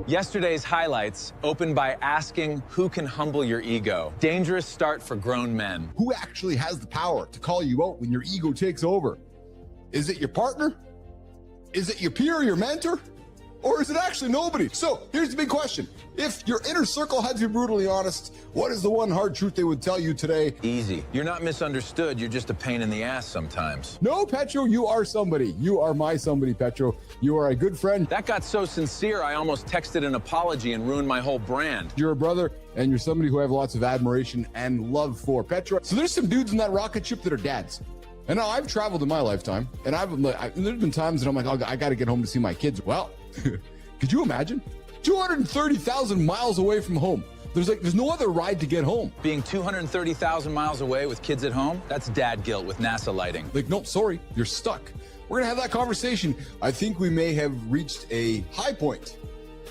Yesterday's highlights opened by asking who can humble your ego. Dangerous start for grown men. Who actually has the power to call you out when your ego takes over? Is it your partner? Is it your peer or your mentor? Or is it actually nobody? So here's the big question. If your inner circle had to be brutally honest, what is the one hard truth they would tell you today? Easy. You're not misunderstood. You're just a pain in the ass sometimes. No, Petro, you are somebody. You are my somebody, Petro. You are a good friend. That got so sincere, I almost texted an apology and ruined my whole brand. You're a brother, and you're somebody who I have lots of admiration and love for. Petro, so there's some dudes in that rocket ship that are dads. And now I've traveled in my lifetime, and there's been times that I'm like, oh, I got to get home to see my kids. Well, could you imagine? 230,000 miles away from home. There's no other ride to get home. Being 230,000 miles away with kids at home, that's dad guilt with NASA lighting. Like, no, sorry, you're stuck. We're gonna have that conversation. I think we may have reached a high point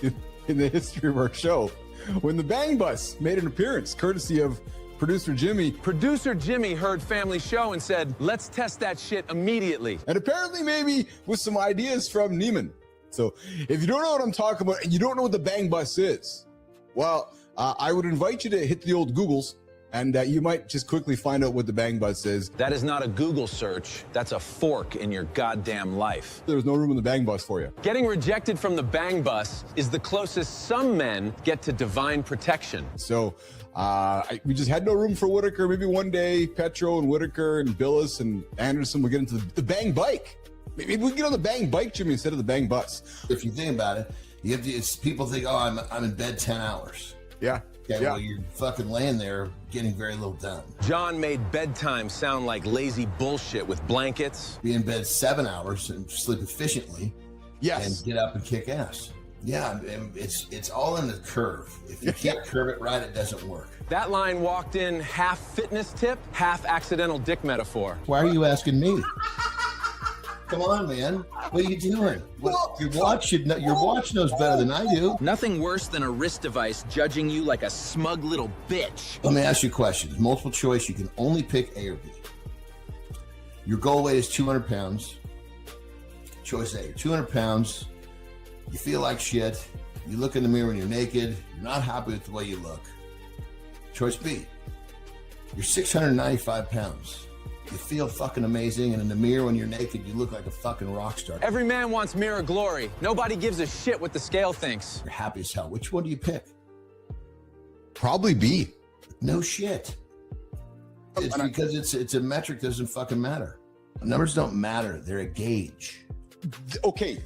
in the history of our show when the Bang Bus made an appearance, courtesy of producer Jimmy. Producer Jimmy heard Family Show and said, let's test that shit immediately. And apparently maybe with some ideas from Neiman. So if you don't know what I'm talking about and you don't know what the Bang Bus is, well, I would invite you to hit the old Googles and you might just quickly find out what the Bang Bus is. That is not a Google search. That's a fork in your goddamn life. There's no room in the Bang Bus for you. Getting rejected from the Bang Bus is the closest some men get to divine protection. So we just had no room for Whitaker. Maybe one day Petro and Whitaker and Billis and Anderson will get into the Bang Bike. Maybe we can get on the Bang Bike, Jimmy, instead of the Bang Bus. If you think about it, people think, oh, I'm in bed 10 hours. Yeah. Okay, yeah. Well, you're fucking laying there getting very little done. John made bedtime sound like lazy bullshit with blankets. Be in bed 7 hours and sleep efficiently. Yes. And get up and kick ass. Yeah, it's all in the curve. If you can't curve it right, it doesn't work. That line walked in half fitness tip, half accidental dick metaphor. Why are you asking me? Come on, man. What are you doing? Your watch knows better than I do. Nothing worse than a wrist device judging you like a smug little bitch. Let me ask you a question. Multiple choice. You can only pick A or B. Your goal weight is 200 pounds. Choice A, 200 pounds. You feel like shit. You look in the mirror and you're naked. You're not happy with the way you look. Choice B, you're 695 pounds. You feel fucking amazing, and in the mirror when you're naked, you look like a fucking rock star. Every man wants mirror glory. Nobody gives a shit what the scale thinks. You're happy as hell. Which one do you pick? Probably B. No shit. It's because it's a metric that doesn't fucking matter. Numbers don't matter. They're a gauge. Okay,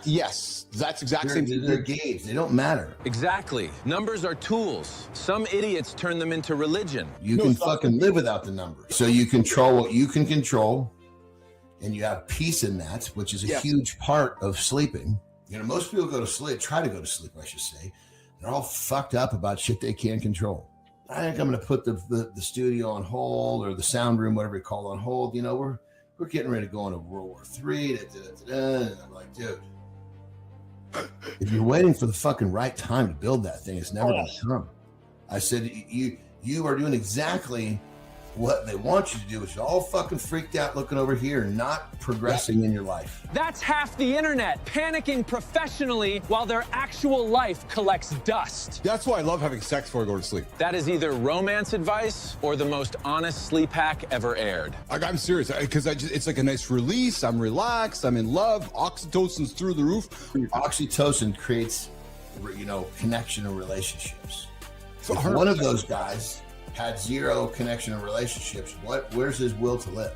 yes, that's exactly. They're gauge. They don't matter. Exactly. Numbers are tools. Some idiots turn them into religion. You can fucking live without the numbers. So you control what you can control, and you have peace in that, which is a huge part of sleeping. You know, most people try to go to sleep, I should say. They're all fucked up about shit they can't control. I think I'm going to put the studio on hold, or the sound room, whatever you call it, on hold. You know, we're getting ready to go into World War III. And I'm like, dude, if you're waiting for the fucking right time to build that thing, it's never going to come. I said, you are doing exactly what they want you to do, which is all fucking freaked out looking over here and not progressing in your life. That's half the internet, panicking professionally while their actual life collects dust. That's why I love having sex before I go to sleep. That is either romance advice or the most honest sleep hack ever aired. I'm serious, because it's like a nice release. I'm relaxed. I'm in love. Oxytocin's through the roof. Oxytocin creates, connection in relationships. So if one of those guys had zero connection in relationships, where's his will to live?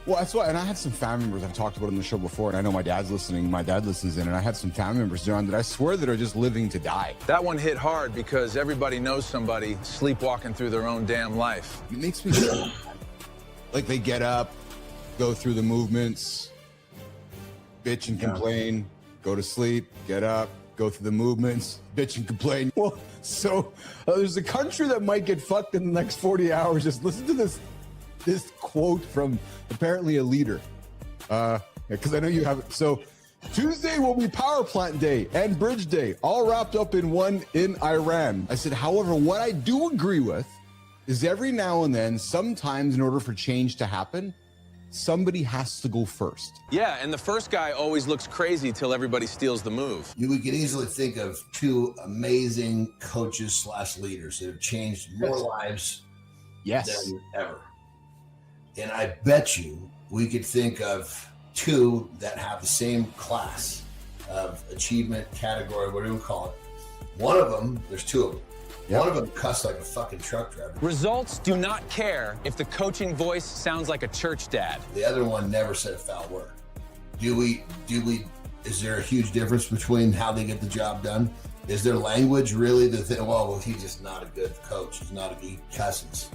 Well, that's why, and I had some family members I've talked about on the show before, and I know my dad's listening. My dad listens in, and I had some family members, John, that I swear that are just living to die. That one hit hard because everybody knows somebody sleepwalking through their own damn life. It makes me feel like they get up, go through the movements, bitch and complain, go to sleep, get up, go through the movements, bitch and complain. Well, so there's a country that might get fucked in the next 40 hours. Just listen to this quote from apparently a leader. Because I know you have it. So Tuesday will be power plant day and bridge day, all wrapped up in one in Iran. I said, however, what I do agree with is every now and then, sometimes in order for change to happen, somebody has to go first. Yeah, and the first guy always looks crazy till everybody steals the move. We could easily think of two amazing coaches / leaders that have changed more lives than ever. And I bet you we could think of two that have the same class of achievement category, whatever you call it. One of them, there's two of them. Yep. One of them cussed like a fucking truck driver. Results do not care if the coaching voice sounds like a church dad. The other one never said a foul word. Is there a huge difference between how they get the job done? Is their language really the thing? Well, he's just not a good coach. He's not a good cussings.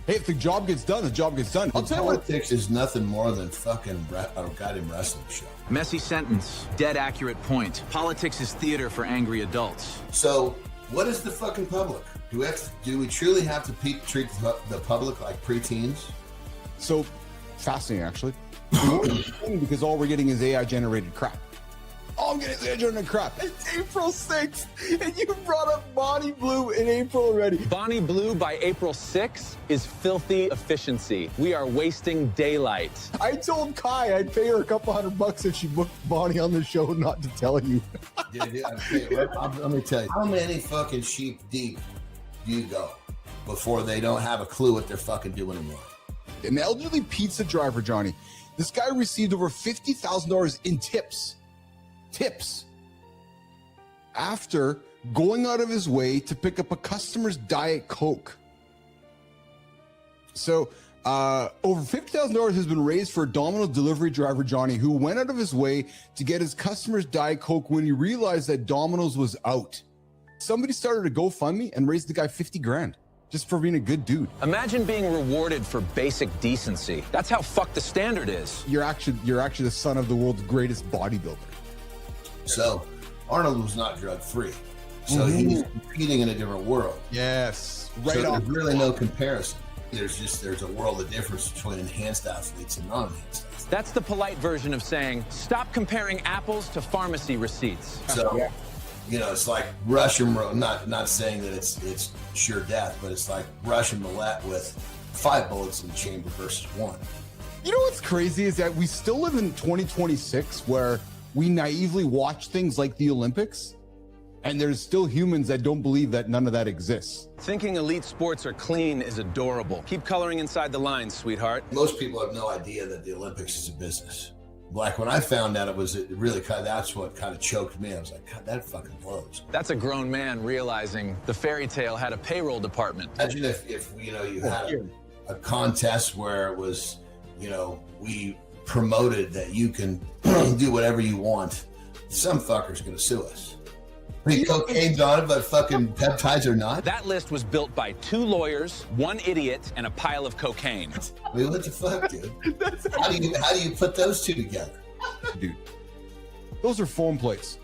Hey, if the job gets done, the job gets done. I'll tell you what. Politics is nothing more than fucking a goddamn wrestling show. Messy sentence, dead accurate point. Politics is theater for angry adults. So, what is the fucking public? Do we truly have to treat the public like preteens? So, fascinating, actually. Because all we're getting is AI-generated crap. All I'm getting is AI-generated crap. It's April 6th, and you brought up Bonnie Blue in April already. Bonnie Blue by April 6th is filthy efficiency. We are wasting daylight. I told Kai I'd pay her a couple $100 if she booked Bonnie on the show not to tell you. Dude, let me tell you, how many fucking sheep deep do you go before they don't have a clue what they're fucking doing anymore? An elderly pizza driver, Johnny. This guy received over $50,000 in tips after going out of his way to pick up a customer's Diet Coke. So over $50,000 has been raised for a Domino's delivery driver, Johnny, who went out of his way to get his customer's Diet Coke when he realized that Domino's was out. Somebody started a GoFundMe and raised the guy 50 grand just for being a good dude. Imagine being rewarded for basic decency. That's how fucked the standard is. You're actually the son of the world's greatest bodybuilder. So Arnold was not drug-free. So he's competing in a different world. Yes. Right so on. There's really no comparison. There's a world of difference between enhanced athletes and non-enhanced athletes. That's the polite version of saying, stop comparing apples to pharmacy receipts. So, it's like Russian roulette, not saying that it's sure death, but it's like Russian roulette with 5 bullets in the chamber versus 1. You know what's crazy is that we still live in 2026 where we naively watch things like the Olympics, and there's still humans that don't believe that none of that exists. Thinking elite sports are clean is adorable. Keep coloring inside the lines, sweetheart. Most people have no idea that the Olympics is a business. Like when I found out that's what kind of choked me. I was like, God, that fucking blows. That's a grown man realizing the fairy tale had a payroll department. Imagine if you had a contest where it was, we promoted that you can do whatever you want. Some fucker's gonna sue us. Cocaine's on it, but fucking peptides are not. That list was built by 2 lawyers, 1 idiot, and a pile of cocaine. I mean, what the fuck, dude? How do you put those two together? Dude, those are foam plates.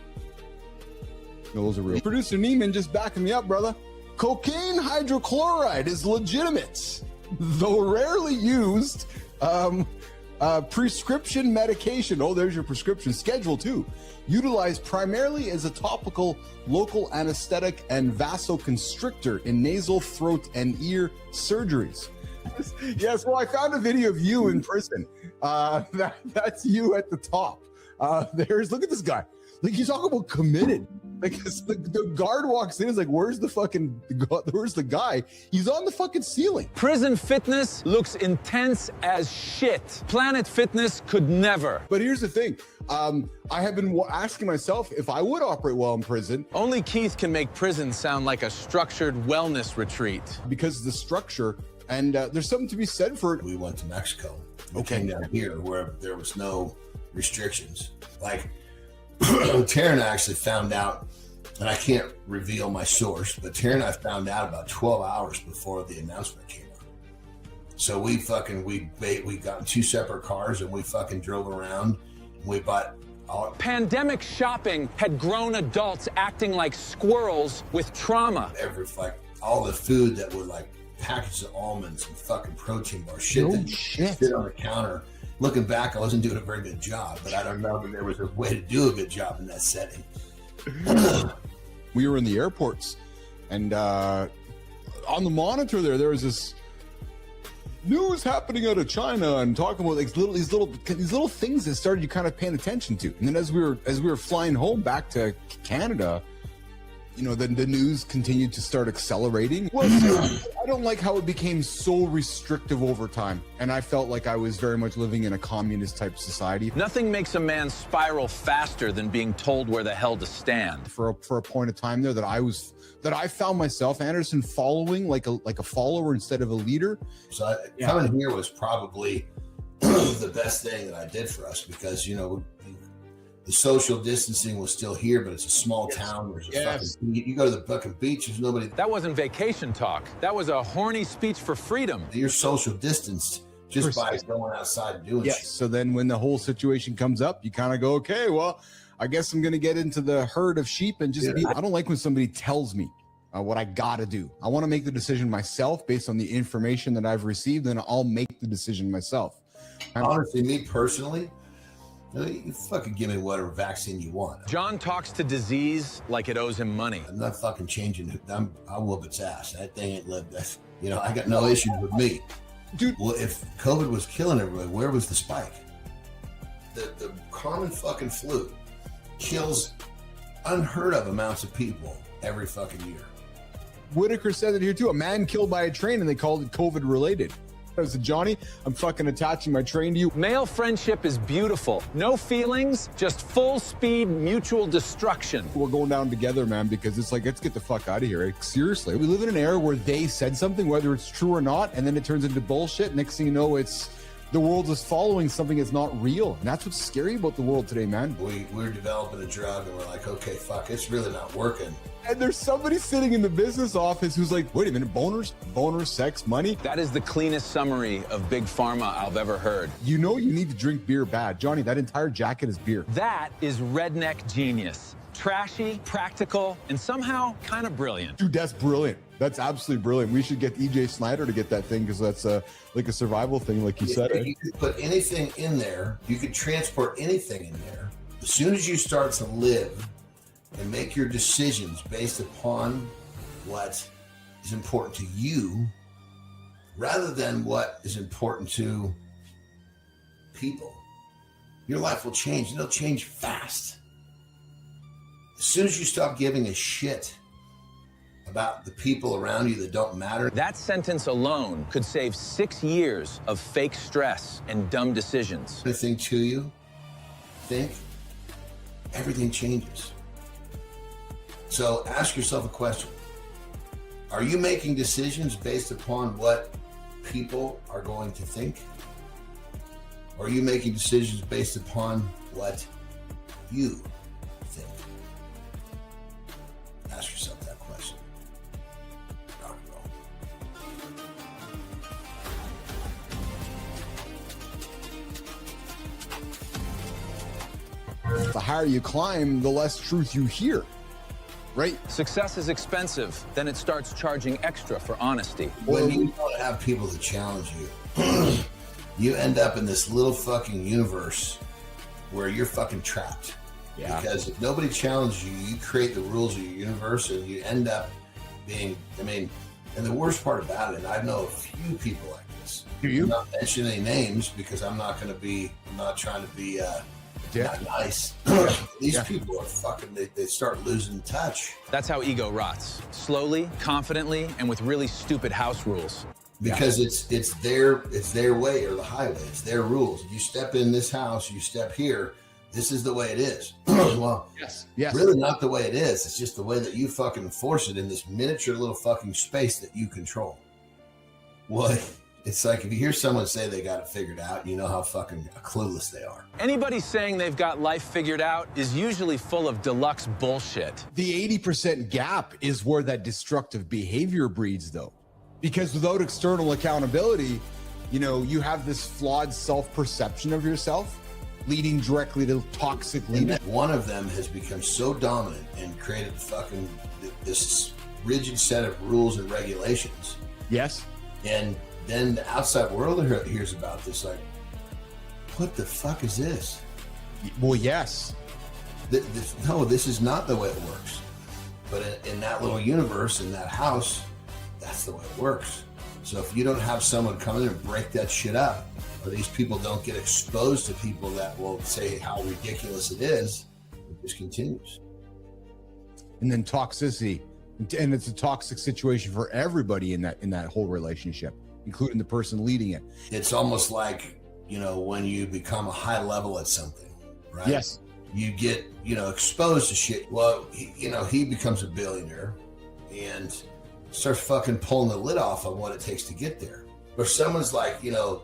No, those are real. Producer Neiman just backing me up, brother. Cocaine hydrochloride is legitimate, though rarely used. Prescription medication. Oh, there's your prescription. Schedule 2. Utilized primarily as a topical local anesthetic and vasoconstrictor in nasal, throat, and ear surgeries. Yes, well, I found a video of you in prison. That's you at the top. Look at this guy. Like, you talk about committed. Like, the guard walks in, is like, where's the guy? He's on the fucking ceiling. Prison fitness looks intense as shit. Planet Fitness could never. But here's the thing. I have been asking myself if I would operate well in prison. Only Keith can make prison sound like a structured wellness retreat. Because of the structure, and there's something to be said for it. We went to Mexico. We came down here where there was no restrictions. Like, Taryn actually found out, and I can't reveal my source, but Taryn and I found out about 12 hours before the announcement came out. So we got in 2 separate cars and we fucking drove around. And we bought Pandemic shopping had grown adults acting like squirrels with trauma. All the food that were like packages of almonds and fucking protein bars, shit on the counter. Looking back, I wasn't doing a very good job, but I don't know that there was a way to do a good job in that setting. We were in the airports, and on the monitor there was this news happening out of China and talking about like these little things that started you kind of paying attention to. And then as we were flying home back to Canada, you know, then the news continued to start accelerating. Well, I don't like how it became so restrictive over time. And I felt like I was very much living in a communist type society. Nothing makes a man spiral faster than being told where the hell to stand. For a point of time there that I found myself, Anderson, following like a follower instead of a leader. So coming here was probably the best thing that I did for us, because, you know, the social distancing was still here, but it's a small town. There's a fucking, you go to the fucking beach, there's nobody. That wasn't vacation talk. That was a horny speech for freedom. You're social distanced just by going outside and doing shit. So then when the whole situation comes up, you kind of go, okay, well, I guess I'm going to get into the herd of sheep and just be. I don't like when somebody tells me what I got to do. I want to make the decision myself based on the information that I've received, and I'll make the decision myself. Honestly, me personally, you fucking give me whatever vaccine you want. John talks to disease like it owes him money. I'm not fucking changing it. I'll whoop its ass. That thing ain't lived. You know, I got no issues with me. Dude. Well, if COVID was killing everybody, where was the spike? The common fucking flu kills unheard of amounts of people every fucking year. Whitaker said it here too. A man killed by a train, and they called it COVID related. I said, Johnny, I'm fucking attaching my train to you. Male friendship is beautiful. No feelings, just full speed mutual destruction. We're going down together, man, because it's like, let's get the fuck out of here. Like, seriously, we live in an era where they said something, whether it's true or not, and then it turns into bullshit. Next thing you know, it's the world is following something that's not real. And that's what's scary about the world today, man. We're developing a drug, and we're like, okay, fuck, it's really not working. And there's somebody sitting in the business office who's like, wait a minute, boners, sex, money. That is the cleanest summary of Big Pharma I've ever heard. You know you need to drink beer bad. Johnny, that entire jacket is beer. That is redneck genius. Trashy, practical, and somehow kind of brilliant. Dude, that's brilliant. That's absolutely brilliant. We should get EJ Snyder to get that thing, because that's like a survival thing, like you said. You could put anything in there. You could transport anything in there. As soon as you start to live and make your decisions based upon what is important to you rather than what is important to people, your life will change, and it'll change fast. As soon as you stop giving a shit about the people around you that don't matter. That sentence alone could save 6 years of fake stress and dumb decisions. Anything to you, everything changes. So ask yourself a question. Are you making decisions based upon what people are going to think? Or are you making decisions based upon what you think? Ask yourself that question. Rock and roll. The higher you climb, the less truth you hear. Right? Success is expensive. Then it starts charging extra for honesty. When you don't have people to challenge you, you end up in this little fucking universe where you're fucking trapped. Yeah. Because if nobody challenges you, you create the rules of your universe, and you end up being, and the worst part about it, I know a few people like this. Do you? I'm not mentioning any names because I'm not trying to be not nice. These people are fucking, they start losing touch. That's how ego rots. Slowly, confidently, and with really stupid house rules. Because it's their way, or the highway. It's their rules. You step in this house, you step here, this is the way it is. Well, yes. Really not the way it is. It's just the way that you fucking force it in this miniature little fucking space that you control. Well, it's like if you hear someone say they got it figured out, you know how fucking clueless they are. Anybody saying they've got life figured out is usually full of deluxe bullshit. The 80% gap is where that destructive behavior breeds, though. Because without external accountability, you know, you have this flawed self-perception of yourself, leading directly to toxic leaders. One of them has become so dominant and created fucking this rigid set of rules and regulations. Yes. And then the outside world hears about this, like, what the fuck is this? Well, yes. No, this is not the way it works. But in that little universe, in that house, that's the way it works. So if you don't have someone come in and break that shit up, or these people don't get exposed to people that will say how ridiculous it is, it just continues. And then toxicity, and it's a toxic situation for everybody in that whole relationship, including the person leading it. It's almost like, you know, when you become a high level at something, right? Yes. You get, you know, exposed to shit. Well, he becomes a billionaire and starts fucking pulling the lid off on what it takes to get there. Or someone's like, you know,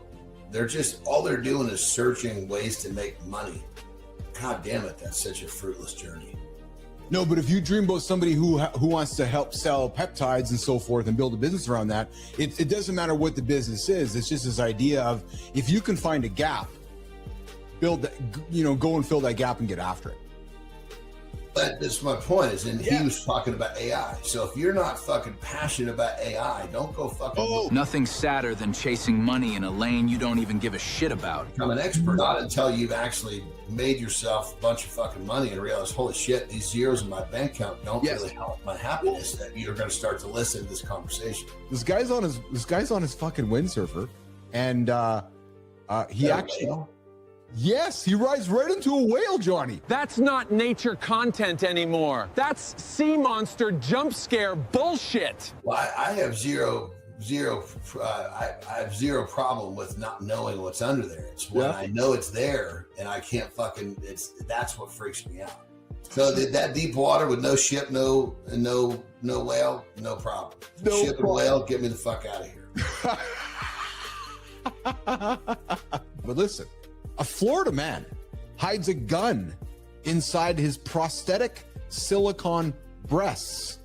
they're just, all they're doing is searching ways to make money. God damn it, that's such a fruitless journey. No, but if you dream about somebody who wants to help sell peptides and so forth and build a business around that, it doesn't matter what the business is. It's just this idea of, if you can find a gap, build that, you know, go and fill that gap and get after it. But that's my point, is, and he was talking about AI. So if you're not fucking passionate about AI, don't go fucking Nothing sadder than chasing money in a lane you don't even give a shit about. become an expert. Not until you've actually made yourself a bunch of fucking money and realize, holy shit, these zeros in my bank account don't really help my happiness, that you're going to start to listen to this conversation. This guy's on his fucking windsurfer, and he actually. Yes, he rides right into a whale, Johnny. That's not nature content anymore. That's sea monster jump scare bullshit. Well, I have zero problem with not knowing what's under there. It's when I know it's there and I can't fucking, that's what freaks me out. So that deep water with no ship, no whale, no problem. Ship and whale, get me the fuck out of here. But listen, a Florida man hides a gun inside his prosthetic silicone breasts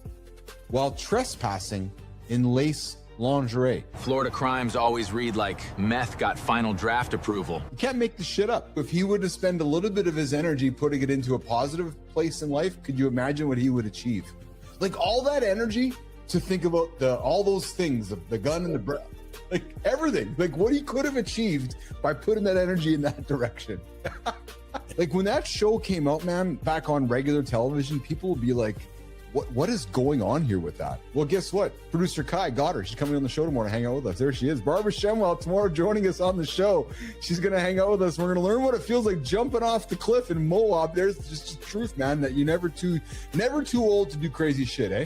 while trespassing in lace lingerie. Florida crimes always read like meth got final draft approval. You can't make this shit up. If he were to spend a little bit of his energy putting it into a positive place in life, could you imagine what he would achieve? Like, all that energy to think about all those things, the gun and the breath. Like, everything, like what he could have achieved by putting that energy in that direction. Like, when that show came out, man, back on regular television, people would be like, what is going on here with that? Well, guess what? Producer Kai got her. She's coming on the show tomorrow to hang out with us. There she is. Barbara Shemwell tomorrow joining us on the show. She's going to hang out with us. We're going to learn what it feels like jumping off the cliff in Moab. There's just the truth, man, that you're never too old to do crazy shit, eh?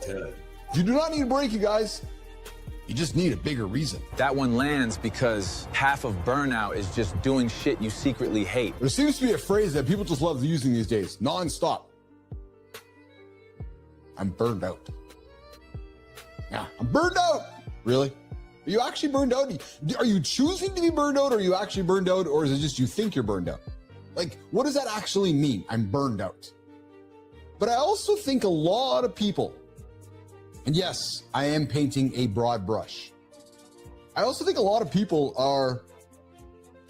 Yeah. You do not need a break, you guys. You just need a bigger reason. That one lands because half of burnout is just doing shit you secretly hate. There seems to be a phrase that people just love using these days, non-stop. I'm burned out. Yeah, I'm burned out. Really? Are you actually burned out? Are you choosing to be burned out, or are you actually burned out, or is it just you think you're burned out? Like, what does that actually mean? I'm burned out. But I also think a lot of people, and yes, I am painting a broad brush, I also think a lot of people are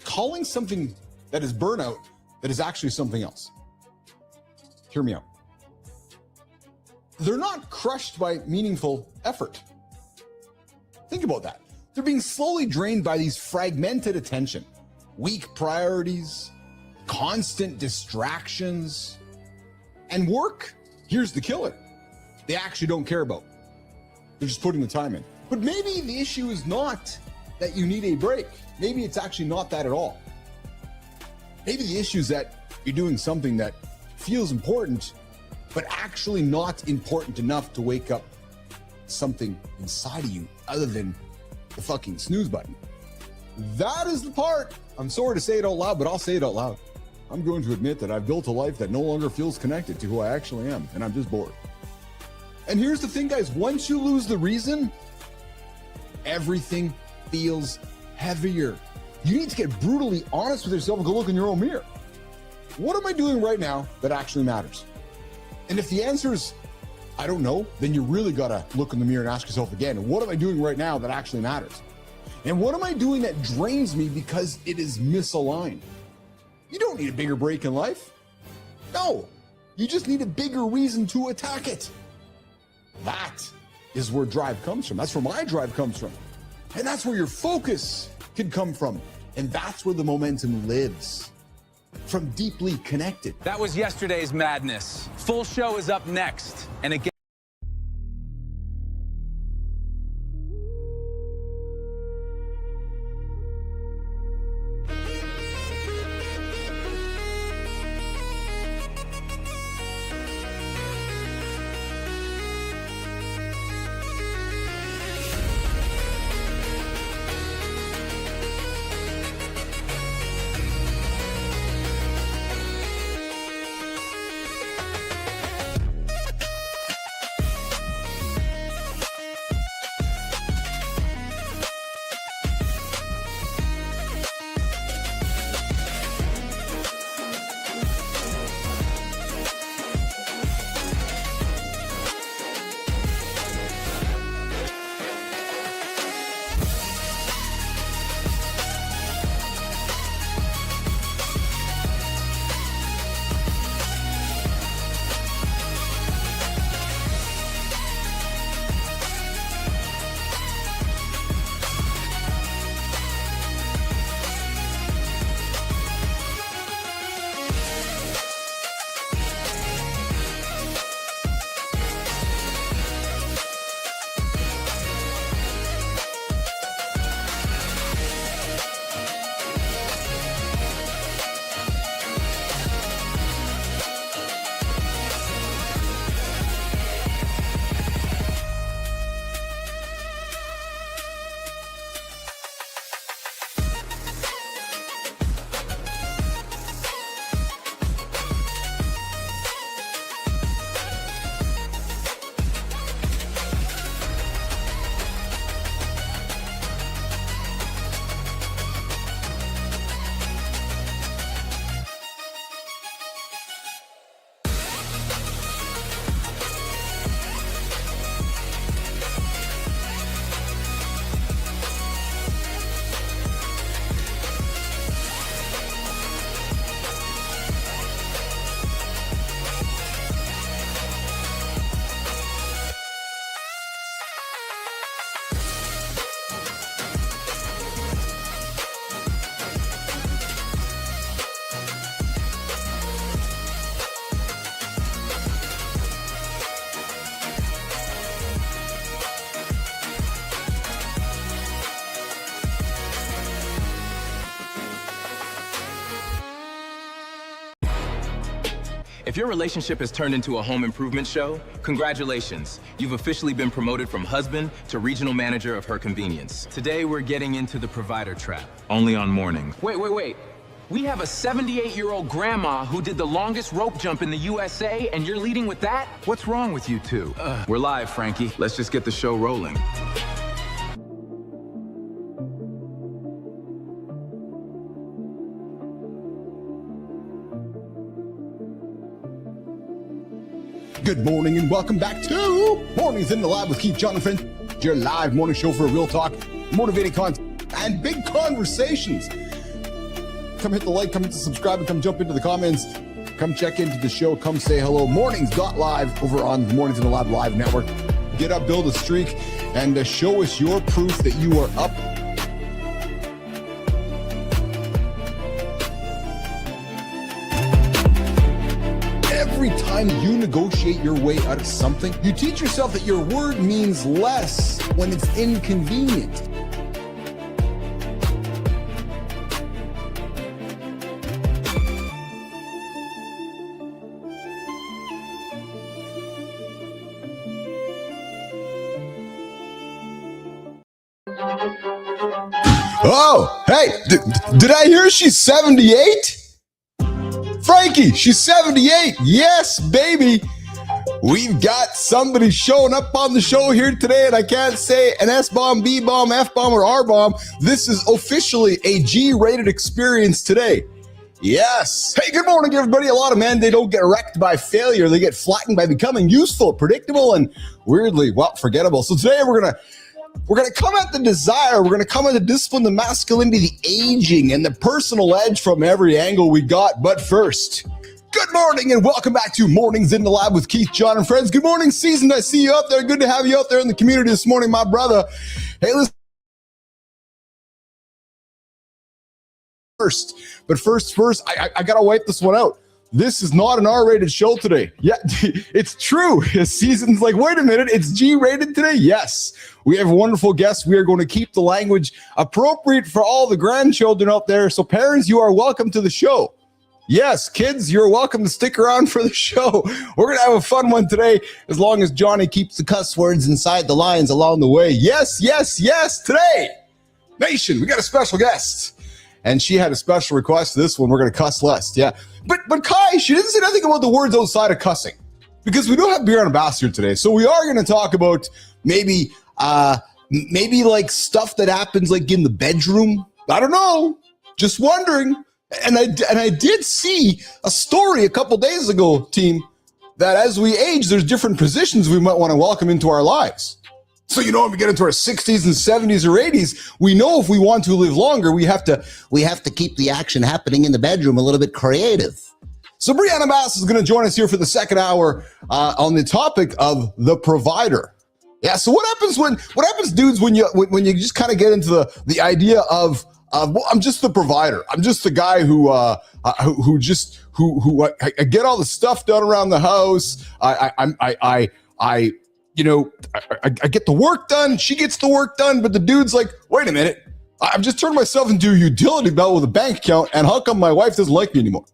calling something that is burnout that is actually something else. Hear me out. They're not crushed by meaningful effort. Think about that. They're being slowly drained by these fragmented attention, weak priorities, constant distractions, and work. Here's the killer. They actually don't care about. They're just putting the time in. But maybe the issue is not that you need a break. Maybe it's actually not that at all. Maybe the issue is that you're doing something that feels important, but actually not important enough to wake up something inside of you other than the fucking snooze button. That is the part. I'm sorry to say it out loud, but I'll say it out loud. I'm going to admit that I've built a life that no longer feels connected to who I actually am, and I'm just bored. And here's the thing, guys. Once you lose the reason, everything feels heavier. You need to get brutally honest with yourself and go look in your own mirror. What am I doing right now that actually matters? And if the answer is, I don't know, then you really got to look in the mirror and ask yourself again, what am I doing right now that actually matters? And what am I doing that drains me because it is misaligned? You don't need a bigger break in life. No, you just need a bigger reason to attack it. That is where drive comes from. That's where my drive comes from. And that's where your focus can come from. And that's where the momentum lives. From deeply connected. That was yesterday's madness. Full show is up next. And again, If your relationship has turned into a home improvement show, congratulations. You've officially been promoted from husband to regional manager of her convenience. Today, we're getting into the provider trap. Only on mornings. Wait. We have a 78-year-old grandma who did the longest rope jump in the USA, and you're leading with that? What's wrong with you two? We're live, Frankie. Let's just get the show rolling. Good morning and welcome back to Mornings in the Lab with Keith Jonathan, your live morning show for real talk, motivating content, and big conversations. Come hit the like, come hit the subscribe, and come jump into the comments. Come check into the show. Come say hello. Mornings.live over on the Mornings in the Lab Live Network. Get up, build a streak, and show us your proof that you are up. Every time you negotiate your way out of something, you teach yourself that your word means less when it's inconvenient. Oh, hey, did I hear she's 78? Frankie, she's 78. Yes, baby. We've got somebody showing up on the show here today, and I can't say an S-bomb, B-bomb, F-bomb, or R-bomb. This is officially a G-rated experience today. Yes. Hey, good morning, everybody. A lot of men, they don't get wrecked by failure. They get flattened by becoming useful, predictable, and weirdly, well, forgettable. So today we're going to come at the desire, we're going to come at the discipline, the masculinity, the aging, and the personal edge from every angle we got. But first, good morning and welcome back to Mornings in the Lab with Keith, John, and friends. Good morning, Seasoned. I see you out there. Good to have you out there in the community this morning, my brother. Hey, listen. First, I got to wipe this one out. This is not an R-rated show today. Yeah, it's true. Season's like, wait a minute, it's G-rated today? Yes. We have a wonderful guest. We are going to keep the language appropriate for all the grandchildren out there. So parents, you are welcome to the show. Yes, kids, you're welcome to stick around for the show. We're going to have a fun one today, as long as Johnny keeps the cuss words inside the lines along the way. Yes. Today, nation, we got a special guest. And she had a special request. This one, we're going to cuss less. Yeah. But Kai, she didn't say nothing about the words outside of cussing, because we don't have beer ambassador today. So we are going to talk about maybe like stuff that happens like in the bedroom. I don't know. Just wondering. And I did see a story a couple days ago, team, that as we age, there's different positions we might want to welcome into our lives. So, when we get into our 60s and 70s or 80s, we know if we want to live longer, we have to keep the action happening in the bedroom a little bit creative. So Brianna Bass is going to join us here for the second hour on the topic of the provider. Yeah. So what happens, dudes, when you just kind of get into the idea of well, I'm just the provider. I'm just the guy who I get all the stuff done around the house. I get the work done. She gets the work done. But the dude's like, wait a minute. I've just turned myself into a utility belt with a bank account. And how come my wife doesn't like me anymore?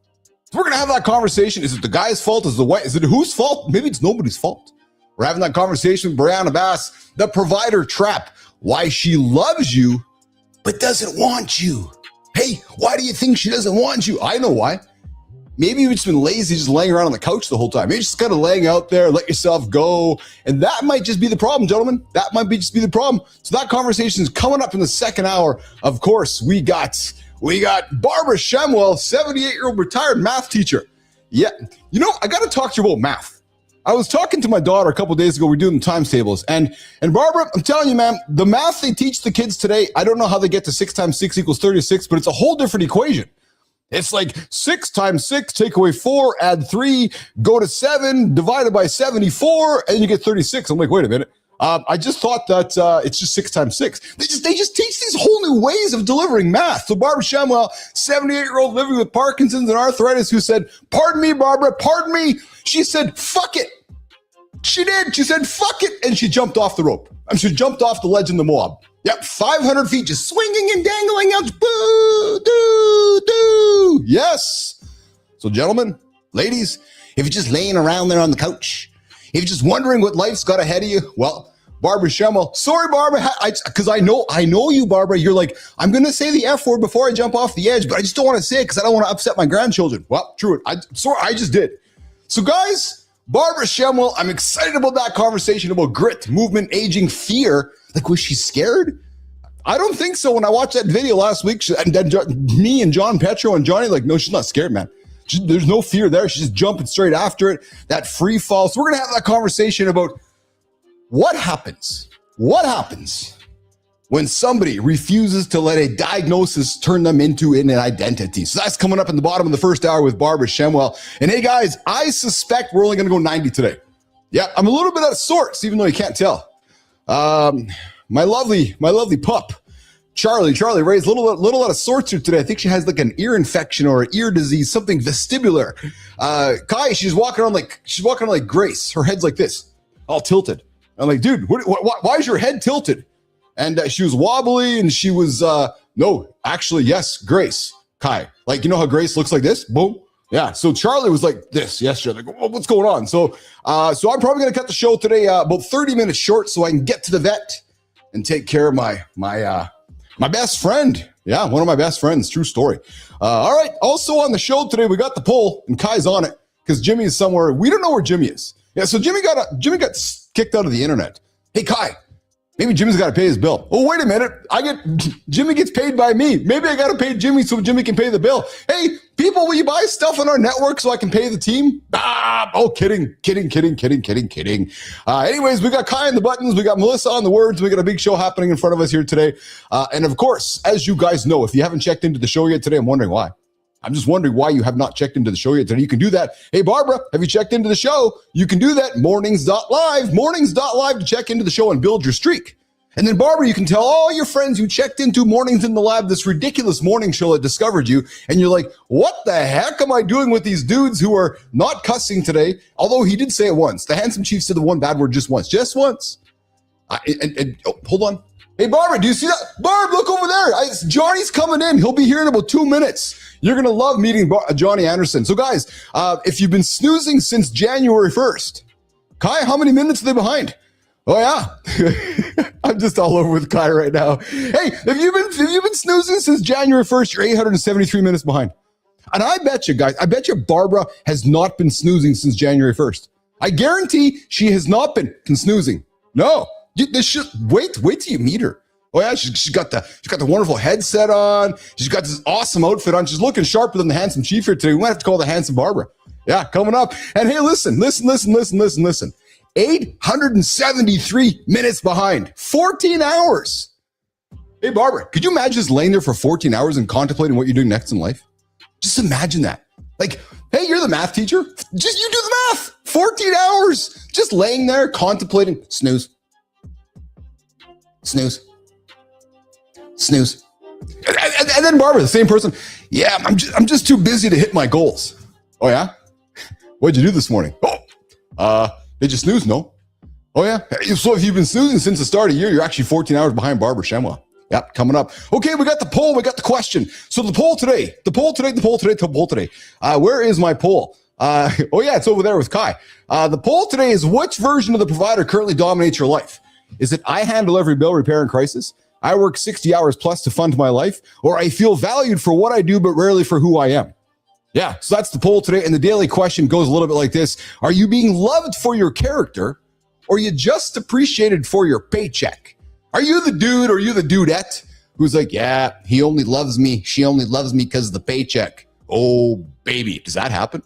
So we're going to have that conversation. Is it the guy's fault? Is it whose fault? Maybe it's nobody's fault. We're having that conversation with Brianna Bass, the provider trap. Why she loves you, but doesn't want you. Hey, why do you think she doesn't want you? I know why. Maybe you've just been lazy, just laying around on the couch the whole time. Maybe just kind of laying out there, let yourself go. And that might just be the problem, gentlemen. That might just be the problem. So that conversation is coming up in the second hour. Of course, we got Barbara Shemwell, 78-year-old retired math teacher. Yeah, I got to talk to you about math. I was talking to my daughter a couple of days ago. We're doing the times tables. And Barbara, I'm telling you, man, the math they teach the kids today, I don't know how they get to 6 times 6 equals 36, but it's a whole different equation. It's like 6 times 6, take away 4, add 3, go to 7, divided by 74, and you get 36. I'm like, wait a minute. I just thought that it's just 6 times 6. They just teach these whole new ways of delivering math. So Barbara Shemwell, 78-year-old living with Parkinson's and arthritis, who said, pardon me, Barbara, pardon me. She said, fuck it. She did. She said, fuck it. And she jumped off the rope. She jumped off the ledge in the Moab. Yep, 500 feet, just swinging and dangling out. Boo, doo, doo. Yes. So, gentlemen, Ladies, if you're just laying around there on the couch, if you're just wondering what life's got ahead of you, well, Barbara Schemmel, sorry, Barbara, because I know you, Barbara. You're like, I'm going to say the F word before I jump off the edge, but I just don't want to say it because I don't want to upset my grandchildren. Well, true. I just did. So, guys, Barbara Schemmel, I'm excited about that conversation about grit, movement, aging, fear. Like, was she scared? I don't think so. When I watched that video last week, me and John Petro and Johnny, like, no, she's not scared, man. There's no fear there. She's just jumping straight after it. That free fall. So we're going to have that conversation about what happens when somebody refuses to let a diagnosis turn them into an identity. So that's coming up in the bottom of the first hour with Barbara Schemmel. And hey, guys, I suspect we're only going to go 90 today. Yeah, I'm a little bit out of sorts, even though you can't tell. My lovely pup, Charlie Ray's a little out of sorts here today. I think she has like an ear infection or an ear disease, something vestibular. Kai, she's walking on like Grace. Her head's like this, all tilted. I'm like, dude, why is your head tilted? And she was wobbly, and she was no, actually, yes, Grace, Kai. Like, you know how Grace looks like this? Boom. Yeah. So Charlie was like this yesterday. Like, what's going on? So I'm probably gonna cut the show today about 30 minutes short, so I can get to the vet and take care of my best friend. Yeah, one of my best friends. True story. All right. Also on the show today, we got the poll, and Kai's on it because Jimmy is somewhere. We don't know where Jimmy is. Yeah. So Jimmy got kicked out of the internet. Hey, Kai, maybe Jimmy's got to pay his bill. Oh, wait a minute. Jimmy gets paid by me. Maybe I got to pay Jimmy so Jimmy can pay the bill. Hey, people, will you buy stuff on our network so I can pay the team? Kidding. Anyways, we got Kai on the buttons. We got Melissa on the words. We got a big show happening in front of us here today. And of course, as you guys know, if you haven't checked into the show yet today, I'm wondering why. I'm just wondering why you have not checked into the show yet today. You can do that. Hey, Barbara, have you checked into the show? You can do that. Mornings.live to check into the show and build your streak. And then, Barbara, you can tell all your friends you checked into Mornings in the Lab, this ridiculous morning show that discovered you. And you're like, what the heck am I doing with these dudes who are not cussing today? Although he did say it once. The handsome chief said the one bad word just once. Just once. Hold on. Hey, Barbara, do you see that? Barb, look over there. Johnny's coming in. He'll be here in about 2 minutes. You're going to love meeting Johnny Anderson. So, guys, if you've been snoozing since January 1st, Kai, how many minutes are they behind? Oh, yeah. I'm just all over with Kai right now. Hey, if you've been snoozing since January 1st, you're 873 minutes behind. And I bet you, guys, Barbara has not been snoozing since January 1st. I guarantee she has not been snoozing. No. Wait till you meet her. Oh yeah, she's got the wonderful headset on. She's got this awesome outfit on. She's looking sharper than the handsome chief here today. We might have to call the handsome Barbara. Yeah, coming up. And hey, listen. 873 minutes behind. 14 hours. Hey, Barbara, could you imagine just laying there for 14 hours and contemplating what you're doing next in life? Just imagine that. Like, hey, you're the math teacher. Just you do the math. 14 hours. Just laying there contemplating. Snooze. And then Barbara, the same person. Yeah, I'm just too busy to hit my goals. Oh yeah? What'd you do this morning? Did you snooze? No. Oh yeah? So if you've been snoozing since the start of the year, you're actually 14 hours behind Barbara Schemmel. Yep, coming up. Okay, we got the poll, we got the question. So the poll today. Where is my poll? Oh yeah, it's over there with Kai. The poll today is, which version of the provider currently dominates your life? Is it I handle every bill, repair, and crisis? I work 60 hours plus to fund my life? Or I feel valued for what I do, but rarely for who I am? Yeah, so that's the poll today. And the daily question goes a little bit like this. Are you being loved for your character, or are you just appreciated for your paycheck? Are you the dude or you the dudette who's like, yeah, he only loves me, she only loves me because of the paycheck? Oh, baby, does that happen?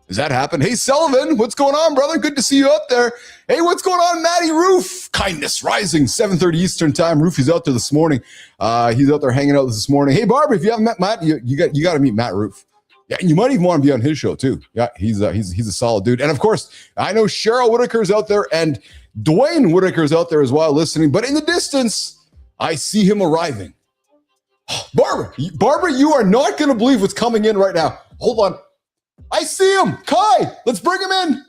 Hey, Sullivan, what's going on, brother? Good to see you up there. Hey, what's going on, Matty Roof? Kindness Rising, 7:30 Eastern time. Roofy's out there this morning. He's out there hanging out this morning. Hey, Barbara, if you haven't met Matt, you got to meet Matt Roof. Yeah, and you might even want to be on his show too. Yeah, he's a solid dude. And of course, I know Cheryl Whitaker's out there and Dwayne Whitaker's out there as well listening. But in the distance, I see him arriving. Barbara, you are not going to believe what's coming in right now. Hold on. I see him. Kai, let's bring him in.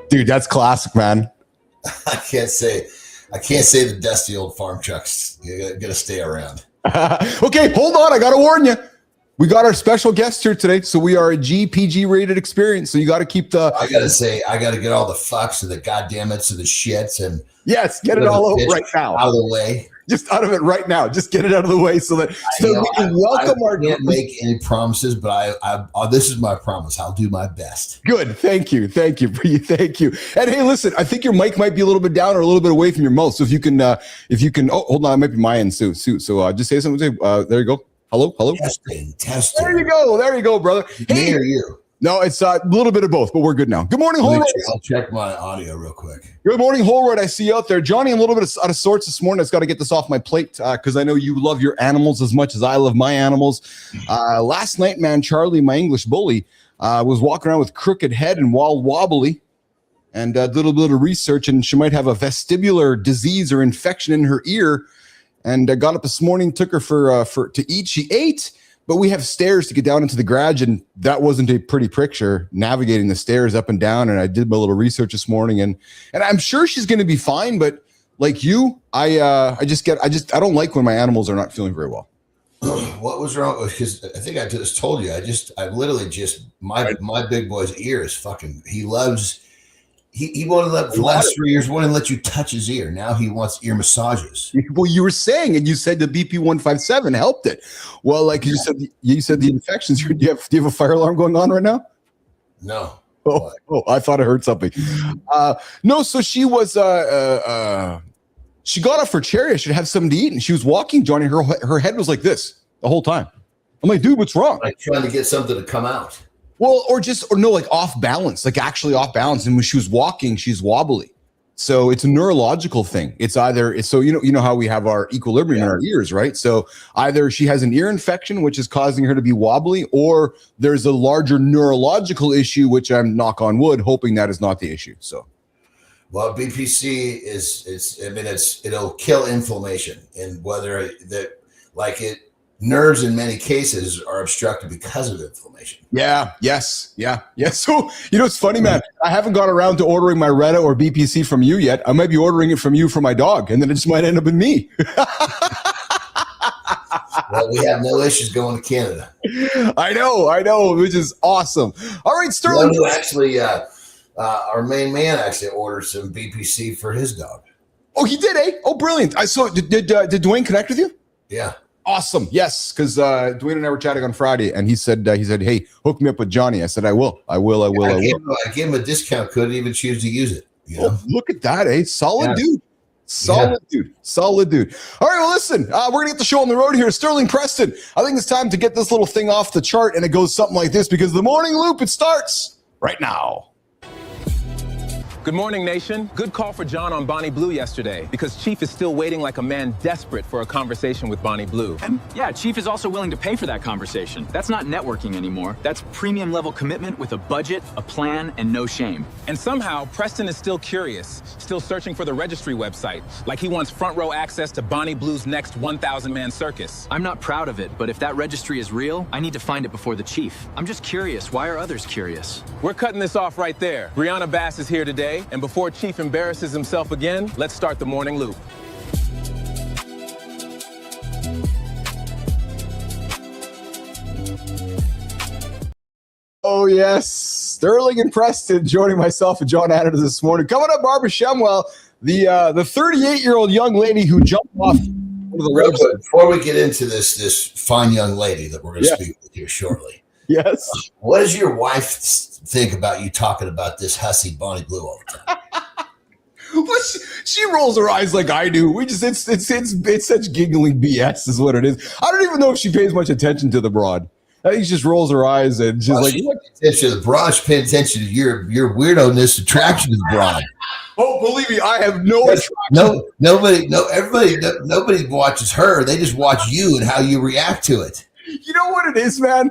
Dude, that's classic, man. I can't say the dusty old farm trucks. You gotta stay around. Okay, hold on. I gotta warn you. We got our special guest here today, so we are a GPG rated experience. So you got to keep the. I gotta get all the fucks and the goddammits and the shits and yes, get it all out right now. Out of the way. Just out of it right now. Just get it out of the way so that we can welcome our. I can't make any promises, but this is my promise. I'll do my best. Good. Thank you. Thank you. Thank you. And hey, listen, I think your mic might be a little bit down or a little bit away from your mouth. So if you can, oh, hold on, it might be my end, Sue. So just say something. There you go. Hello. Testing. There you go, brother. Me or you? No, it's a little bit of both, but we're good now. Good morning, Holroyd. I'll check my audio real quick. Good morning, Holroyd. I see you out there. Johnny, I'm a little bit out of sorts this morning. I just got to get this off my plate because I know you love your animals as much as I love my animals. Last night, man, Charlie, my English bully, was walking around with crooked head and wobbly and did a little bit of research, and she might have a vestibular disease or infection in her ear. And I got up this morning, took her to eat. She ate, but we have stairs to get down into the garage, and that wasn't a pretty picture, navigating the stairs up and down. And I did my little research this morning, and I'm sure she's going to be fine. But like you, I don't like when my animals are not feeling very well. What was wrong? Because I think I just told you. My big boy's ear is fucking. He loves. He wanted to let for the last 3 years wouldn't let you touch his ear. Now he wants ear massages. Well, you were saying, and you said the BP 157 helped it. Well, like you said the infections. Do you have a fire alarm going on right now? No. Oh, I thought I heard something. No, so she was. She got off her chair. I should have something to eat, and she was walking, Johnny. Her head was like this the whole time. I'm like, dude, what's wrong? Like trying to get something to come out. Well, or no, like off balance, like actually off balance. And when she was walking, she's wobbly. So it's a neurological thing. It's so you know how we have our equilibrium in our ears, right? So either she has an ear infection, which is causing her to be wobbly, or there's a larger neurological issue, which I'm, knock on wood, hoping that is not the issue. So, well, BPC it'll kill inflammation, and nerves in many cases are obstructed because of inflammation. Yeah. So, it's funny, man. I haven't got around to ordering my Retta or BPC from you yet. I might be ordering it from you for my dog, and then it just might end up in me. Well, we have no issues going to Canada. I know, which is awesome. All right, Sterling. Well, actually, our main man actually ordered some BPC for his dog. Oh, he did, eh? Oh, brilliant. I saw. Did Dwayne connect with you? Yeah. Awesome. Yes, because Dwayne and I were chatting on Friday, and he said, "Hey, hook me up with Johnny." I said, "I will. I gave him a discount code. Didn't even choose to use it. Oh, look at that, eh? Solid dude. Solid dude. All right, well, listen, we're gonna get the show on the road here. Sterling Preston. I think it's time to get this little thing off the chart, and it goes something like this because the morning loop, it starts right now. Good morning, nation. Good call for John on Bonnie Blue yesterday because Chief is still waiting like a man desperate for a conversation with Bonnie Blue. And yeah, Chief is also willing to pay for that conversation. That's not networking anymore. That's premium level commitment with a budget, a plan, and no shame. And somehow, Preston is still curious, still searching for the registry website, like he wants front row access to Bonnie Blue's next 1,000-man circus. I'm not proud of it, but if that registry is real, I need to find it before the Chief. I'm just curious. Why are others curious? We're cutting this off right there. Brianna Bass is here today, and before Chief embarrasses himself again, let's start the morning loop. Oh, yes. Sterling and Preston joining myself and John Adams this morning. Coming up, Barbara Shemwell, the 38-year-old young lady who jumped off one of the ropes. Before we get into this fine young lady that we're going to speak with here shortly. Yes. What does your wife think about you talking about this hussy Bonnie Blue all the time? Well, she rolls her eyes like I do. It's such giggling BS is what it is. I don't even know if she pays much attention to the broad. I think she just rolls her eyes and she's like, she's paying attention to the broad. She's paying attention to your weirdo-ness attraction to the broad. Oh, believe me, I have no attraction. Nobody watches her. They just watch you and how you react to it. You know what it is, man?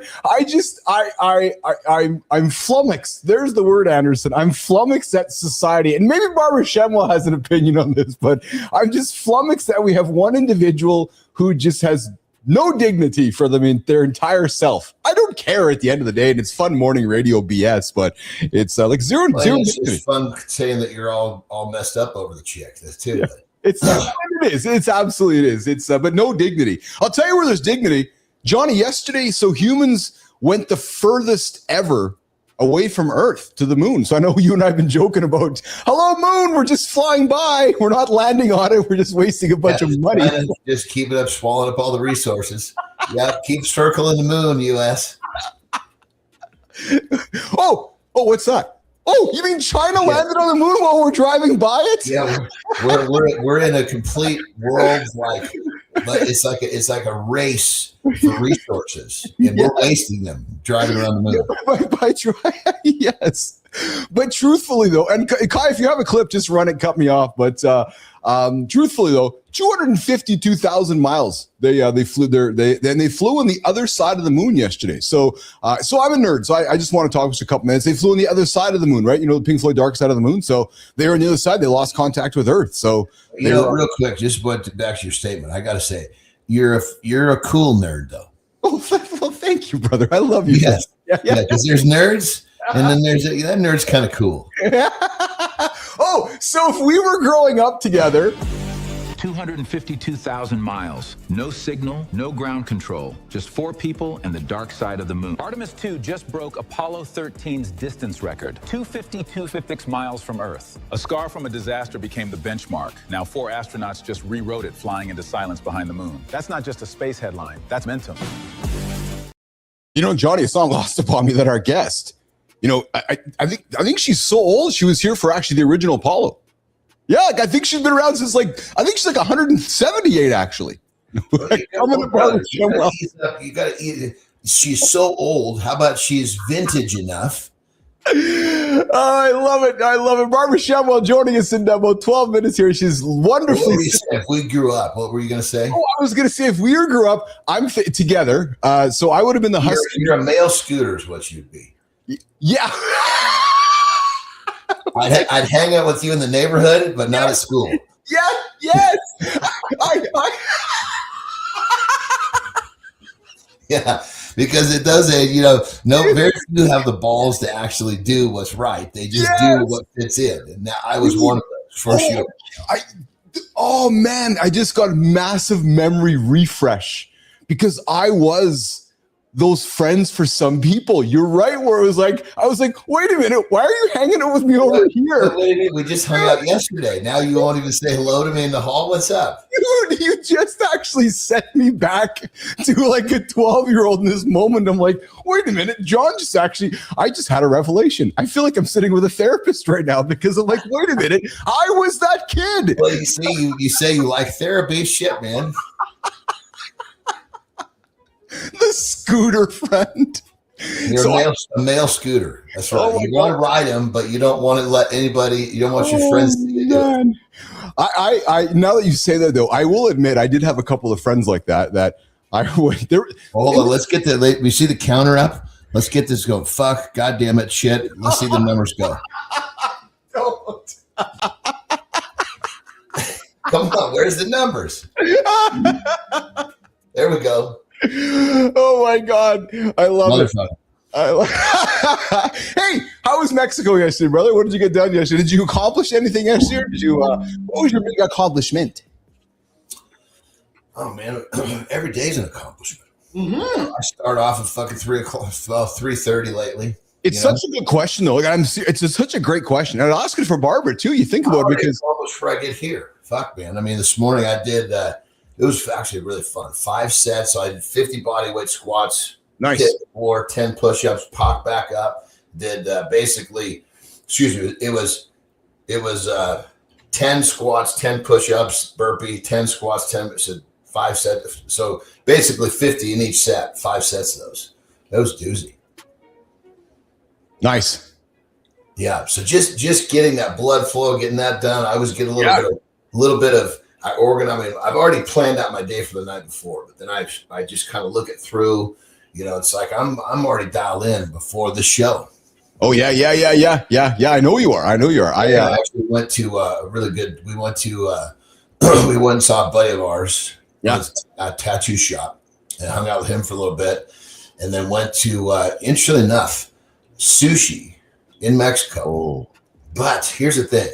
I'm flummoxed. There's the word, Anderson. I'm flummoxed at society. And maybe Barbara Shemwell has an opinion on this, but I'm just flummoxed that we have one individual who just has no dignity for them their entire self. I don't care at the end of the day, and it's fun morning radio BS, but it's like zero dignity. It's fun saying that you're all messed up over the chick. That's too. Yeah. It is. It's absolutely it is. It's but no dignity. I'll tell you where there's dignity, Johnny. Yesterday, so humans went the furthest ever away from Earth to the moon. So I know you and I have been joking about, hello moon, we're just flying by. We're not landing on it. We're just wasting a bunch of money. Just keep it up, swallowing up all the resources. Yeah, keep circling the moon, US. Oh, what's that? Oh, you mean China landed on the moon while we're driving by it? Yeah, we're in a complete world but it's like a race for resources, and we're wasting them driving around the moon. Yes, but truthfully though, and Kai, if you have a clip, just run it, cut me off. But truthfully though, 252,000 miles they flew there. They flew on the other side of the moon yesterday. So I'm a nerd, so I just want to talk for a couple minutes. They flew on the other side of the moon, right? You know, the Pink Floyd Dark Side of the Moon. So they were on the other side. They lost contact with Earth. So real quick, just back to your statement, I got to say, you're a cool nerd though. Oh, well, thank you, brother. I love you. Yes, yeah, because there's nerds. And then there's that nerd's kind of cool. Oh, so if we were growing up together. 252,000 miles, no signal, no ground control, just 4 people and the dark side of the moon. Artemis 2 just broke Apollo 13's distance record, 252.56 miles from Earth. A scar from a disaster became the benchmark. Now 4 astronauts just rewrote it, flying into silence behind the moon. That's not just a space headline, that's momentum. You know, Johnny, it's not lost upon me that our guest, you know, I think she's so old. She was here for actually the original Apollo. Yeah, like, I think she's been around since like 178 actually. She's so old. How about she's vintage enough? Oh, I love it. Barbara Shamwell joining us in about 12 minutes here. She's wonderfully. If we grew up, what were you going to say? Oh, I was going to say if we grew up, together. So I would have been the husband. You're a male scooter is what you'd be. Yeah. I'd hang out with you in the neighborhood, but not at school. Yes. Yeah, because it does very few have the balls to actually do what's right. They just do what fits in. And now I was one of those for sure. Oh man, I just got a massive memory refresh because I was those friends for some people. You're right. Where I was like, wait a minute, why are you hanging out with me over here? We just hung out yesterday. Now you won't even say hello to me in the hall. What's up? Dude, you just actually sent me back to like a 12-year-old in this moment. I'm like, wait a minute, John I just had a revelation. I feel like I'm sitting with a therapist right now because I'm like, wait a minute, I was that kid. Well, you see, you say you like therapy. Shit, man. The scooter friend. You're a male scooter. That's right. You want to ride him, but you don't want to let anybody. You don't want your friends to do it. I now that you say that though, I will admit I did have a couple of friends like that I would. Hold on, let's get the. We see the counter up. Let's get this going. Fuck, goddamn it, shit. Let's see the numbers go. Don't. Come on, where's the numbers? There we go. Oh my God, I love it. Hey, how was Mexico yesterday, brother? What did you get done yesterday? Did you accomplish anything yesterday? What was your big accomplishment? Oh man, every day's an accomplishment. Mm-hmm. I start off at fucking 3:30 lately. It's such a good question though. Like it's such a great question. And I'll ask it for Barbara too. You think about it because almost before I get here. Fuck man. I mean, this morning I did. It was actually really fun. 5 sets. So I did 50 body weight squats. Nice. Hit 10 push-ups, popped back up. Did it was 10 squats, 10 push-ups, burpee, 10 squats, 10, so 5 sets. So basically 50 in each set, 5 sets of those. That was doozy. Nice. Yeah. So just getting that blood flow, getting that done. I was getting a little bit of I mean, I've already planned out my day for the night before, but then I just kind of look it through. You know, it's like I'm already dialed in before the show. Oh yeah. I know you are. I actually went to a really good. We went to we went and saw a buddy of ours. Yeah, a tattoo shop. and hung out with him for a little bit, and then went to, interestingly enough, sushi in Mexico. Oh. But here's the thing.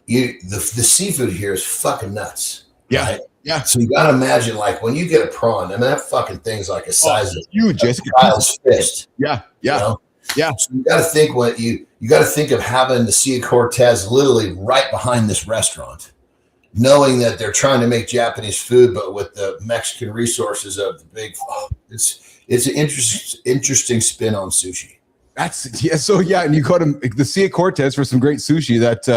The seafood here is fucking nuts. Yeah. Right? Yeah. So you got to imagine, like, when you get a prawn, I mean, that fucking thing's like a size of huge. a child's fist. Yeah. You know? Yeah. So you got to think you got to think of having the Sea Cortez literally right behind this restaurant, knowing that they're trying to make Japanese food, but with the Mexican resources of the big. It's an interesting spin on sushi. And you go to the Sea Cortez for some great sushi that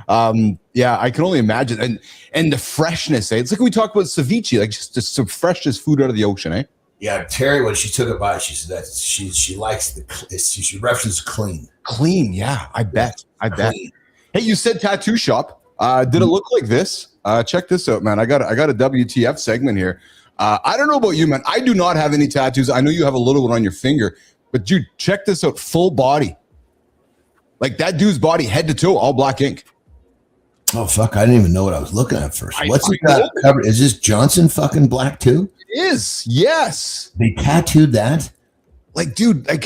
I can only imagine. And the freshness, it's like we talk about ceviche, like just some freshest food out of the ocean, eh? Yeah, Terry, when she took a bite, she said that she likes she references clean. Clean, yeah, I bet. Hey, you said tattoo shop. Did it look like this? Check this out, man. I got a WTF segment here. I don't know about you, man. I do not have any tattoos. I know you have a little one on your finger. But dude, check this out. Full body. Like that dude's body, head to toe, all black ink. Oh, fuck. I didn't even know what I was looking at first. What's it got covered? Is this Johnson fucking black too? It is. Yes. They tattooed that? Like, dude, I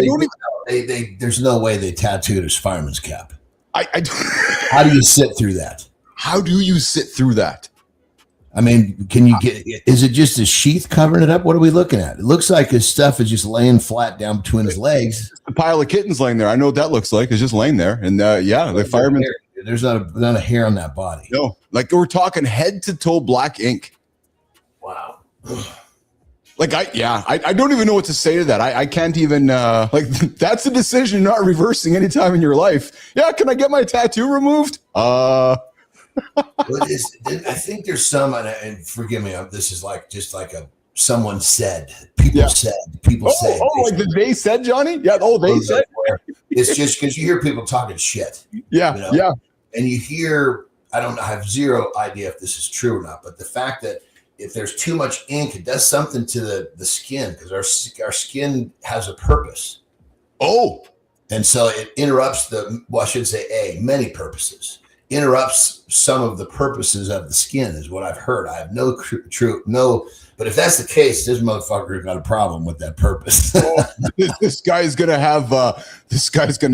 don't even. There's no way they tattooed his fireman's cap. How do you sit through that? How do you sit through that? I mean, can you is it just a sheath covering it up? What are we looking at? It looks like his stuff is just laying flat down between his legs. A pile of kittens laying there. I know what that looks like. It's just laying there. And the fireman. There's not a hair on that body. No, like we're talking head to toe black ink. Wow. Like I don't even know what to say to that. I can't even like that's a decision you're not reversing anytime in your life. Yeah, can I get my tattoo removed? I think there's some, and forgive me, this is like just like someone said, people said. Oh, like they said, Johnny? Yeah. Oh, they said. It's just because you hear people talking shit. Yeah. You know? Yeah. And you hear, I have zero idea if this is true or not, but the fact that if there's too much ink, it does something to the skin, because our skin has a purpose. Oh. And so it interrupts I should say many purposes. Interrupts some of the purposes of the skin is what I've heard. I have no, but if that's the case, this motherfucker got a problem with that purpose. This guy's gonna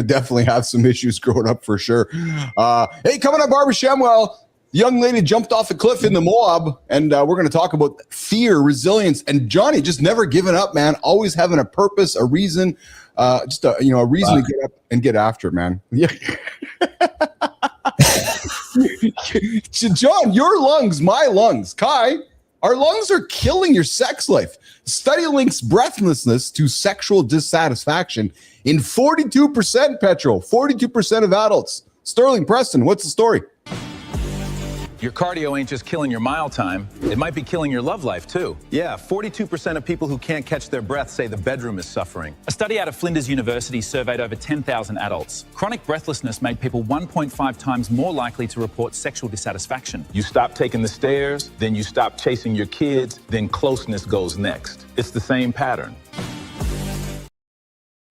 definitely have some issues growing up for sure. Hey, coming up, Barbara Shamwell, the young lady jumped off a cliff in the Moab, and we're gonna talk about fear, resilience, and Johnny just never giving up, man. Always having a purpose, a reason, a reason to get up and get after it, man. Yeah. John, your lungs, my lungs, Kai, our lungs are killing your sex life. Study links breathlessness to sexual dissatisfaction in 42%, Petro, 42% of adults. Sterling Preston, what's the story? Your cardio ain't just killing your mile time. It might be killing your love life, too. Yeah, 42% of people who can't catch their breath say the bedroom is suffering. A study out of Flinders University surveyed over 10,000 adults. Chronic breathlessness made people 1.5 times more likely to report sexual dissatisfaction. You stop taking the stairs, then you stop chasing your kids, then closeness goes next. It's the same pattern.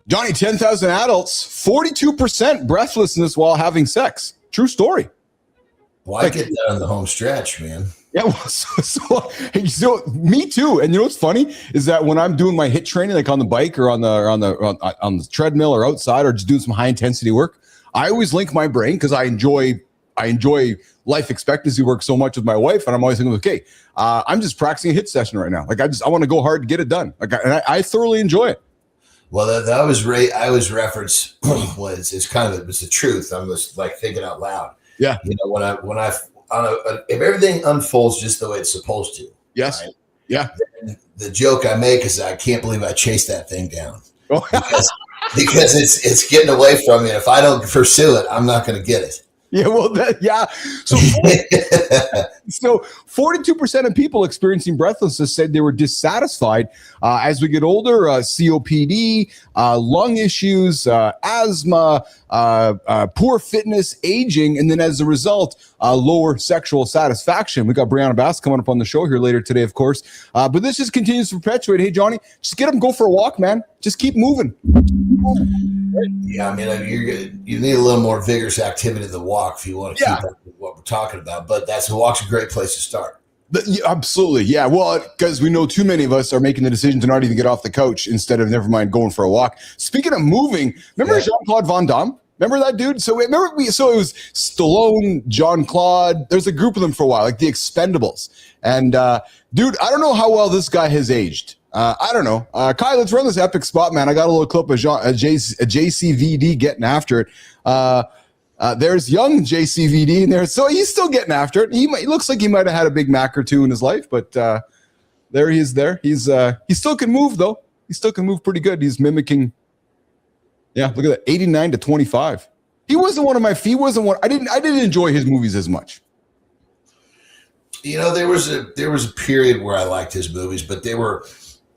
Johnny, 10,000 adults, 42% breathlessness while having sex. True story. Well, I get that on the home stretch, man. Yeah, well, so me too. And you know what's funny is that when I'm doing my HIIT training, like on the bike or on the treadmill or outside, or just doing some high intensity work, I always link my brain because I enjoy life expectancy work so much with my wife, and I'm always thinking, okay, I'm just practicing a HIIT session right now. Like I want to go hard to get it done. Like I thoroughly enjoy it. Well, that was I always reference was it's the truth. I'm just like thinking out loud. Yeah. You know, if everything unfolds just the way it's supposed to. Yes. Right? Yeah. The joke I make is I can't believe I chased that thing down. Oh. because it's getting away from me. And if I don't pursue it, I'm not going to get it. Yeah, well, So 42% of people experiencing breathlessness said they were dissatisfied. As we get older, COPD, lung issues, asthma, poor fitness, aging, and then as a result, lower sexual satisfaction. We got Brianna Bass coming up on the show here later today, of course. But this just continues to perpetuate. Hey, Johnny, just get up and go for a walk, man. Just keep moving. Yeah, I mean, you need a little more vigorous activity than the walk if you want to keep up with what we're talking about. But walk's a great place to start. Absolutely. Yeah. Well, because we know too many of us are making the decision to not even get off the couch instead of, never mind, going for a walk. Speaking of moving, remember Jean-Claude Van Damme? Remember that dude? So it was Stallone, Jean-Claude. There's a group of them for a while, like the Expendables. And dude, I don't know how well this guy has aged. I don't know. Kai, let's run this epic spot, man. I got a little clip of JCVD getting after it. There's young JCVD in there, so he's still getting after it. He looks like he might have had a Big Mac or two in his life, but there he is. There he still can move though. He still can move pretty good. He's mimicking. Yeah, look at that, 89 to 25. He wasn't one of my. He wasn't one. I didn't enjoy his movies as much. You know, there was a period where I liked his movies, but they were,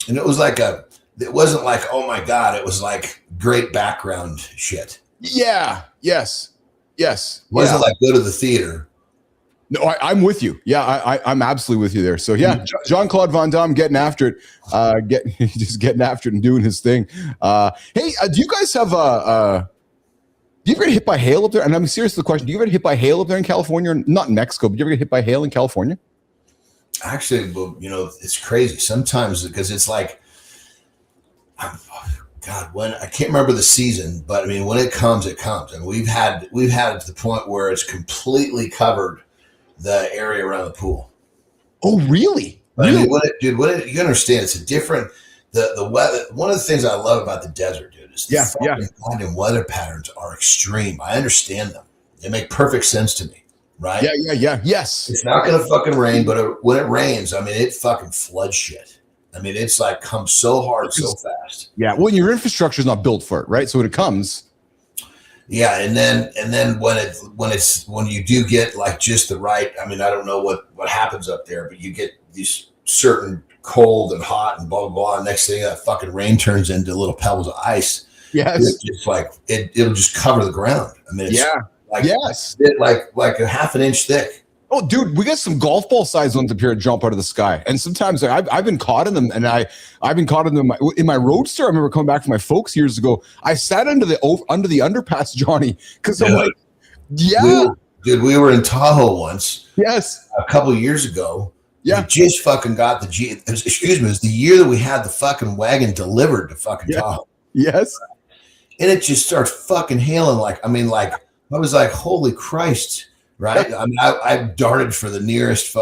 and it was like it wasn't like, oh my God, it was like great background shit. Yeah. Yes. It wasn't like go to the theater. No, I'm with you. Yeah, I'm absolutely with you there. So yeah, Jean-Claude Van Damme getting after it, just getting after it and doing his thing. Hey, do you guys have do you ever get hit by hail up there? And I'm serious with the question. Do you ever get hit by hail up there in California? Or not in Mexico, but do you ever get hit by hail in California? Actually, you know, it's crazy sometimes because it's like, God, when I can't remember the season, but I mean, when it comes, and we've had it to the point where it's completely covered the area around the pool. Oh, really? But I mean, you understand? It's a different the weather. One of the things I love about the desert, dude, is the fucking weather patterns are extreme. I understand them; they make perfect sense to me, right? Yeah. Yes, it's not going to fucking rain, but when it rains, I mean, it fucking floods shit. I mean, it's like comes so hard, so fast. Yeah. Well, your infrastructure is not built for it, right? So when it comes. Yeah. And then when you do get like just the right, I mean, I don't know what happens up there, but you get these certain cold and hot and blah, blah, blah. And next thing that fucking rain turns into little pebbles of ice. Yes. It's just like, it'll just cover the ground. I mean, it's like a half an inch thick. Oh, dude, we got some golf ball size ones up here that jump out of the sky. And sometimes I've been caught in them, and I've been caught in them in my Roadster. I remember coming back from my folks years ago. I sat under the underpass, Johnny, because I'm like, we were in Tahoe once. Yes. A couple of years ago. Yeah. We just fucking got it was the year that we had the fucking wagon delivered to fucking Tahoe. Yes. And it just starts fucking hailing I was like, holy Christ. Right. I mean, I darted for the nearest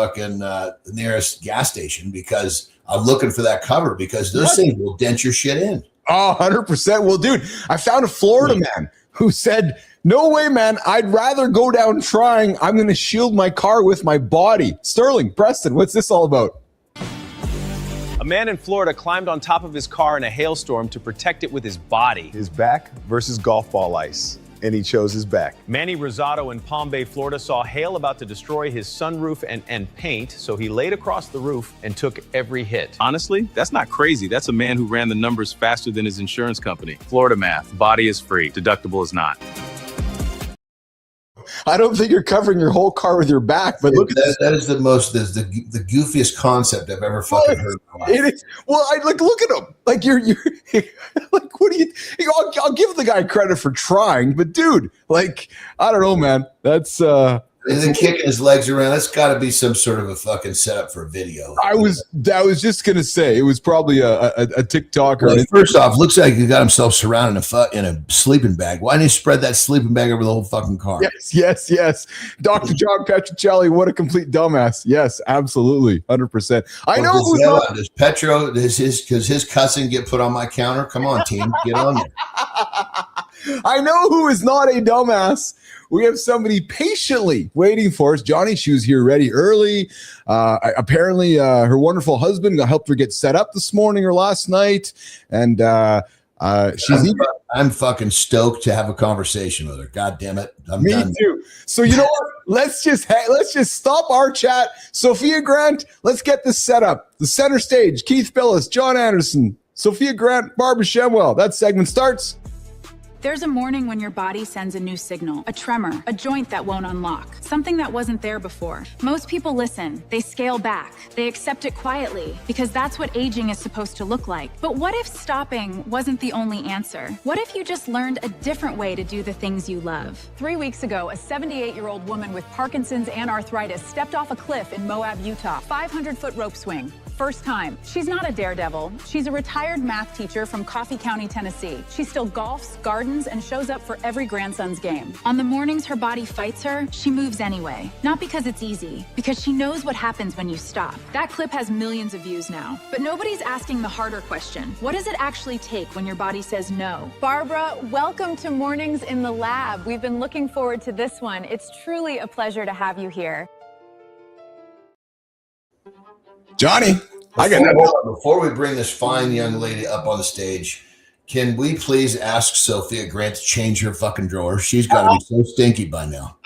nearest gas station because I'm looking for that cover because those things will dent your shit in. Oh, 100%. Well, dude, I found a Florida man who said, no way, man. I'd rather go down trying. I'm going to shield my car with my body. Sterling, Preston, what's this all about? A man in Florida climbed on top of his car in a hailstorm to protect it with his body. His back versus golf ball ice. And he chose his back. Manny Rosado in Palm Bay, Florida saw hail about to destroy his sunroof and paint, so he laid across the roof and took every hit. Honestly, that's not crazy. That's a man who ran the numbers faster than his insurance company. Florida math. Body is free. Deductible is not. I don't think you're covering your whole car with your back, but look at this. That is the goofiest concept I've ever fucking heard in my life. It is. Well, look at him. Like you're like, what do you? I'll give the guy credit for trying, but dude, like, I don't know, man. That's and then kicking his legs around. That's got to be some sort of a fucking setup for a video. I was just gonna say it was probably a TikTok. Well, first off, looks like he got himself surrounded in a sleeping bag. Why didn't he spread that sleeping bag over the whole fucking car? Yes. Dr. John Petrocelli, what a complete dumbass. Yes, absolutely, 100%. I know who's not. Does Petro? Does his cussing get put on my counter? Come on, team, get on there. I know who is not a dumbass. We have somebody patiently waiting for us. Johnny, she was here ready early. Apparently, her wonderful husband helped her get set up this morning or last night. And I'm fucking stoked to have a conversation with her. God damn it. Me too. So you know what? Let's just stop our chat. Sophia Grant, let's get this set up. The center stage, Keith Billis, John Anderson, Sophia Grant, Barbara Shemwell. That segment starts There's a morning when your body sends a new signal, a tremor, a joint that won't unlock, something that wasn't there before. Most people listen, they scale back, they accept it quietly, because that's what aging is supposed to look like. But what if stopping wasn't the only answer? What if you just learned a different way to do the things you love? 3 weeks ago, a 78-year-old woman with Parkinson's and arthritis stepped off a cliff in Moab, Utah. 500-foot rope swing. First time. She's not a daredevil. She's a retired math teacher from Coffee County, Tennessee. She still golfs, gardens, and shows up for every grandson's game. On the mornings her body fights her, she moves anyway. Not because it's easy, because she knows what happens when you stop. That clip has millions of views now. But nobody's asking the harder question. What does it actually take when your body says no? Barbara, welcome to Mornings in the Lab. We've been looking forward to this one. It's truly a pleasure to have you here. Johnny, before we bring this fine young lady up on the stage, can we please ask Sophia Grant to change her fucking drawer? She's got to be so stinky by now.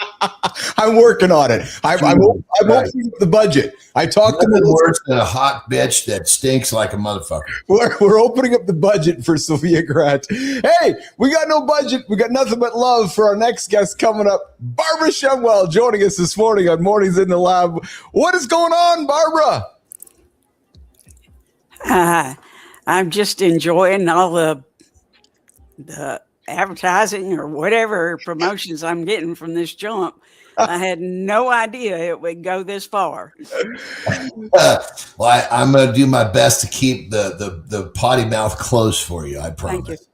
I'm working on it. I'm opening up the budget. I talked to Nothing worse than a hot bitch that stinks like a motherfucker. We're opening up the budget for Sophia Grant. Hey, we got no budget. We got nothing but love for our next guest coming up. Barbara Shumwell joining us this morning on Mornings in the Lab. What is going on, Barbara? I'm just enjoying all the advertising or whatever promotions I'm getting from this jump. I had no idea it would go this far. Well, I'm going to do my best to keep the potty mouth closed for you. I promise. Thank you.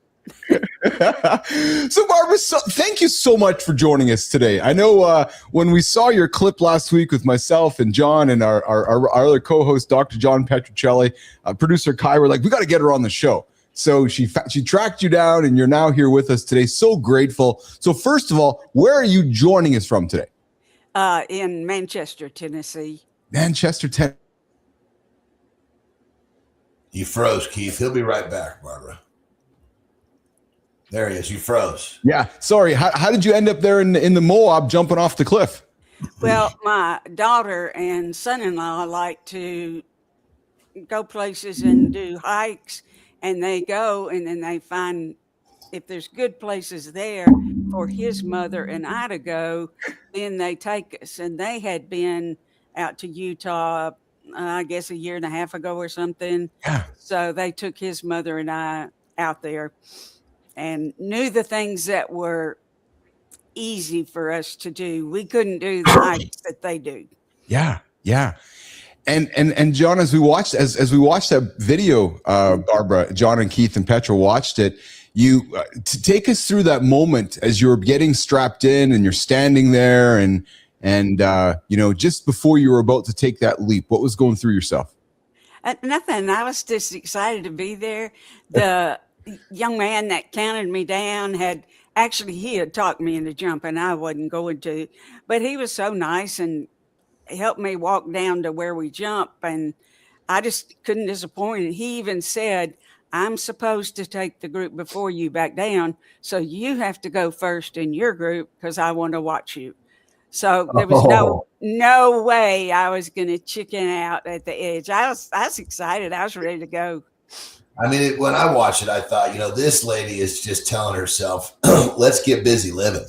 So Barbara, thank you so much for joining us today. I know when we saw your clip last week with myself and John and our other co-host, Dr. John Petruccelli, producer Kai, we're like, we got to get her on the show. So she tracked you down and you're now here with us today. So grateful. So first of all, where are you joining us from today? In Manchester, Tennessee. Manchester, Tennessee. You froze, Keith. He'll be right back, Barbara. There he is. You froze. Yeah. Sorry. How did you end up there in the Moab jumping off the cliff? Well, my daughter and son-in-law like to go places and do hikes, and they go and then they find if there's good places there for his mother and I to go, then they take us. And they had been out to Utah, I guess a year and a half ago or something. Yeah. So they took his mother and I out there and knew the things that were easy for us to do. We couldn't do the hikes that they do. Yeah. Yeah. And John, as we watched that video, Barbara, John and Keith and Petra watched it. You to take us through that moment as you were getting strapped in and you're standing there and just before you were about to take that leap, what was going through yourself? Nothing. I was just excited to be there. The young man that counted me down he had talked me into jumping. I wasn't going to, but he was so nice and helped me walk down to where we jump, and I just couldn't disappoint. He even said, I'm supposed to take the group before you back down, so you have to go first in your group because I want to watch you. So there was no way I was going to chicken out at the edge. I was excited. I was ready to go. I mean, when I watched it, I thought, this lady is just telling herself, let's get busy living.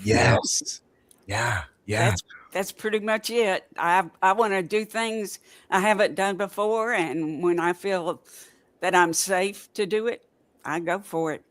Yes. Yeah. Yeah. That's pretty much it. I want to do things I haven't done before. And when I feel that I'm safe to do it, I go for it.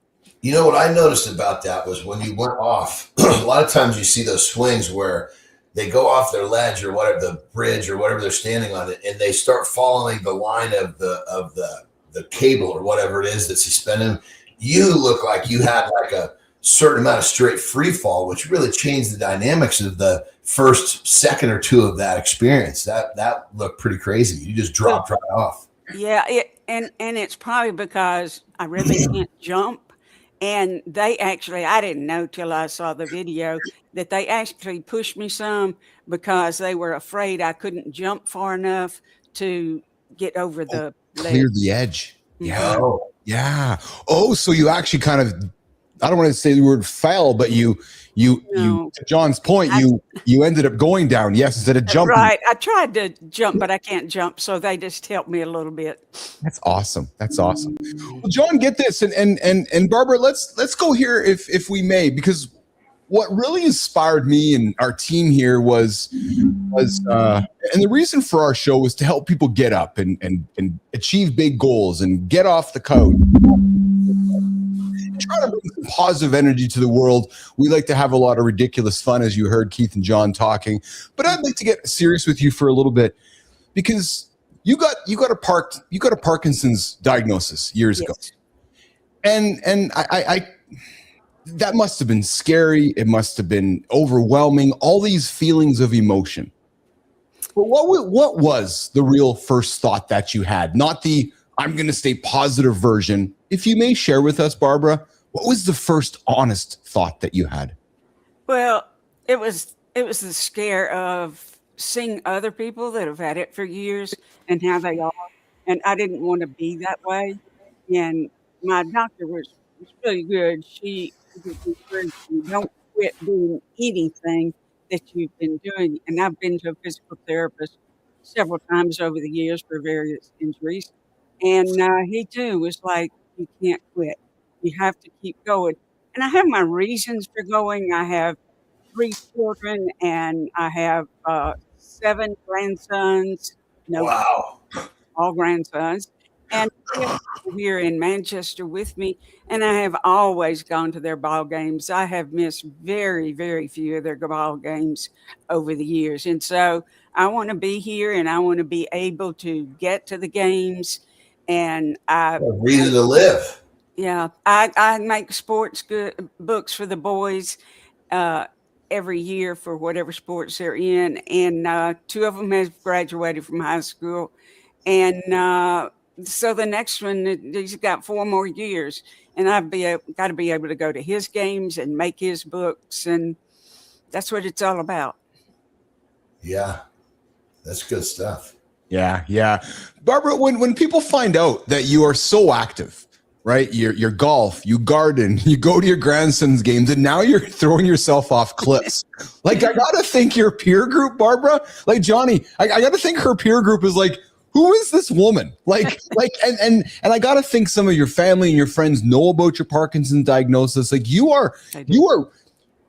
What I noticed about that was when you went off, a lot of times you see those swings where they go off their ledge or whatever, the bridge or whatever they're standing on it, and they start following the line of the cable or whatever it is that's suspended. You look like you had like a certain amount of straight free fall, which really changed the dynamics of the first second or two of that experience. That looked pretty crazy. You just dropped right off. Yeah. And it's probably because I really can't jump. And they actually, I didn't know till I saw the video that they actually pushed me some because they were afraid I couldn't jump far enough to get over the clear ledge. the edge. Yeah. Yeah. Oh, so you actually kind of I don't want to say the word fell, but you, to John's point, you ended up going down, yes, instead of jumping. Right. I tried to jump, but I can't jump, so they just helped me a little bit. That's awesome. That's awesome. Well, John, get this, and Barbara, let's go here if we may, because what really inspired me and our team here was and the reason for our show was to help people get up and achieve big goals and get off the couch. Try to bring some positive energy to the world. We like to have a lot of ridiculous fun, as you heard Keith and John talking. But I'd like to get serious with you for a little bit, because you got a Parkinson's diagnosis years ago, and I that must have been scary. It must have been overwhelming. All these feelings of emotion. But what was the real first thought that you had? Not the I'm going to stay positive version. If you may share with us, Barbara, what was the first honest thought that you had? Well, it was the scare of seeing other people that have had it for years and how they are. And I didn't want to be that way. And my doctor was really good. She encouraged me, don't quit doing anything that you've been doing. And I've been to a physical therapist several times over the years for various injuries. And he too was like, you can't quit. You have to keep going. And I have my reasons for going. I have 3 children and I have 7 grandsons. No, Wow. all grandsons. And I have people here in Manchester with me, and I have always gone to their ball games. I have missed very, very few of their ball games over the years. And so I want to be here and I want to be able to get to the games. And A reason to live. yeah, I make sports books for the boys every year for whatever sports they're in. And 2 of them have graduated from high school. And so the next one, he's got 4 more years. And I've got to be able to go to his games and make his books. And that's what it's all about. Yeah, that's good stuff. Yeah. Barbara, when people find out that you are so active, right? You're golf, you garden, you go to your grandson's games, and now you're throwing yourself off cliffs. Like, I gotta think your peer group, Barbara, like Johnny, I gotta think her peer group is like, who is this woman? And I gotta think some of your family and your friends know about your Parkinson's diagnosis. Like, you are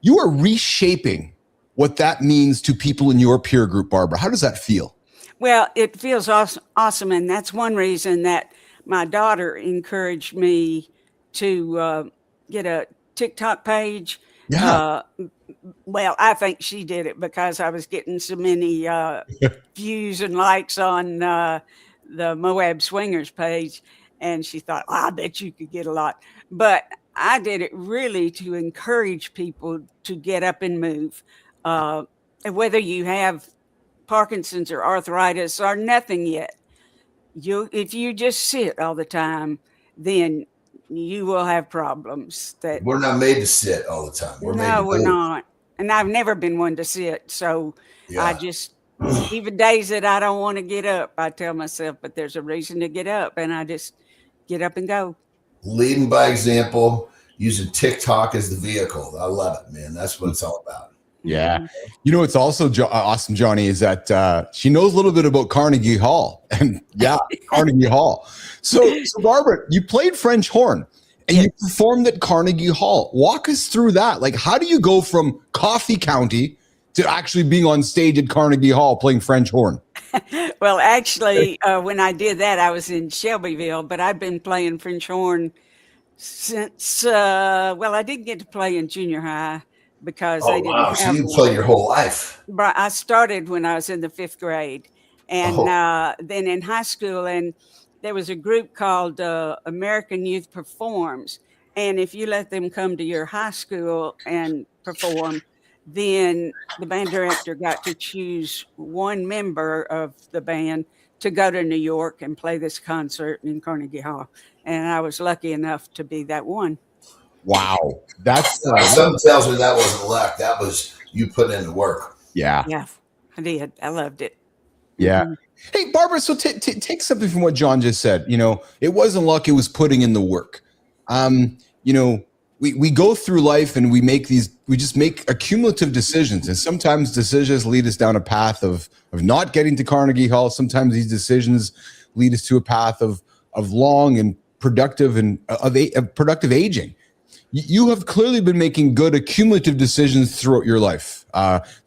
reshaping what that means to people in your peer group, Barbara. How does that feel? Well, it feels awesome. And that's one reason that my daughter encouraged me to get a TikTok page. Yeah. Well, I think she did it because I was getting so many views and likes on the Moab Swingers page. And she thought, I bet you could get a lot. But I did it really to encourage people to get up and move. Whether you have Parkinson's or arthritis or nothing yet, if you just sit all the time, then you will have problems. That We're not made to sit all the time. We're not. And I've never been one to sit. So Yeah. I just, even days that I don't want to get up, I tell myself, but there's a reason to get up, and I just get up and go. Leading by example, using TikTok as the vehicle. I love it, man. That's what it's all about. Yeah. You know, what's also awesome, Johnny, is that she knows a little bit about Carnegie Hall. And Carnegie Hall. So Barbara, you played French horn and you performed at Carnegie Hall. Walk us through that. Like, how do you go from Coffee County to actually being on stage at Carnegie Hall playing French horn? Well, actually, when I did that, I was in Shelbyville, but I've been playing French horn since, I didn't get to play in junior high because they didn't have So you played your whole life. But I started when I was in the 5th grade, and then in high school, and there was a group called American Youth Performs, and if you let them come to your high school and perform, then the band director got to choose one member of the band to go to New York and play this concert in Carnegie Hall, and I was lucky enough to be that one. Wow. That's Something tells me that wasn't luck. That was you put in the work. Yeah, I did. I loved it. Yeah. Hey, Barbara, so take something from what John just said. You know, it wasn't luck, it was putting in the work. You know, we go through life and we just make accumulative decisions. And sometimes decisions lead us down a path of not getting to Carnegie Hall. Sometimes these decisions lead us to a path of long and productive of productive aging. You have clearly been making good accumulative decisions throughout your life,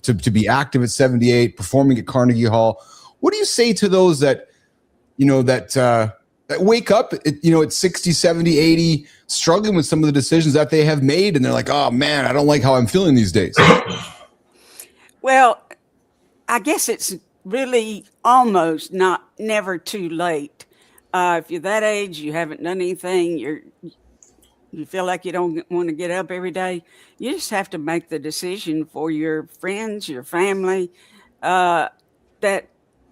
to be active at 78, performing at Carnegie Hall. What do you say to those that wake up at 60, 70, 80, struggling with some of the decisions that they have made, and they're like, oh man, I don't like how I'm feeling these days? Well, I guess it's really almost never too late. If you're that age, you haven't done anything, you feel like you don't want to get up every day, you just have to make the decision for your friends, your family, that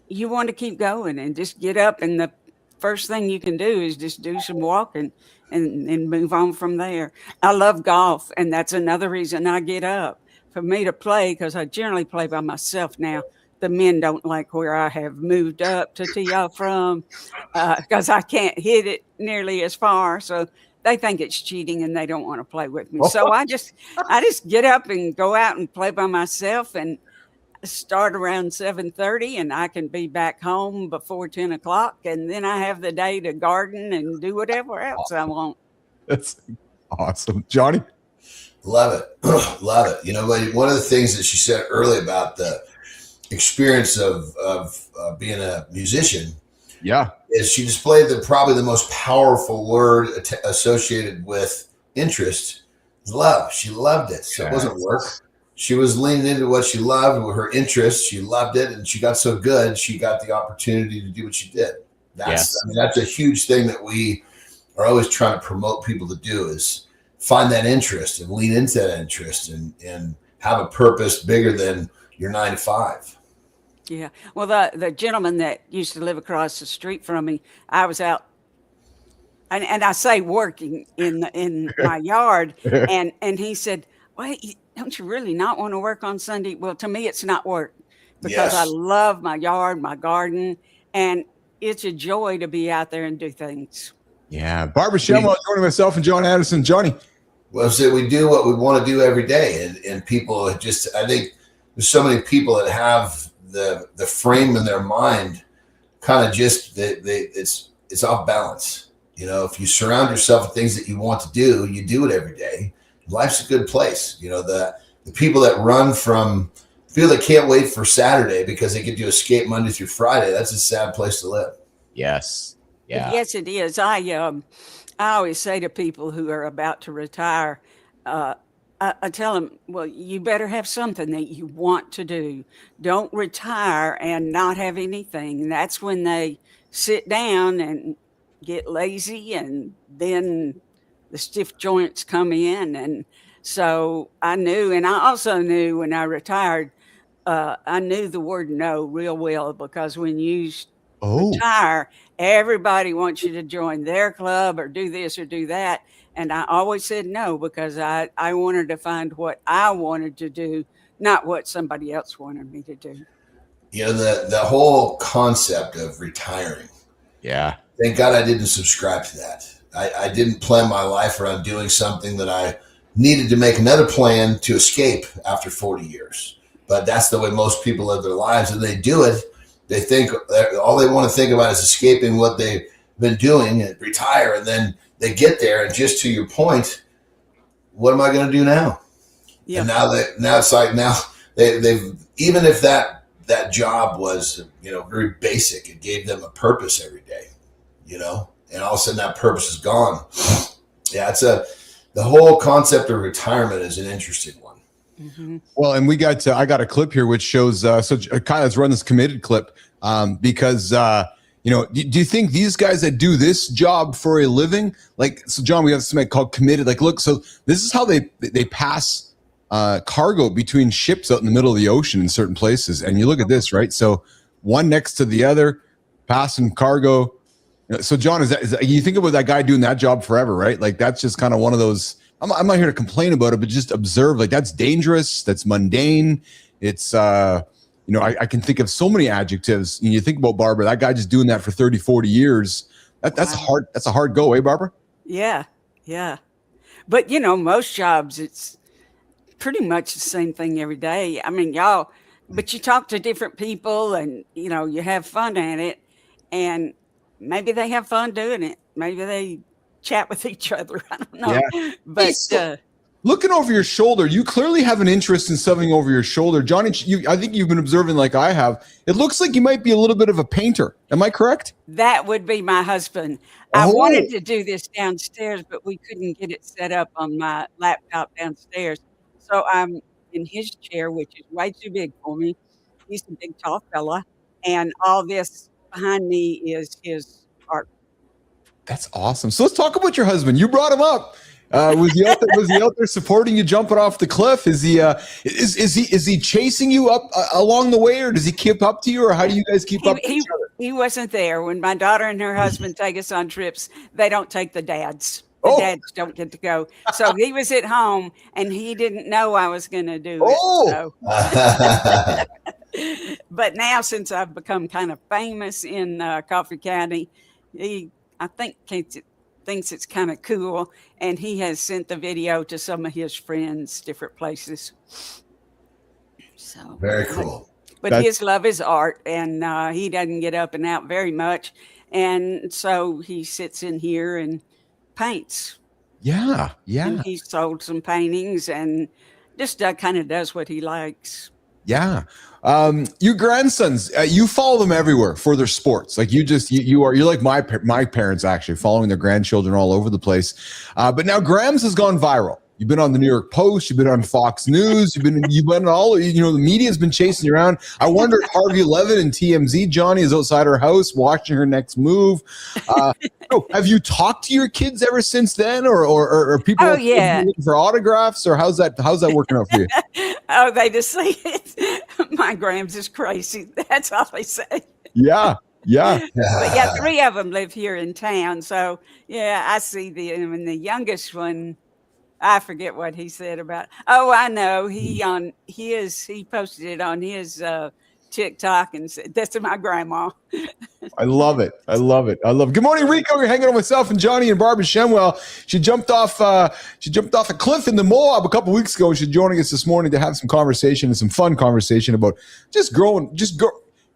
you want to keep going and just get up. And the first thing you can do is just do some walking and move on from there. I love golf, and that's another reason I get up. For me to play, because I generally play by myself now. The men don't like where I have moved up to tee off from, because I can't hit it nearly as far. So they think it's cheating and they don't want to play with me. So I just get up and go out and play by myself, and start around 7:30, and I can be back home before 10 o'clock. And then I have the day to garden and do whatever else I want. That's awesome. Johnny? Love it. Love it. You know, one of the things that she said earlier about the experience of being a musician, is she displayed probably the most powerful word associated with interest, love. She loved it. So it wasn't work. She was leaning into what she loved, with her interest. She loved it, and she got so good, she got the opportunity to do what she did. That's a huge thing that we are always trying to promote people to do, is find that interest and lean into that interest and have a purpose bigger than your 9 to 5. Yeah. Well, the gentleman that used to live across the street from me, I was out, and I say working in my yard, and he said, well, don't you really not want to work on Sunday? Well, to me, it's not work, because I love my yard, my garden, and it's a joy to be out there and do things. Yeah. Barbara Shemwell joining myself and John Addison. Johnny? Well, so we do what we want to do every day, and people just, I think there's so many people that have the frame in their mind kind of just it's off balance. You know, if you surround yourself with things that you want to do, you do it every day. Life's a good place. You know, the people that feel they can't wait for Saturday because they get to escape Monday through Friday, that's a sad place to live. Yes. Yeah. Yes, it is. I always say to people who are about to retire, I tell them, well, you better have something that you want to do. Don't retire and not have anything. That's when they sit down and get lazy, and then the stiff joints come in. And so I knew, and I also knew when I retired, I knew the word no real well, because when you retire, everybody wants you to join their club or do this or do that. And I always said no, because I wanted to find what I wanted to do, not what somebody else wanted me to do. You know, the whole concept of retiring. Yeah. Thank God I didn't subscribe to that. I didn't plan my life around doing something that I needed to make another plan to escape after 40 years. But that's the way most people live their lives, and they do it. They think all they want to think about is escaping what they've been doing and retire, and then they get there, and just to your point, what am I going to do now? Yeah. And now it's like they've even if that job was, you know, very basic, it gave them a purpose every day, you know, and all of a sudden that purpose is gone. Yeah, the whole concept of retirement is an interesting one. Mm-hmm. Well, and I got a clip here which shows. So Kyle, let's run this committed clip because. You know, do you think these guys that do this job for a living, like, so John, we have something called committed. Like, look, so this is how they pass cargo between ships out in the middle of the ocean in certain places. And you look at this, right? So one next to the other, passing cargo. So John, is that you think about that guy doing that job forever, right? Like, that's just kind of one of those. I'm not here to complain about it, but just observe. Like, that's dangerous. That's mundane. It's you know, I can think of so many adjectives. And you think about Barbara, that guy just doing that for 30, 40 years. That's a hard go, eh, Barbara? Yeah. Yeah. But most jobs, it's pretty much the same thing every day. I mean, but you talk to different people and, you have fun at it. And maybe they have fun doing it. Maybe they chat with each other. I don't know. Yeah. But looking over your shoulder, you clearly have an interest in something over your shoulder. Johnny, I think you've been observing like I have. It looks like you might be a little bit of a painter. Am I correct? that would be my husband. I wanted to do this downstairs, but we couldn't get it set up on my laptop downstairs. So I'm in his chair, which is way too big for me. He's a big, tall fella. And all this behind me is his art. That's awesome. So let's talk about your husband. You brought him up. Was he out there supporting you jumping off the cliff? Is he chasing you up along the way, or does he keep up to you, or how do you guys keep up to each other? He wasn't there when my daughter and her husband take us on trips. They don't take the dads. The dads don't get to go. So he was at home and he didn't know I was going to do it. So. But now, since I've become kind of famous in Coffee County, I think thinks it's kind of cool, and he has sent the video to some of his friends, different places. So very cool. But his love is art, and he doesn't get up and out very much, and so he sits in here and paints. Yeah. And he sold some paintings and just kind of does what he likes. Yeah. Your grandsons, you follow them everywhere for their sports. Like you're like my parents, actually, following their grandchildren all over the place. But now Grams has gone viral. You've been on the New York Post. You've been on Fox News. You've been all, the media's been chasing you around. I wonder if Harvey Levin and TMZ Johnny is outside her house watching her next move. Have you talked to your kids ever since then, or people looking for autographs, or how's that working out for you? Oh, they just say it. My Grams is crazy. That's all they say. Yeah. But 3 of them live here in town. So I see them. And the youngest one, I forget what he said about. Oh, I know. He posted it on his TikTok and said, "That's my grandma." I love it. Good morning, Rico. You're hanging out with myself and Johnny and Barbara Shenwell. She jumped off a cliff in the Moab a couple weeks ago. She's joining us this morning to have some conversation and some fun conversation about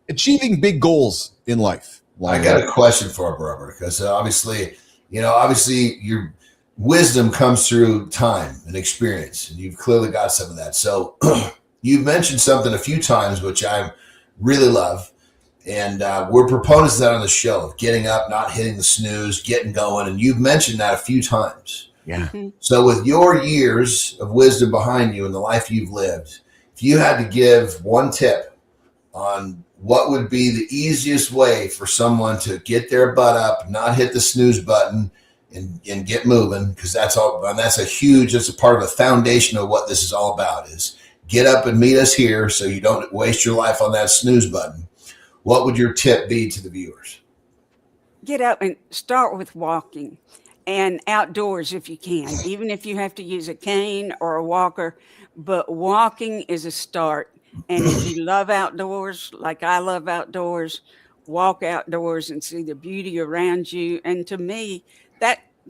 achieving big goals in life. I got a question for her, Barbara, because obviously your wisdom comes through time and experience, and you've clearly got some of that. So you've mentioned something a few times, which I really love. And we're proponents of that on the show, of getting up, not hitting the snooze, getting going. And you've mentioned that a few times. Yeah. So with your years of wisdom behind you and the life you've lived, if you had to give one tip on what would be the easiest way for someone to get their butt up, not hit the snooze button, and get moving, because that's a part of the foundation of what this is all about, is get up and meet us here so you don't waste your life on that snooze button. What would your tip be to the viewers? Get up and start with walking, and outdoors if you can, even if you have to use a cane or a walker, but walking is a start. And if you love outdoors, like I love outdoors, walk outdoors and see the beauty around you. And to me,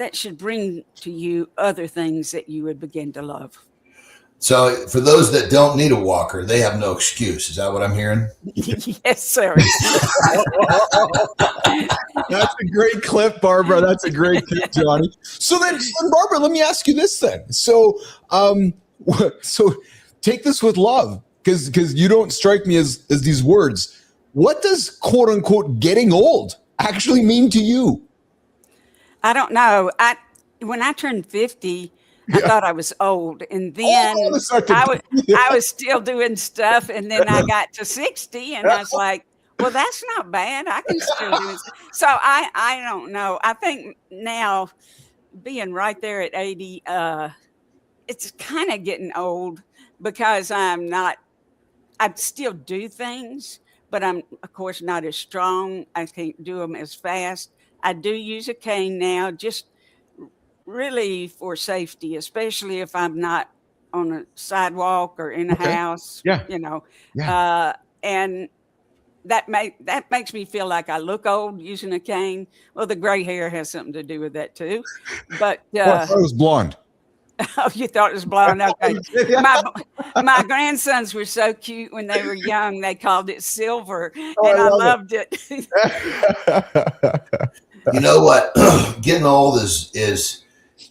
that should bring to you other things that you would begin to love. So for those that don't need a walker, they have no excuse. Is that what I'm hearing? Yes, sir. That's a great clip, Barbara. That's a great tip, Johnny. So then, Barbara, let me ask you this then. So take this with love, because you don't strike me as these words. What does quote unquote getting old actually mean to you? I don't know. When I turned 50, I thought I was old, and then I was still doing stuff, and then I got to 60, and I was like, well, that's not bad. I can still do it. So I don't know. I think now, being right there at 80, it's kind of getting old, because I still do things, but I'm, of course, not as strong. I can't do them as fast. I do use a cane now, just really for safety, especially if I'm not on a sidewalk or in a house. Yeah. And that makes me feel like I look old using a cane. Well, the gray hair has something to do with that too. But I thought it was blonde. Oh, you thought it was blonde? Okay. My grandsons were so cute when they were young. They called it silver, and I loved it. You know what? Getting old is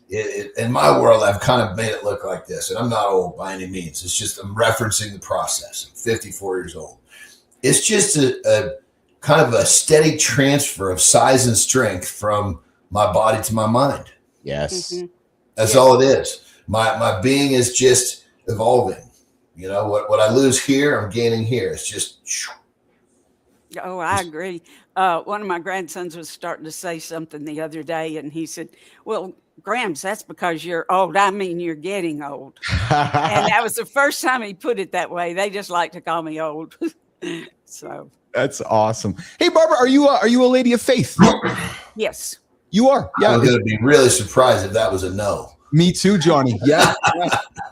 in my world, I've kind of made it look like this, and I'm not old by any means. It's just I'm referencing the process. I'm 54 years old. It's just a kind of a steady transfer of size and strength from my body to my mind. Yes. Mm-hmm. That's all it is. My being is just evolving. You know, what I lose here, I'm gaining here. It's just. Oh, I agree. One of my grandsons was starting to say something the other day, and he said, well, Grams, that's because you're old. I mean, you're getting old. And that was the first time he put it that way. They just like to call me old. So that's awesome. Hey, Barbara, are you a lady of faith? Yes. You are. Yeah. I'm going to be really surprised if that was a no. Me too, Johnny. Yeah.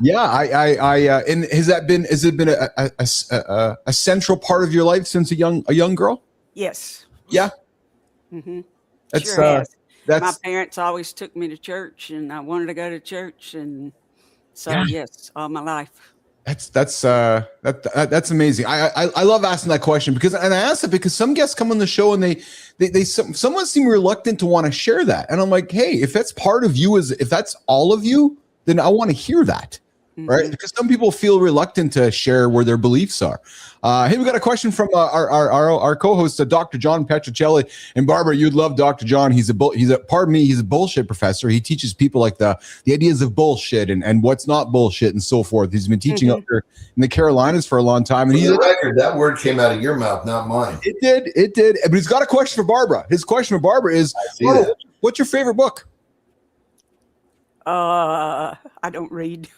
Yeah. And has it been a central part of your life since a young girl? Yes. Yeah. Mm-hmm. That's, sure has. that's my parents always took me to church, and I wanted to go to church, and so yes, all my life. That's amazing. I love asking that question and I ask it because some guests come on the show and they somewhat seem reluctant to want to share that. And I'm like, hey, if that's part of you, if that's all of you, then I want to hear that. Mm-hmm. Right. Because some people feel reluctant to share where their beliefs are. Hey, we got a question from our co-host, Dr. John Petrocelli. And Barbara, you'd love Dr. John. He's a bullshit professor. He teaches people like the ideas of bullshit and what's not bullshit and so forth. He's been teaching up here in the Carolinas for a long time. And for the record, that word came out of your mouth, not mine. It did. But he's got a question for Barbara. His question for Barbara is, what's your favorite book? I don't read.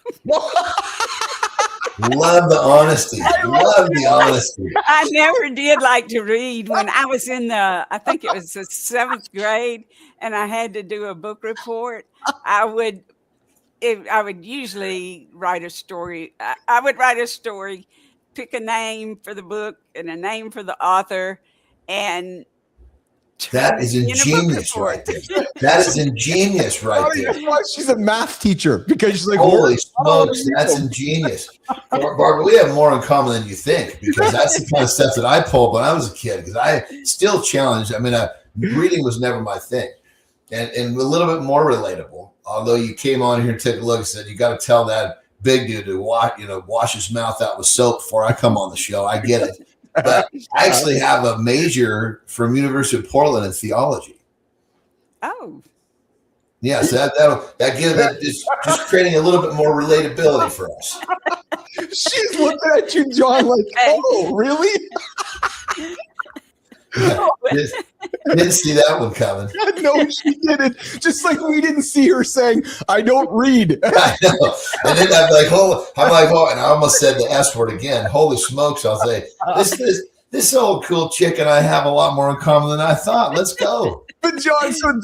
Love the honesty. Love the honesty. I never did like to read. When I was in I think it was the 7th grade, and I had to do a book report, I would usually write a story. I would write a story, pick a name for the book and a name for the author, and that is ingenious right there. That is ingenious right there. That's why she's a math teacher, because she's like, holy smokes, that's ingenious. Barbara, we have more in common than you think, because that's the kind of stuff that I pulled when I was a kid, because I still challenged. I mean, reading was never my thing. And a little bit more relatable, although you came on here and took a look and said, you got to tell that big dude to wash his mouth out with soap before I come on the show. I get it. But I actually have a major from University of Portland in theology. Oh. Yeah, so that gives it just creating a little bit more relatability for us. She's looking at you, John, like, oh, really? Didn't see that one coming. No, she didn't. Just like we didn't see her saying, I don't read. I know. And then I'm like, and I almost said the S word again. Holy smokes, I'll say, this old cool chick and I have a lot more in common than I thought. Let's go. But John, so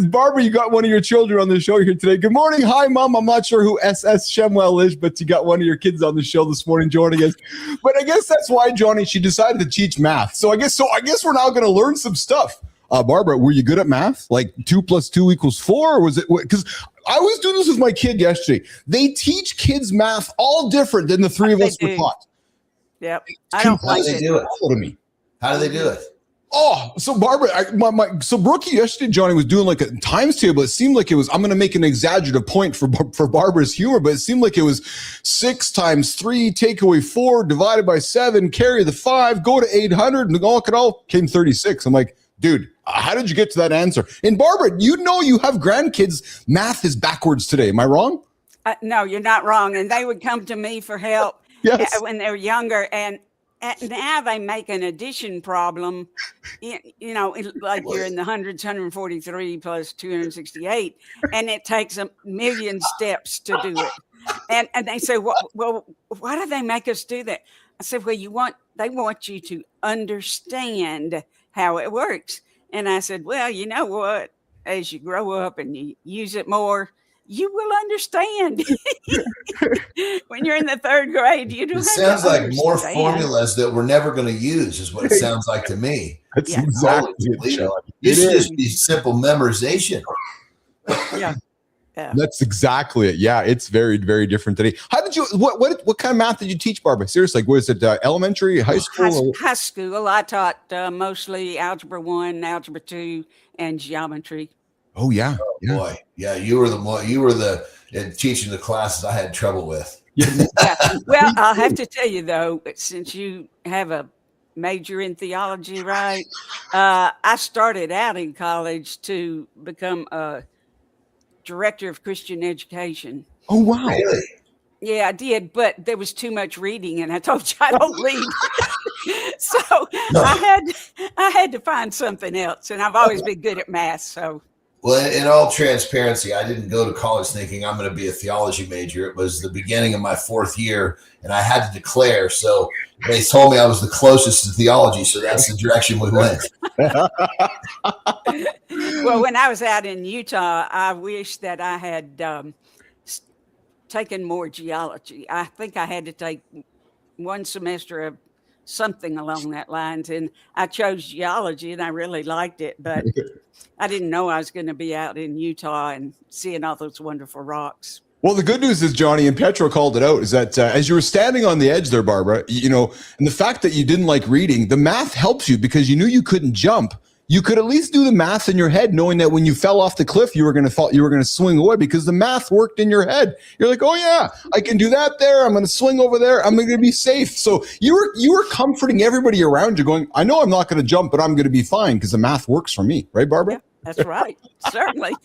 Barbara, you got one of your children on the show here today. Good morning. Hi, Mom. I'm not sure who SS Shemwell is, but you got one of your kids on the show this morning joining us. But I guess that's why, Johnny, she decided to teach math. So I guess we're now going to learn some stuff. Barbara, were you good at math? Like 2 + 2 = 4? Or was it? Because I was doing this with my kid yesterday. They teach kids math all different than the three of us were taught. Yep. I don't How do they do it? How do they do it? Oh, so Barbara, so Brookie yesterday, Johnny, was doing like a times table. It seemed like it was, I'm going to make an exaggerative point for Barbara's humor, but it seemed like it was 6 × 3, take away 4, divided by 7, carry the 5, go to 800, and all came 36. I'm like, dude, how did you get to that answer? And Barbara, you have grandkids. Math is backwards today. Am I wrong? No, you're not wrong. And they would come to me for help when they were younger. And now they make an addition problem, like you're in the hundreds, 143 plus 268, and it takes a million steps to do it. And they say, well, why do they make us do that? I said, well, they want you to understand how it works. And I said, well, you know what? As you grow up and you use it more, you will understand. When you're in the 3rd grade, you do. It sounds like more formulas that we're never going to use is what it sounds like to me. That's exactly it. It should just be simple memorization. Yeah, That's exactly it. Yeah, it's very, very different today. How did you? What kind of math did you teach, Barbara? Seriously, like, was it elementary, high school? High school. I taught mostly Algebra 1, Algebra 2, and geometry. Oh yeah, yeah. Boy, yeah, you were the teaching the classes I had trouble with. Yeah. Well, I'll have to tell you though, since you have a major in theology, right? I started out in college to become a director of Christian education. Oh wow. Really? Yeah, I did, but there was too much reading, and I told you I don't read. So I had to find something else, and I've always been good at math. So, well, in all transparency, I didn't go to college thinking I'm going to be a theology major. It was the beginning of my 4th year, and I had to declare. So they told me I was the closest to theology, so that's the direction we went. Well, when I was out in Utah, I wish that I had taken more geology. I think I had to take one semester of something along that lines, and I chose geology, and I really liked it, but I didn't know I was going to be out in Utah and seeing all those wonderful rocks. Well, the good news is, Johnny, and Petro called it out, is that as you were standing on the edge there, Barbara, and the fact that you didn't like reading, the math helps you because you knew you couldn't jump. You could at least do the math in your head, knowing that when you fell off the cliff, you were going to fall, you were going to swing away because the math worked in your head. You're like, oh yeah, I can do that there. I'm going to swing over there. I'm going to be safe. So you were comforting everybody around you, going, I know I'm not going to jump, but I'm going to be fine because the math works for me, right, Barbara? Yeah, that's right, certainly.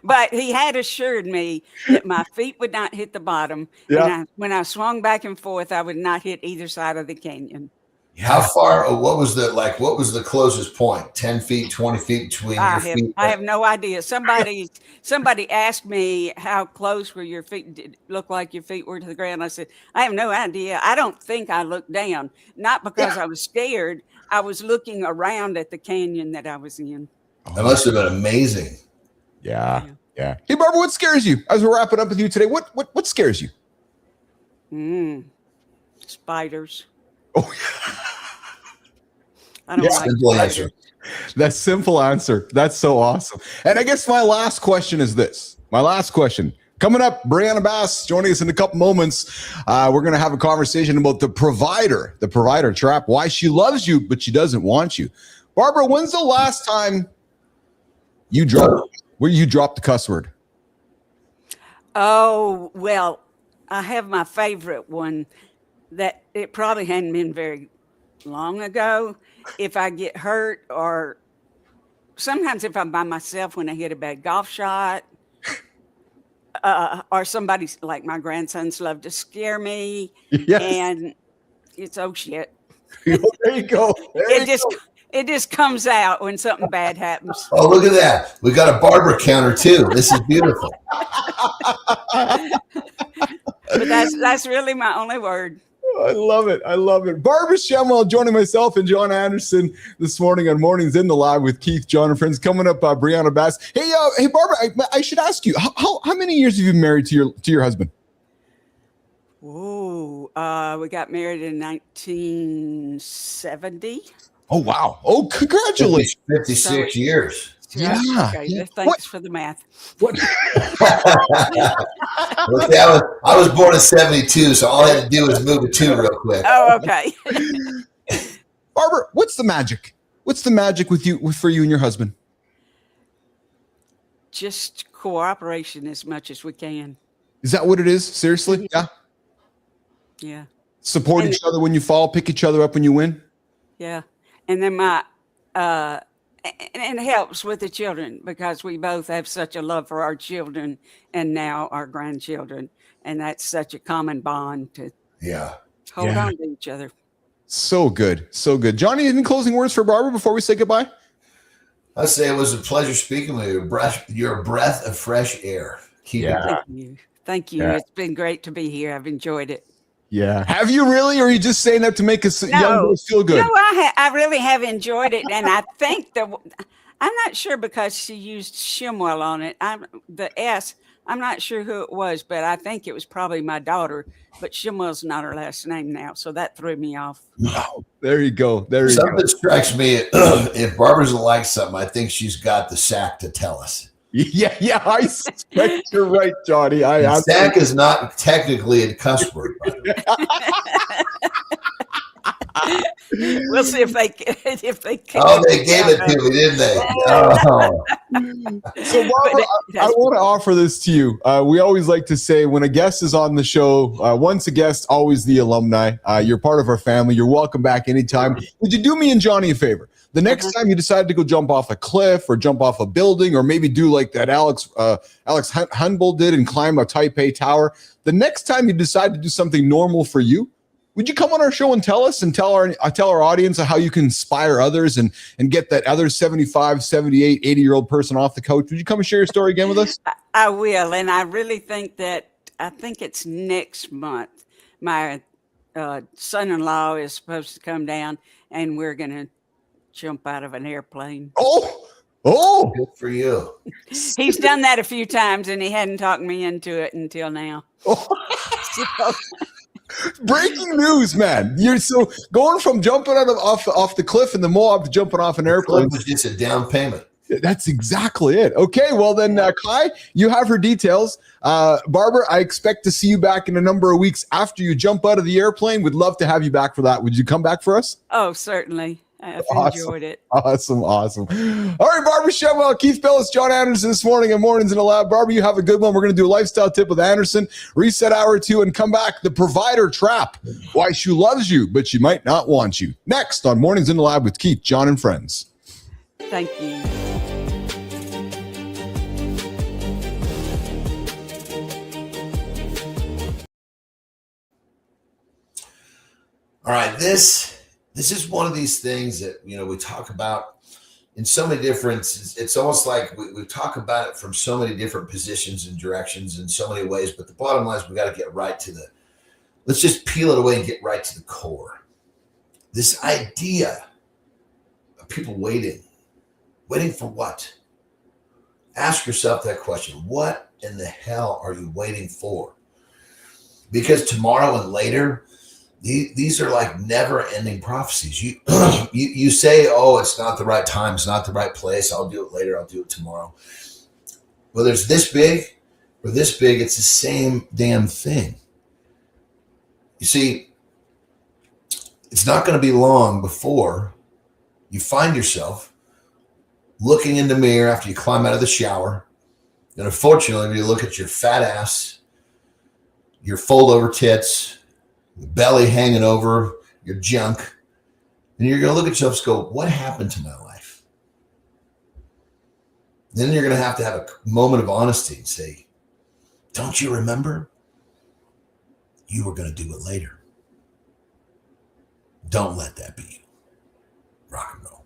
But he had assured me that my feet would not hit the bottom. Yeah. And when I swung back and forth, I would not hit either side of the canyon. How far? What was the closest point? 10 feet, 20 feet between your feet? I have no idea. Somebody asked me how close were your feet, did it look like your feet were to the ground. I said, I have no idea. I don't think I looked down, not because I was scared. I was looking around at the canyon that I was in. That must have been amazing. Yeah. Hey, Barbara, what scares you? As we're wrapping up with you today, what scares you? Spiders. Oh, I don't like Simple spiders. answer. That simple answer. That's so awesome. And I guess my last question is this. Coming up, Brianna Bass joining us in a couple moments. We're going to have a conversation about the provider trap, why she loves you, but she doesn't want you. Barbara, when's the last time you dropped the cuss word? Oh, well, I have my favorite one that it probably hadn't been very long ago. If I get hurt, or sometimes if I'm by myself when I hit a bad golf shot, or somebody's like my grandsons love to scare me. Yes. And it's oh shit. There you go. It just comes out when something bad happens. Oh, look at that. We got a Barbara counter too. This is beautiful. But that's really my only word. I love it. Barbara Shemwell joining myself and John Anderson this morning on Mornings in the Lab with Keith, John, and friends. Coming up, Brianna Bass. Hey, Barbara, I should ask you, how many years have you been married to your husband? Oh, we got married in 1970. Oh, wow. Oh, congratulations. 56 years. Yeah. Okay. Thanks for the math. What? Look, I was born in 72, so all I had to do was move a 2 real quick. Oh, okay. Barbara, what's the magic? What's the magic for you and your husband? Just cooperation as much as we can. Is that what it is? Seriously? Yeah. Yeah. Support each other when you fall, pick each other up when you win. Yeah. And then and it helps with the children because we both have such a love for our children and now our grandchildren. And that's such a common bond to hold on to each other. So good. Johnny, any closing words for Barbara before we say goodbye? I say it was a pleasure speaking with you. You're a breath of fresh air. Keep it going. Thank you. It's been great to be here. I've enjoyed it. Yeah. Have you really, or are you just saying that to make us young boys feel good? No, I really have enjoyed it. And I think I'm not sure because she used Shimwell on it. The S, I'm not sure who it was, but I think it was probably my daughter. But Shimwell's not her last name now. So that threw me off. Oh, there you go. Something strikes me. If Barbara doesn't like something, I think she's got the sack to tell us. Yeah, I suspect you're right, Johnny. Zach is not technically a cuss word. We'll see if they can. Oh, they gave it to me, didn't they? Oh. So, Barbara, I want to offer this to you. We always like to say when a guest is on the show, once a guest, always the alumni. You're part of our family. You're welcome back anytime. Would you do me and Johnny a favor? The next time you decide to go jump off a cliff or jump off a building or maybe do like that Alex Hunbull did and climb a Taipei tower, the next time you decide to do something normal for you, would you come on our show and tell us and tell our audience how you can inspire others and get that other 75, 78, 80-year-old person off the couch? Would you come and share your story again with us? I will. And I really think it's next month. My son-in-law is supposed to come down and we're going to jump out of an airplane. Oh, good for you. He's done that a few times and he hadn't talked me into it until now. So, breaking news, man. You're so going from jumping off the cliff in the Moab to jumping off an airplane. It was just a down payment. That's exactly it. Okay, well then, Kai, you have her details. Barbara, I expect to see you back in a number of weeks after you jump out of the airplane. We'd love to have you back for that. Would you come back for us? Oh, certainly. I've enjoyed it. Awesome. All right, Barbara Shemwell, Keith Phillips, John Anderson this morning at Mornings in the Lab. Barbara, you have a good one. We're going to do a lifestyle tip with Anderson, reset hour 2, and come back. The provider trap. Why she loves you, but she might not want you. Next on Mornings in the Lab with Keith, John, and friends. Thank you. All right, this is one of these things that, we talk about in so many different, it's almost like we talk about it from so many different positions and directions in so many ways, but the bottom line is we got to get right to let's just peel it away and get right to the core. This idea of people waiting for what? Ask yourself that question. What in the hell are you waiting for? Because tomorrow and later, these are like never-ending prophecies. You say, oh, it's not the right time, it's not the right place, I'll do it later, I'll do it tomorrow. Whether it's this big or this big, it's the same damn thing. You see, it's not going to be long before you find yourself looking in the mirror after you climb out of the shower, and unfortunately, you look at your fat ass, your fold-over tits, the belly hanging over your junk, and you're going to look at yourself and go, what happened to my life? Then you're going to have a moment of honesty and say, don't you remember? You were going to do it later. Don't let that be you. Rock and roll.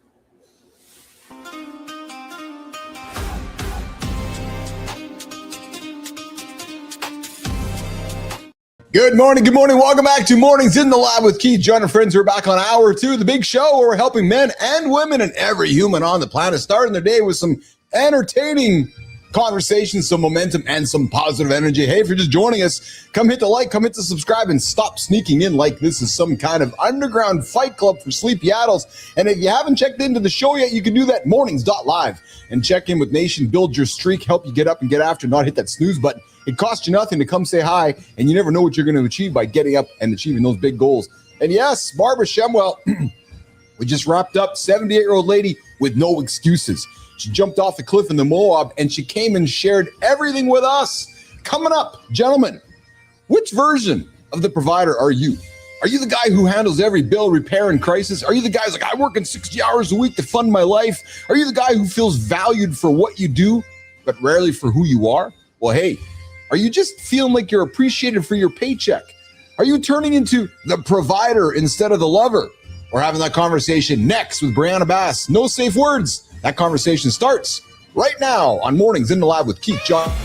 Good morning. Welcome back to Mornings in the Lab with Keith, John, and friends. We're back on hour 2, the big show where we're helping men and women and every human on the planet starting their day with some entertaining conversations, some momentum, and some positive energy. Hey, if you're just joining us, come hit the like, come hit the subscribe, and stop sneaking in like this is some kind of underground fight club for sleepy adults. And if you haven't checked into the show yet, you can do that mornings.live and check in with Nation, build your streak, help you get up and get after, not hit that snooze button. It costs you nothing to come say hi, and you never know what you're going to achieve by getting up and achieving those big goals. And yes, Barbara Shemwell, we just wrapped up, 78-year-old lady with no excuses. She jumped off the cliff in the Moab, and she came and shared everything with us. Coming up, gentlemen, which version of the provider are you? Are you the guy who handles every bill, repair, and crisis? Are you the guy who's like, I work in 60 hours a week to fund my life? Are you the guy who feels valued for what you do, but rarely for who you are? Well, hey, are you just feeling like you're appreciated for your paycheck? Are you turning into the provider instead of the lover? We're having that conversation next with Brianna Bass. No safe words. That conversation starts right now on Mornings in the Lab with Keith, John.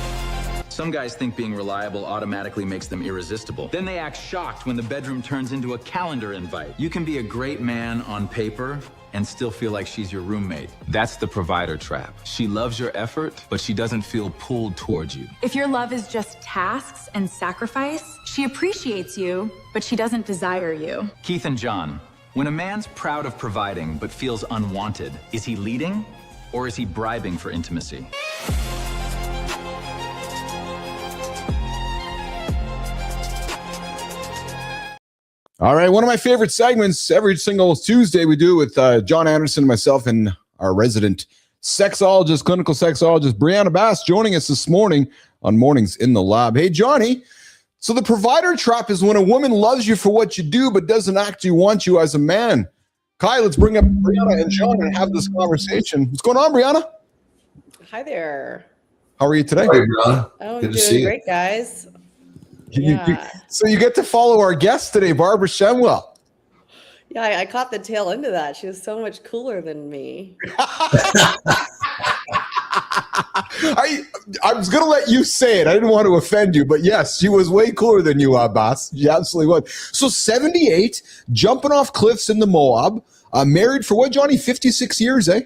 Some guys think being reliable automatically makes them irresistible. Then they act shocked when the bedroom turns into a calendar invite. You can be a great man on paper and still feel like she's your roommate. That's the provider trap. She loves your effort, but she doesn't feel pulled towards you. If your love is just tasks and sacrifice, she appreciates you, but she doesn't desire you. Keith and John, when a man's proud of providing but feels unwanted, is he leading or is he bribing for intimacy? All right, one of my favorite segments every single Tuesday we do with John Anderson, myself, and our resident sexologist, clinical sexologist, Brianna Bass, joining us this morning on Mornings in the Lab. Hey, Johnny. So the provider trap is when a woman loves you for what you do but doesn't actually want you as a man. Kai, let's bring up Brianna and John and have this conversation. What's going on, Brianna? Hi there. How are you today? Hey, Brianna. Oh, Good to doing see great, guys. So you get to follow our guest today, Barbara Shenwell. Yeah, I caught the tail end of that. She was so much cooler than me. I was going to let you say it. I didn't want to offend you, but yes, she was way cooler than you, boss. She absolutely was. So 78, jumping off cliffs in the Moab, married for what, Johnny? 56 years, eh?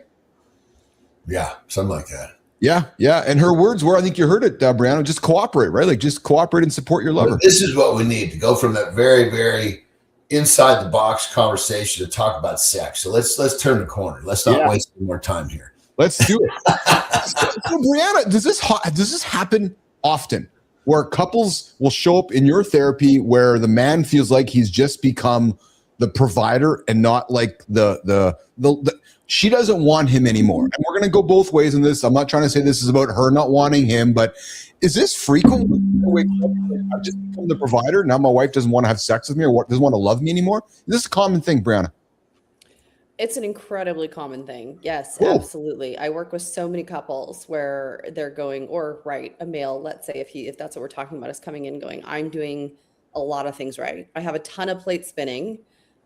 Yeah, something like that. Yeah. And her words were, I think you heard it, Brianna, just cooperate, right? Like just cooperate and support your lover. But this is what we need to go from that very, very inside the box conversation to talk about sex. So let's turn the corner. Let's not waste any more time here. Let's do it. So, Brianna, does this happen often where couples will show up in your therapy where the man feels like he's just become the provider and not like the she doesn't want him anymore? And we're going to go both ways in this. I'm not trying to say this is about her not wanting him, but is this frequent? I've just become the provider. Now my wife doesn't want to have sex with me or doesn't want to love me anymore. Is this a common thing, Brianna? It's an incredibly common thing. Yes, Cool. absolutely. I work with so many couples where they're going, or a male, let's say if that's what we're talking about, is coming in going, I'm doing a lot of things right. I have a ton of plates spinning.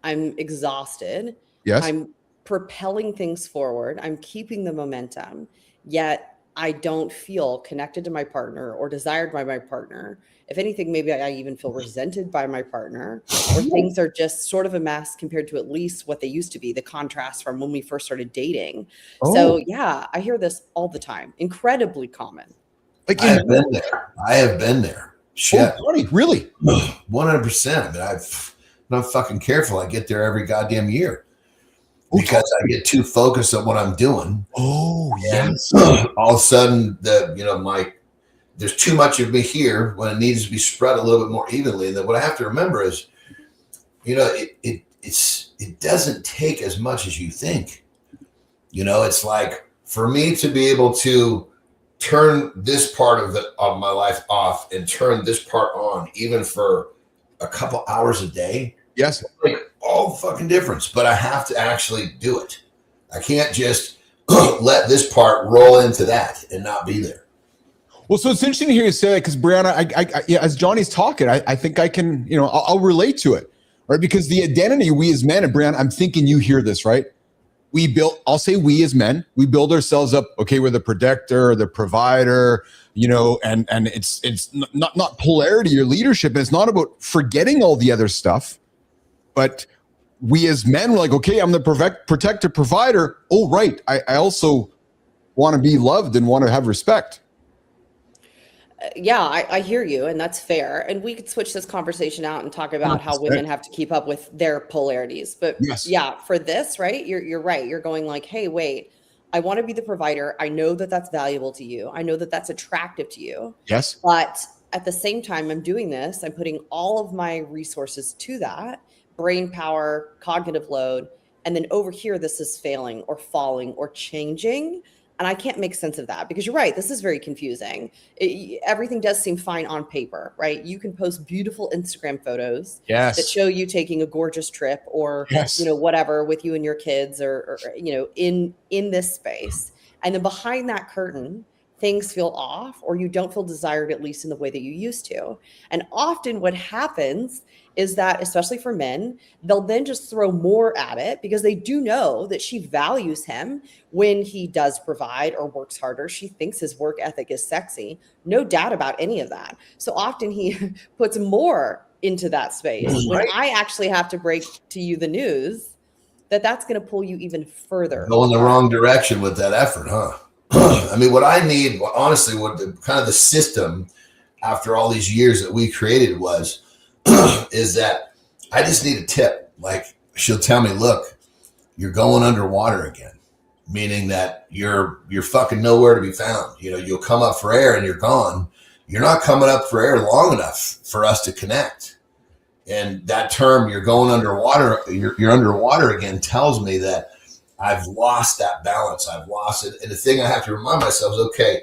I'm exhausted. Yes. I'm propelling things forward. I'm keeping the momentum, yet I don't feel connected to my partner or desired by my partner. If anything, maybe I even feel resented by my partner, or things are just sort of a mess compared to at least what they used to be, the contrast from when we first started dating. So yeah, I hear this all the time. Incredibly common. Like I have been there. Shit. Oh, really? 100%. I mean, I'm not fucking careful. I get there every goddamn year because I get too focused on what I'm doing. Oh, yes. All of a sudden, there's too much of me here when it needs to be spread a little bit more evenly. And then what I have to remember is, it doesn't take as much as you think. It's like for me to be able to turn this part of my life off and turn this part on, even for a couple hours a day. Yes. Like all the fucking difference, but I have to actually do it. I can't just let this part roll into that and not be there. Well, so it's interesting to hear you say that because Brianna, I as Johnny's talking, I think I can, I'll relate to it, right? Because the identity we as men, and Brianna, I'm thinking you hear this, right? I'll say we as men, we build ourselves up. Okay, we're the protector, the provider, and it's not polarity or leadership, and it's not about forgetting all the other stuff, but we as men were like, okay, I'm the protector, provider. Oh, right, I also want to be loved and want to have respect. Yeah, I hear you, and that's fair. And we could switch this conversation out and talk about how women have to keep up with their polarities. But yeah, for this, right, you're right. You're going like, hey, wait, I want to be the provider. I know that that's valuable to you. I know that that's attractive to you. Yes. But at the same time, I'm doing this. I'm putting all of my resources to that, brain power, cognitive load. And then over here, this is failing or falling or changing. And I can't make sense of that because you're right. This is very confusing. Everything does seem fine on paper, right? You can post beautiful Instagram photos that show you taking a gorgeous trip or, whatever with you and your kids or in this space. And then behind that curtain, things feel off or you don't feel desired, at least in the way that you used to. And often what happens is that, especially for men, they'll then just throw more at it because they do know that she values him when he does provide or works harder. She thinks his work ethic is sexy. No doubt about any of that. So often he puts more into that space. When I actually have to break to you the news that that's going to pull you even further. Go in the wrong direction with that effort, huh? I mean, what I need, honestly, what the system after all these years that we created was, is that I just need a tip. Like she'll tell me, look, you're going underwater again, meaning that you're fucking nowhere to be found. You'll come up for air and you're gone. You're not coming up for air long enough for us to connect. And that term, you're going underwater, you're underwater again, tells me that I've lost that balance. I've lost it. And the thing I have to remind myself is, okay,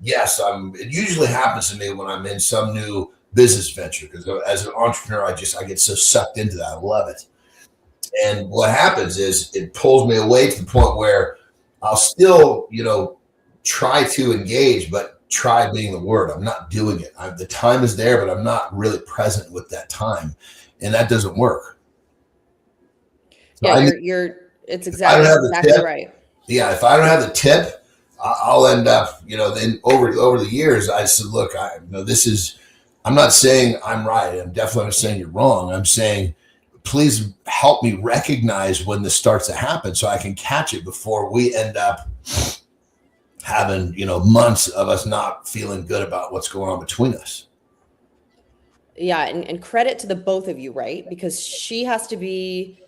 yes, it usually happens to me when I'm in some new business venture, because as an entrepreneur, I get so sucked into that. I love it. And what happens is it pulls me away to the point where I'll still, try to engage, but try being the word. I'm not doing it. The time is there, but I'm not really present with that time. And that doesn't work. So it's exactly right. Yeah. If I don't have the tip, I'll end up, then over the years, I said, look, I'm not saying I'm right. I'm definitely not saying you're wrong. I'm saying, please help me recognize when this starts to happen so I can catch it before we end up having, months of us not feeling good about what's going on between us. Yeah. And credit to the both of you, right? Because she has to be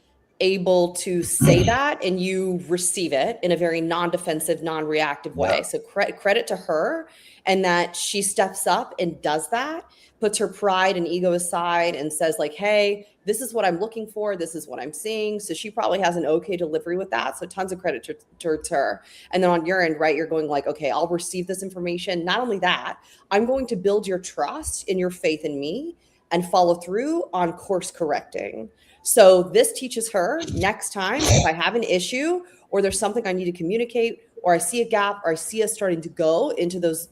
able to say that and you receive it in a very non-defensive, non-reactive way. So credit to her, and that she steps up and does that, puts her pride and ego aside and says like, hey, this is what I'm looking for. This is what I'm seeing. So she probably has an okay delivery with that. So tons of credit to her. And then on your end, right, you're going like, okay, I'll receive this information. Not only that, I'm going to build your trust and your faith in me and follow through on course correcting. So this teaches her next time, if I have an issue or there's something I need to communicate, or I see a gap, or I see us starting to go into those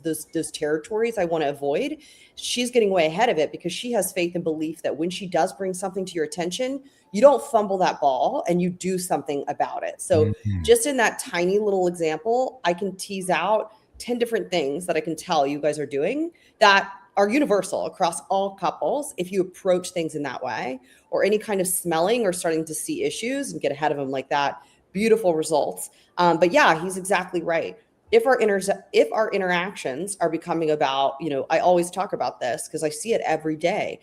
territories I want to avoid, she's getting way ahead of it because she has faith and belief that when she does bring something to your attention, you don't fumble that ball and you do something about it. So just in that tiny little example, I can tease out 10 different things that I can tell you guys are doing that are universal across all couples if you approach things in that way, or any kind of smelling or starting to see issues and get ahead of them like that. Beautiful results. But yeah, he's exactly right. If our interactions are becoming about, I always talk about this because I see it every day.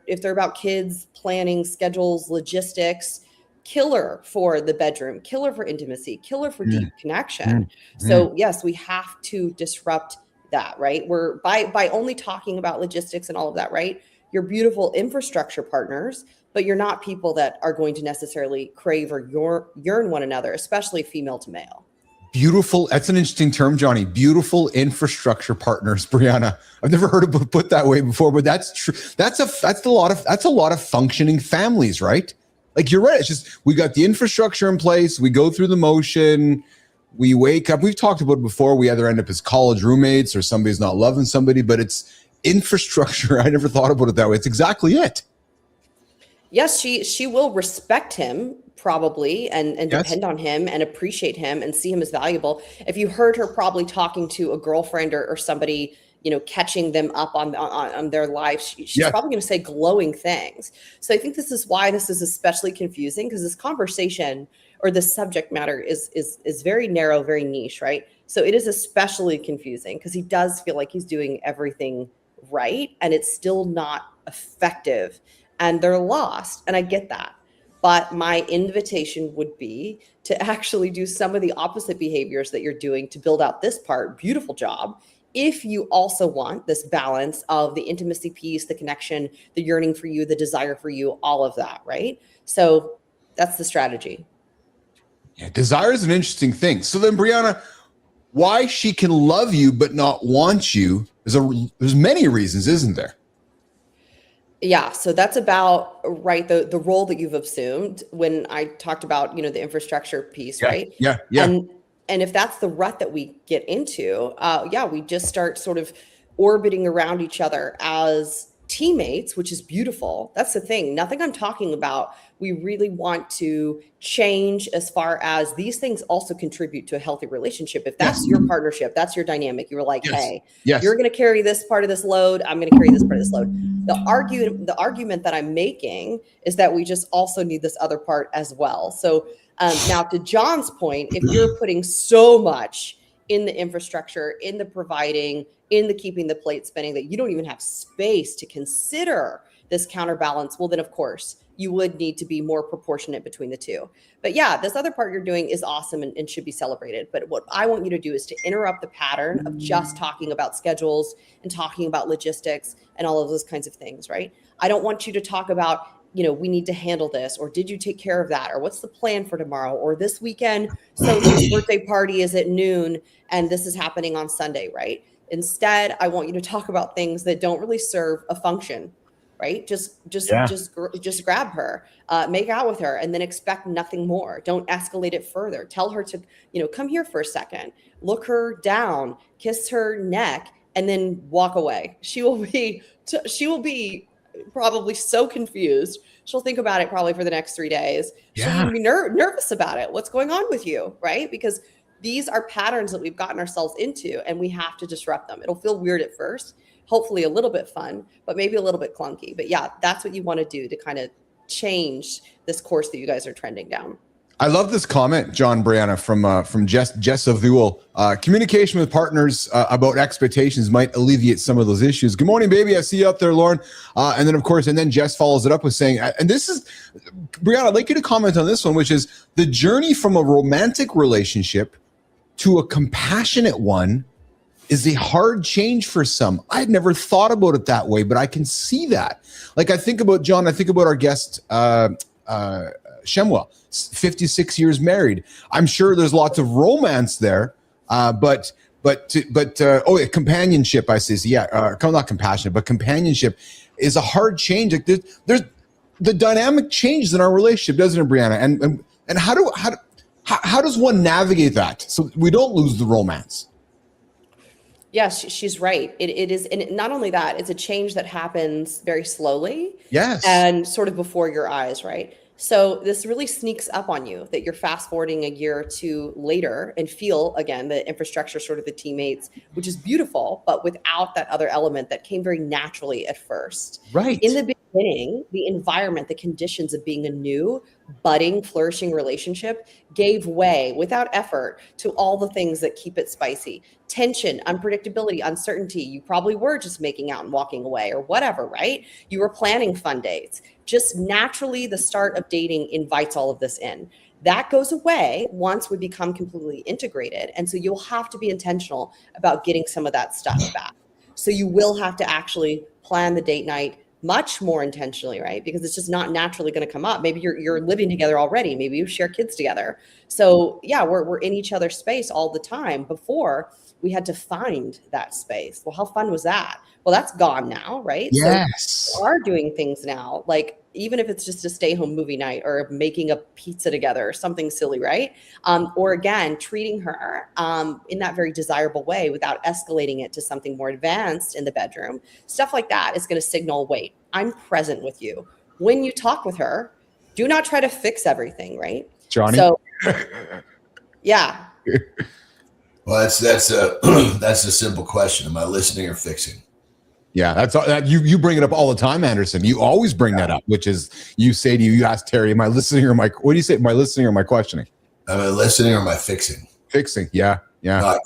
If they're about kids, planning, schedules, logistics, killer for the bedroom, killer for intimacy, killer for deep connection. So yes, we have to disrupt that, right? We're by only talking about logistics and all of that, right? You're beautiful infrastructure partners, but you're not people that are going to necessarily crave or yearn one another, especially female to male. Beautiful. That's an interesting term, Johnny. Beautiful infrastructure partners, Brianna. I've never heard it put that way before, but that's true. That's a lot of functioning families, right? Like you're right. It's just we got the infrastructure in place. We go through the motion. We wake up. We've talked about it before. We either end up as college roommates or somebody's not loving somebody, but it's infrastructure. I never thought about it that way. It's exactly it. Yes, she will respect him probably and depend on him and appreciate him and see him as valuable. If you heard her probably talking to a girlfriend or somebody, catching them up on their life, she's probably going to say glowing things. So I think this is why this is especially confusing, because this conversation or the subject matter is very narrow, very niche, right? So it is especially confusing because he does feel like he's doing everything right and it's still not effective and they're lost. And I get that. But my invitation would be to actually do some of the opposite behaviors that you're doing to build out this part. Beautiful job. If you also want this balance of the intimacy piece, the connection, the yearning for you, the desire for you, all of that, right? So that's the strategy. Yeah, desire is an interesting thing. So then, Brianna, why she can love you but not want you, there's many reasons, isn't there? Yeah, so that's about right the role that you've assumed when I talked about the infrastructure piece, right? Yeah. And if that's the rut that we get into, we just start sort of orbiting around each other as teammates, which is beautiful. That's the thing. Nothing I'm talking about. We really want to change as far as these things also contribute to a healthy relationship. If that's your partnership, that's your dynamic. You're like, hey, you're going to carry this part of this load. I'm going to carry this part of this load. The argument that I'm making is that we just also need this other part as well. So now to John's point, if you're putting so much in the infrastructure, in the providing, in the keeping the plate spinning, that you don't even have space to consider this counterbalance, well, then of course you would need to be more proportionate between the two. But yeah, this other part you're doing is awesome and should be celebrated. But what I want you to do is to interrupt the pattern of just talking about schedules and talking about logistics and all of those kinds of things, right? I don't want you to talk about, we need to handle this, or did you take care of that, or what's the plan for tomorrow, or this weekend, so this birthday party is at noon and this is happening on Sunday, right? Instead, I want you to talk about things that don't really serve a function, right? Just grab her, make out with her, and then expect nothing more. Don't escalate it further. Tell her to, come here for a second, look her down, kiss her neck, and then walk away. She will be probably so confused. She'll think about it probably for the next 3 days. She'll be nervous about it. What's going on with you, right? Because these are patterns that we've gotten ourselves into, and we have to disrupt them. It'll feel weird at first, hopefully a little bit fun, but maybe a little bit clunky. But yeah, that's what you want to do to kind of change this course that you guys are trending down. I love this comment, John, Brianna, from Jess Avul. Communication with partners about expectations might alleviate some of those issues. Good morning, baby. I see you out there, Lauren. And then Jess follows it up with saying, and this is, Brianna, I'd like you to comment on this one, which is the journey from a romantic relationship to a compassionate one is a hard change for some. I had never thought about it that way, but I can see that. Like I think about John, I think about our guest, Shemwa, 56 years married. I'm sure there's lots of romance there, but companionship, I say, not compassionate, but companionship is a hard change. Like there's the dynamic changes in our relationship, doesn't it, Brianna? And how does one navigate that so we don't lose the romance? Yes, she's right. It is, and not only that, it's a change that happens very slowly. Yes, and sort of before your eyes, right? So this really sneaks up on you that you're fast forwarding a year or two later and feel, again, the infrastructure, sort of the teammates, which is beautiful, but without that other element that came very naturally at first. Right. In the beginning, the environment, the conditions of being a new, budding, flourishing relationship gave way without effort to all the things that keep it spicy. Tension, unpredictability, uncertainty. You probably were just making out and walking away or whatever, right? You were planning fun dates. Just naturally, the start of dating invites all of this in. That goes away once we become completely integrated. And so you'll have to be intentional about getting some of that stuff back. So you will have to actually plan the date night much more intentionally, right? Because it's just not naturally going to come up. Maybe you're living together already. Maybe you share kids together. So yeah, we're in each other's space all the time. Before, we had to find that space. Well, how fun was that? Well, that's gone now, right? Yes. So we are doing things now, like even if it's just a stay-home movie night or making a pizza together or something silly, right? Or again, treating her in that very desirable way without escalating it to something more advanced in the bedroom. Stuff like that is going to signal, wait, I'm present with you. When you talk with her, do not try to fix everything, right? Johnny? So, yeah. Well, that's a simple question. Am I listening or fixing? Yeah, that's you bring it up all the time, Anderson. You always bring that up, which is you ask Terry, am I listening or what do you say? Am I listening or am I questioning? Am I listening or am I fixing? Fixing, yeah.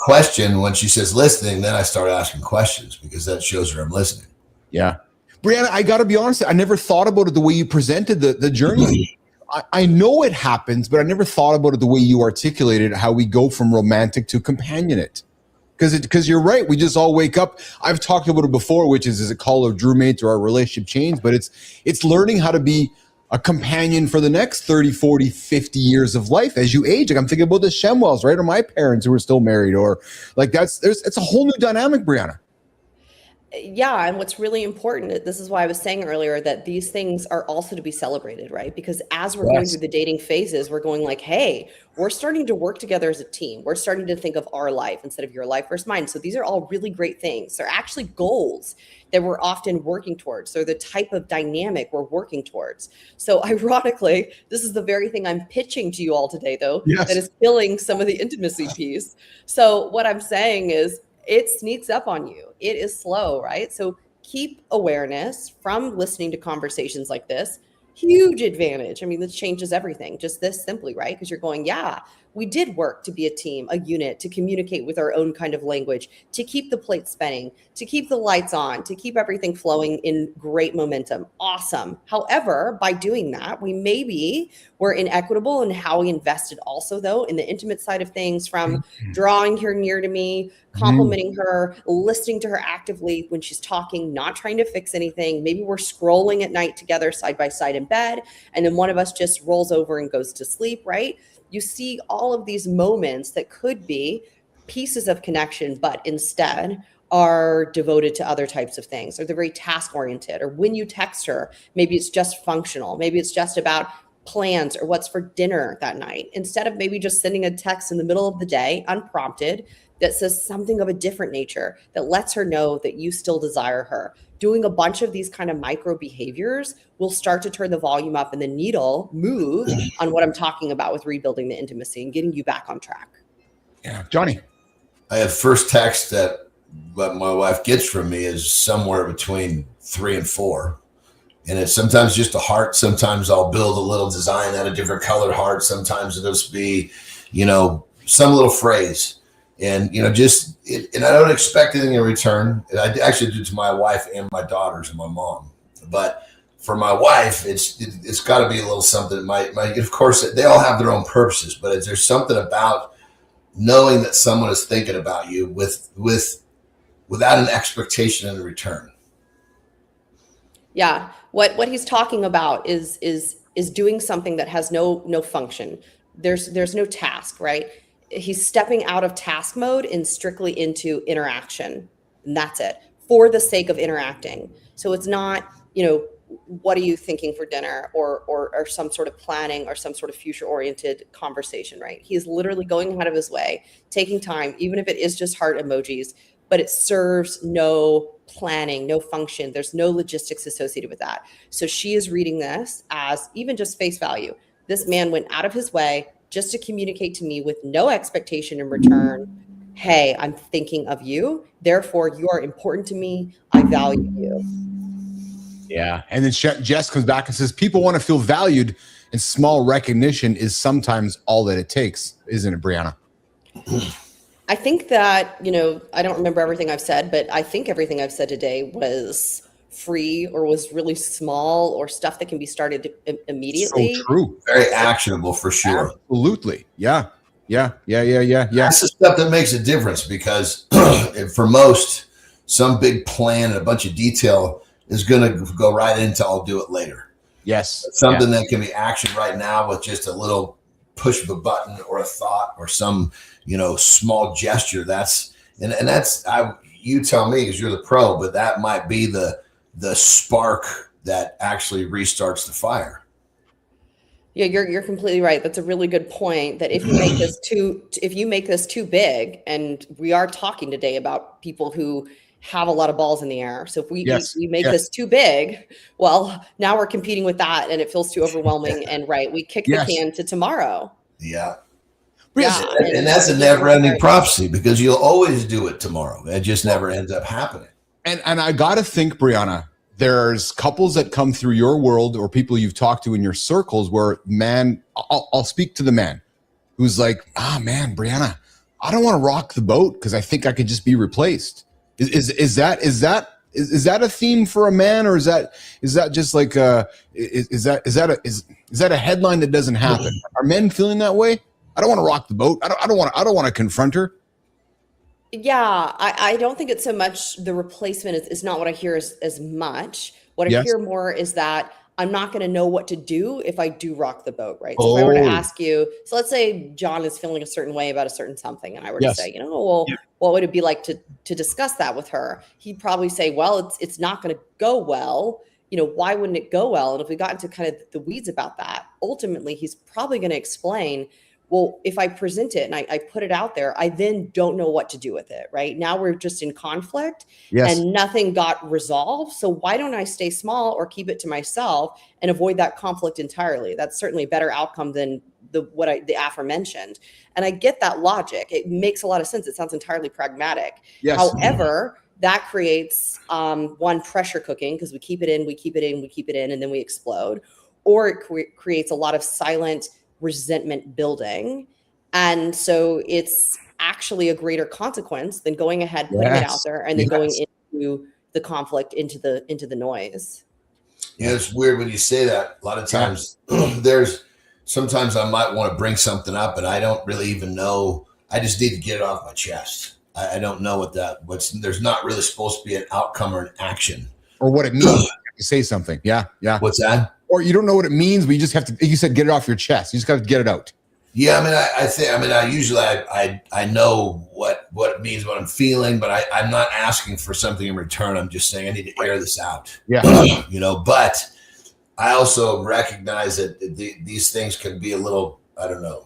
Question, when she says listening, then I start asking questions because that shows her I'm listening. Yeah. Brianna, I got to be honest, I never thought about it the way you presented the journey. I know it happens, but I never thought about it the way you articulated how we go from romantic to companionate. Because you're right, we just all wake up. I've talked about it before, which is it call of roommate or our relationship change, but it's learning how to be a companion for the next 30, 40, 50 years of life as you age. Like I'm thinking about the Shemwells, right? Or my parents who are still married, or like it's a whole new dynamic, Brianna. Yeah, and what's really important, this is why I was saying earlier that these things are also to be celebrated, right? Because as we're going through the dating phases, we're going like, hey, we're starting to work together as a team. We're starting to think of our life instead of your life versus mine. So these are all really great things. They're actually goals that we're often working towards. They're the type of dynamic we're working towards. So ironically, this is the very thing I'm pitching to you all today, though, that is killing some of the intimacy piece. So what I'm saying is, it sneaks up on you. It is slow, right? So keep awareness from listening to conversations like this. Huge advantage. I mean, this changes everything, just this simply, right? Because you're going, yeah, we did work to be a team, a unit, to communicate with our own kind of language, to keep the plate spinning, to keep the lights on, to keep everything flowing in great momentum. Awesome. However, by doing that, we maybe were inequitable in how we invested also, though, in the intimate side of things, from drawing her near to me, complimenting her, listening to her actively when she's talking, not trying to fix anything. Maybe we're scrolling at night together side by side in bed, and then one of us just rolls over and goes to sleep, right? You see all of these moments that could be pieces of connection, but instead are devoted to other types of things, or they're very task oriented. Or when you text her, maybe it's just functional. Maybe it's just about plans or what's for dinner that night, instead of maybe just sending a text in the middle of the day, unprompted, that says something of a different nature, that lets her know that you still desire her. Doing a bunch of these kind of micro behaviors will start to turn the volume up and the needle move on what I'm talking about with rebuilding the intimacy and getting you back on track. Yeah. Johnny. I have first text that what my wife gets from me is somewhere between 3 and 4. And it's sometimes just a heart. Sometimes I'll build a little design out of different colored hearts. Sometimes it'll just be, some little phrase. And, and I don't expect anything in return. And I actually do to my wife and my daughters and my mom. But for my wife, it's got to be a little something. Of course, they all have their own purposes, but there's something about knowing that someone is thinking about you without an expectation in return. Yeah. What he's talking about is doing something that has no function. There's no task, right? He's stepping out of task mode and strictly into interaction. And that's it, for the sake of interacting. So it's not, what are you thinking for dinner, or some sort of planning or some sort of future oriented conversation, right? He's literally going out of his way, taking time, even if it is just heart emojis, but it serves no planning, no function. There's no logistics associated with that. So she is reading this as even just face value. This man went out of his way just to communicate to me with no expectation in return. Hey, I'm thinking of you. Therefore, you are important to me. I value you. Yeah. And then Jess comes back and says, people want to feel valued, and small recognition is sometimes all that it takes. Isn't it, Brianna? I think that, I don't remember everything I've said, but I think everything I've said today was free, or was really small, or stuff that can be started immediately. So true. Very actionable for sure. Absolutely. Yeah. That's the stuff that makes a difference, because for most, some big plan and a bunch of detail is going to go right into I'll do it later. Yes. Something that can be action right now with just a little push of a button or a thought or some, small gesture. You tell me, because you're the pro, but that might be the spark that actually restarts the fire. Yeah, you're completely right. That's a really good point, that if you make this too big, and we are talking today about people who have a lot of balls in the air. So if we make this too big, well, now we're competing with that, and it feels too overwhelming. And we kick the can to tomorrow. Yeah. And that's a never-ending prophecy, because you'll always do it tomorrow. It just never ends up happening. And I got to think, Brianna, there's couples that come through your world, or people you've talked to in your circles, where I'll speak to the man who's like, man, Brianna, I don't want to rock the boat because I think I could just be replaced. Is that a theme for a man, or is that just like is that a headline that doesn't happen? Are men feeling that way? I don't want to rock the boat. I don't want to confront her. Yeah, I don't think it's so much the replacement is not what I hear as much. What I hear more is that I'm not going to know what to do if I do rock the boat, right? So if I were to ask you, so let's say John is feeling a certain way about a certain something, and I were to say, what would it be like to discuss that with her? He'd probably say, well, it's not going to go well. Why wouldn't it go well? And if we got into kind of the weeds about that, ultimately, he's probably going to explain, well, if I present it and I put it out there, I then don't know what to do with it, right? Now we're just in conflict and nothing got resolved. So why don't I stay small or keep it to myself and avoid that conflict entirely? That's certainly a better outcome than the aforementioned. And I get that logic. It makes a lot of sense. It sounds entirely pragmatic. Yes. However, that creates one, pressure cooking, because we keep it in, and then we explode. or it creates a lot of silent resentment building. And so it's actually a greater consequence than going ahead, putting it out there, and then going into the conflict, into the noise. Yeah, it's weird when you say that. A lot of times sometimes I might want to bring something up and I don't really even know. I just need to get it off my chest. I don't know there's not really supposed to be an outcome or an action. Or what it means to say something. Yeah. What's that? Or you don't know what it means, but you just have to, you said, get it off your chest. You just got to get it out. Yeah, I mean, I usually know what it means, what I'm feeling, but I'm not asking for something in return. I'm just saying I need to air this out. Yeah. But I also recognize that these things can be a little, I don't know,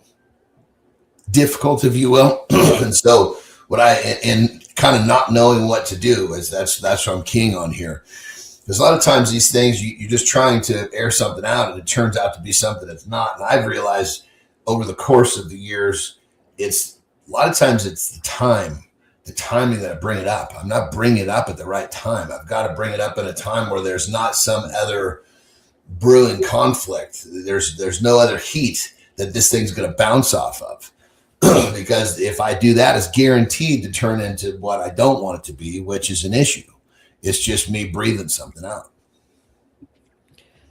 difficult, if you will. And so in kind of not knowing what to do is that's what I'm keying on here. There's a lot of times these things, you're just trying to air something out and it turns out to be something that's not. And I've realized over the course of the years, it's a lot of times it's the timing that I bring it up. I'm not bringing it up at the right time. I've got to bring it up in a time where there's not some other brewing conflict. There's no other heat that this thing's going to bounce off of. Because if I do that, it's guaranteed to turn into what I don't want it to be, which is an issue. It's just me breathing something out.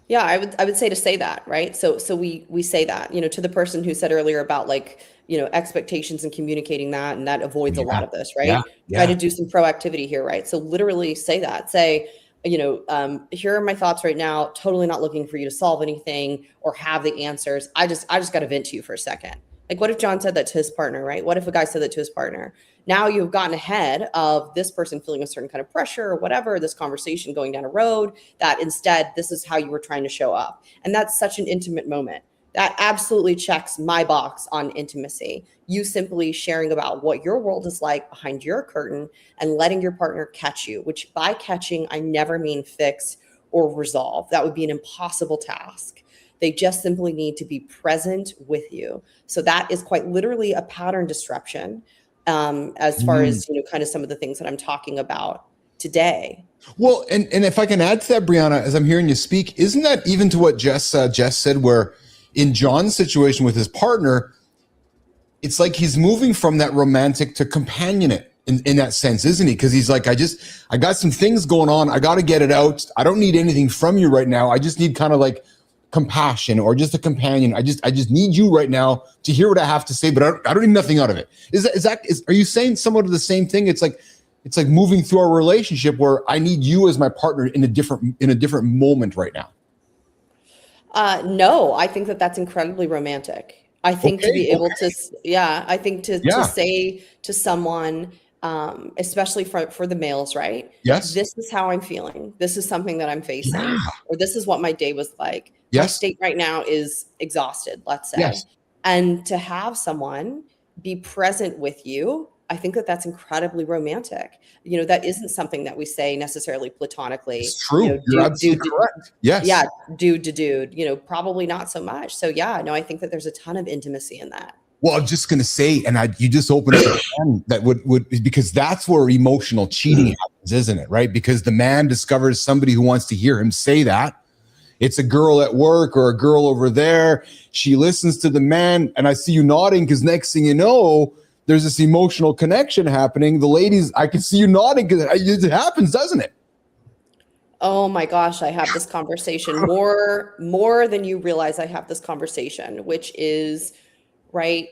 Yeah, I would say to say that, right? So we say that, to the person who said earlier about expectations and communicating that, and that avoids a lot of this, right? Try to do some proactivity here, right? So literally say that, say, here are my thoughts right now. Totally not looking for you to solve anything or have the answers. I just got to vent to you for a second. Like, what if John said that to his partner, right? What if a guy said that to his partner? Now you've gotten ahead of this person feeling a certain kind of pressure or whatever, this conversation going down a road, that instead this is how you were trying to show up. And that's such an intimate moment. That absolutely checks my box on intimacy. You simply sharing about what your world is like behind your curtain and letting your partner catch you, which by catching, I never mean fix or resolve. That would be an impossible task. They just simply need to be present with you. So that is quite literally a pattern disruption as far as, kind of some of the things that I'm talking about today. Well, and if I can add to that, Brianna, as I'm hearing you speak, isn't that even to what Jess said, where in John's situation with his partner, it's like he's moving from that romantic to companionate in that sense, isn't he? Because he's like, I got some things going on. I got to get it out. I don't need anything from you right now. I just need kind of like compassion or just a companion. I just need you right now to hear what I have to say, but I don't need nothing out of it. Are you saying somewhat of the same thing? It's like moving through our relationship where I need you as my partner in a different moment right now. No, I think that's incredibly romantic. I think to be able to, I think to say to someone, especially for the males, right? Yes. This is how I'm feeling. This is something that I'm facing, or this is what my day was like. Yes. My state right now is exhausted, let's say. Yes. And to have someone be present with you, I think that's incredibly romantic. That isn't something that we say necessarily platonically. It's true. You're absolutely correct. Yes. Yeah. Dude to dude, probably not so much. So I think that there's a ton of intimacy in that. Well, I'm just going to say, and you just opened up that would, because that's where emotional cheating happens, isn't it? Right. Because the man discovers somebody who wants to hear him say that. It's a girl at work or a girl over there. She listens to the man, and I see you nodding because next thing you know, there's this emotional connection happening. The ladies, I can see you nodding because it happens, doesn't it? Oh my gosh, I have this conversation more than you realize. I have this conversation, which is right.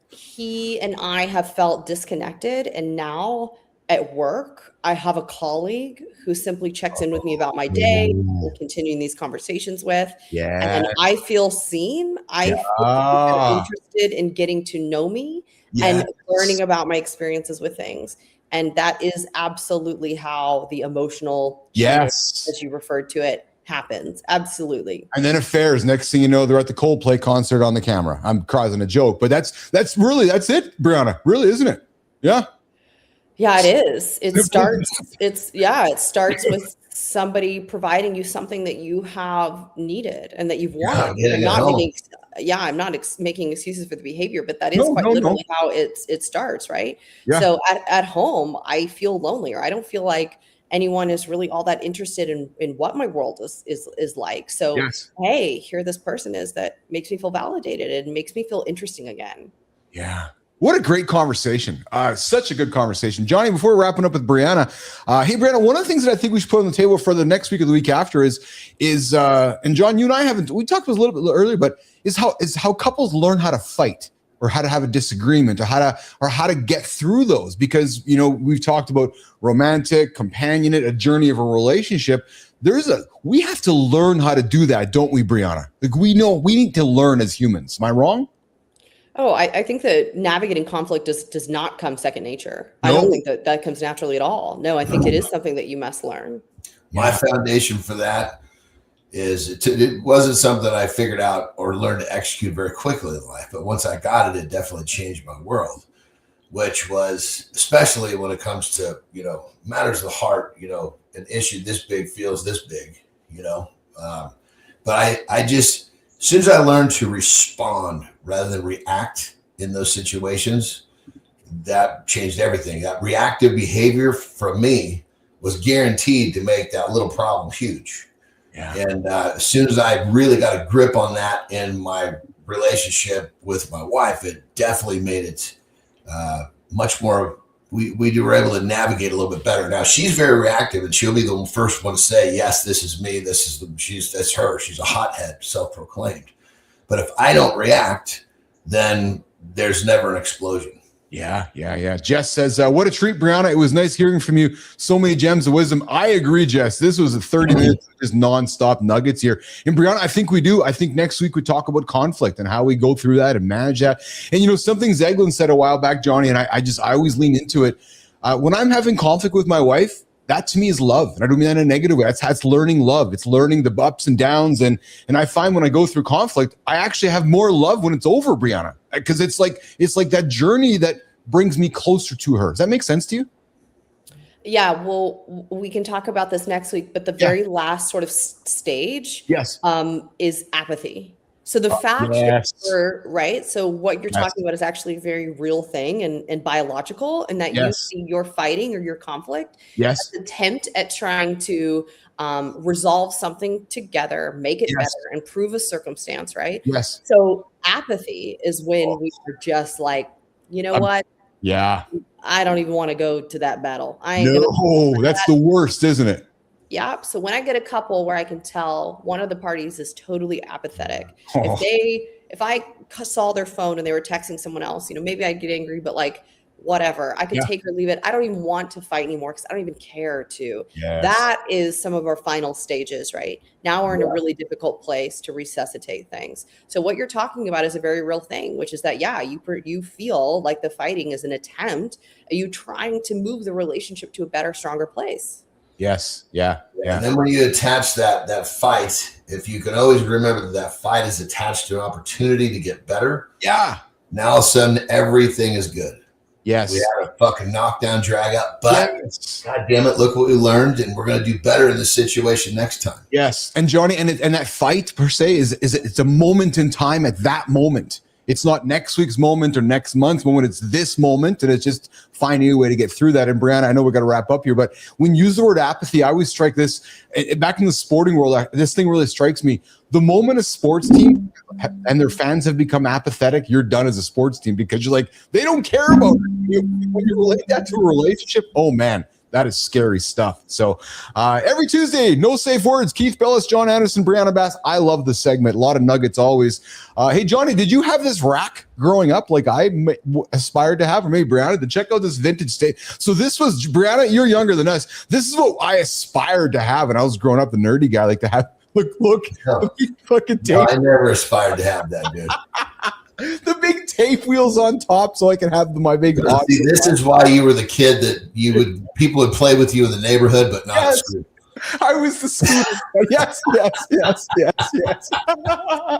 He and I have felt disconnected, and now at work, I have a colleague who simply checks in with me about my day. We're continuing these conversations with. Yeah. And I feel seen. I feel interested in getting to know me and learning about my experiences with things. And that is absolutely how the emotional, as you referred to it, happens. Absolutely. And then affairs. Next thing you know, they're at the Coldplay concert on the camera. I'm causing a joke, but that's it, Brianna. Really, isn't it? Yeah. Yeah, it is. It starts with somebody providing you something that you have needed and that you've wanted. I'm not making excuses for the behavior, but that is literally how it starts, right? Yeah. So at home, I feel lonely, or I don't feel like anyone is really all that interested in what my world is like. So, Yes. hey, here this person is that makes me feel validated and makes me feel interesting again. Yeah. What a great conversation. Such a good conversation. Johnny, before we're wrapping up with Brianna, hey, Brianna, one of the things that I think we should put on the table for the next week or the week after is and John, you and I we talked about a little bit earlier, but is how couples learn how to fight or how to have a disagreement or how to get through those. Because, we've talked about romantic, companionate, a journey of a relationship. We have to learn how to do that, don't we, Brianna? Like, we need to learn as humans. Am I wrong? Oh, I think that navigating conflict does not come second nature. No. I don't think that comes naturally at all. No, I think it is something that you must learn. My foundation for that is it wasn't something I figured out or learned to execute very quickly in life. But once I got it, it definitely changed my world, which was especially when it comes to, matters of the heart, an issue this big feels this big, but I just, as soon as I learned to respond rather than react in those situations, that changed everything. That reactive behavior from me was guaranteed to make that little problem huge. Yeah. And as soon as I really got a grip on that in my relationship with my wife, it definitely made it much more. We were able to navigate a little bit better. Now she's very reactive, and she'll be the first one to say, "Yes, this is me. That's her. She's a hothead, self-proclaimed." But if I don't react, then there's never an explosion. Yeah. Jess says, what a treat, Brianna. It was nice hearing from you. So many gems of wisdom. I agree, Jess. This was a 30 minutes of just nonstop nuggets here. And Brianna, I think next week we talk about conflict and how we go through that and manage that. And something Zeglin said a while back, Johnny, and I always lean into it. When I'm having conflict with my wife, that to me is love. And I don't mean that in a negative way. That's learning love. It's learning the ups and downs. And I find when I go through conflict, I actually have more love when it's over, Brianna, because it's like that journey that brings me closer to her. Does that make sense to you? Yeah, well, we can talk about this next week, but the very last sort of stage is apathy. So the fact that right. So what you're talking about is actually a very real thing and biological, and that you see your fighting or your conflict as an attempt at trying to resolve something together, make it better, improve a circumstance, right? Yes. So apathy is when we are just like, you know what? Yeah. I don't even want to go to that battle. That's the worst, isn't it? Yeah. So when I get a couple where I can tell one of the parties is totally apathetic, if I saw their phone and they were texting someone else, maybe I'd get angry, but like, whatever, I could take or leave it. I don't even want to fight anymore because I don't even care to. That is some of our final stages, right? Now we're in a really difficult place to resuscitate things. So what you're talking about is a very real thing, which is that, you feel like the fighting is an attempt. Are you trying to move the relationship to a better, stronger place? Yes. Yeah. And then when you attach that fight, if you can always remember that fight is attached to an opportunity to get better. Yeah. Now all of a sudden everything is good. Yes. We had a fucking knockdown, drag out, but God damn it, look what we learned, and we're going to do better in this situation next time. Yes. And Johnny, and that fight per se it's a moment in time at that moment. It's not next week's moment or next month's moment. It's this moment, and it's just finding a way to get through that. And Brianna, I know we're going to wrap up here, but when you use the word apathy, I always strike this back in the sporting world. This thing really strikes me. The moment a sports team and their fans have become apathetic, you're done as a sports team, because you're like, they don't care about it. When you relate that to a relationship, oh man, that is scary stuff. So every Tuesday, no safe words. Keith Bellis, John Anderson, Brianna Bass. I love this segment. A lot of nuggets always. Hey, Johnny, did you have this rack growing up like I aspired to have? Or maybe Brianna, to check out this vintage state. So this was, Brianna, you're younger than us. This is what I aspired to have when I was growing up, the nerdy guy, like to have. Look, fucking tape. No, I never aspired to have that, dude. The big tape wheels on top so I can have my big See, this is why you were the kid that people would play with you in the neighborhood, but not at school. I was the scooter. Yes. You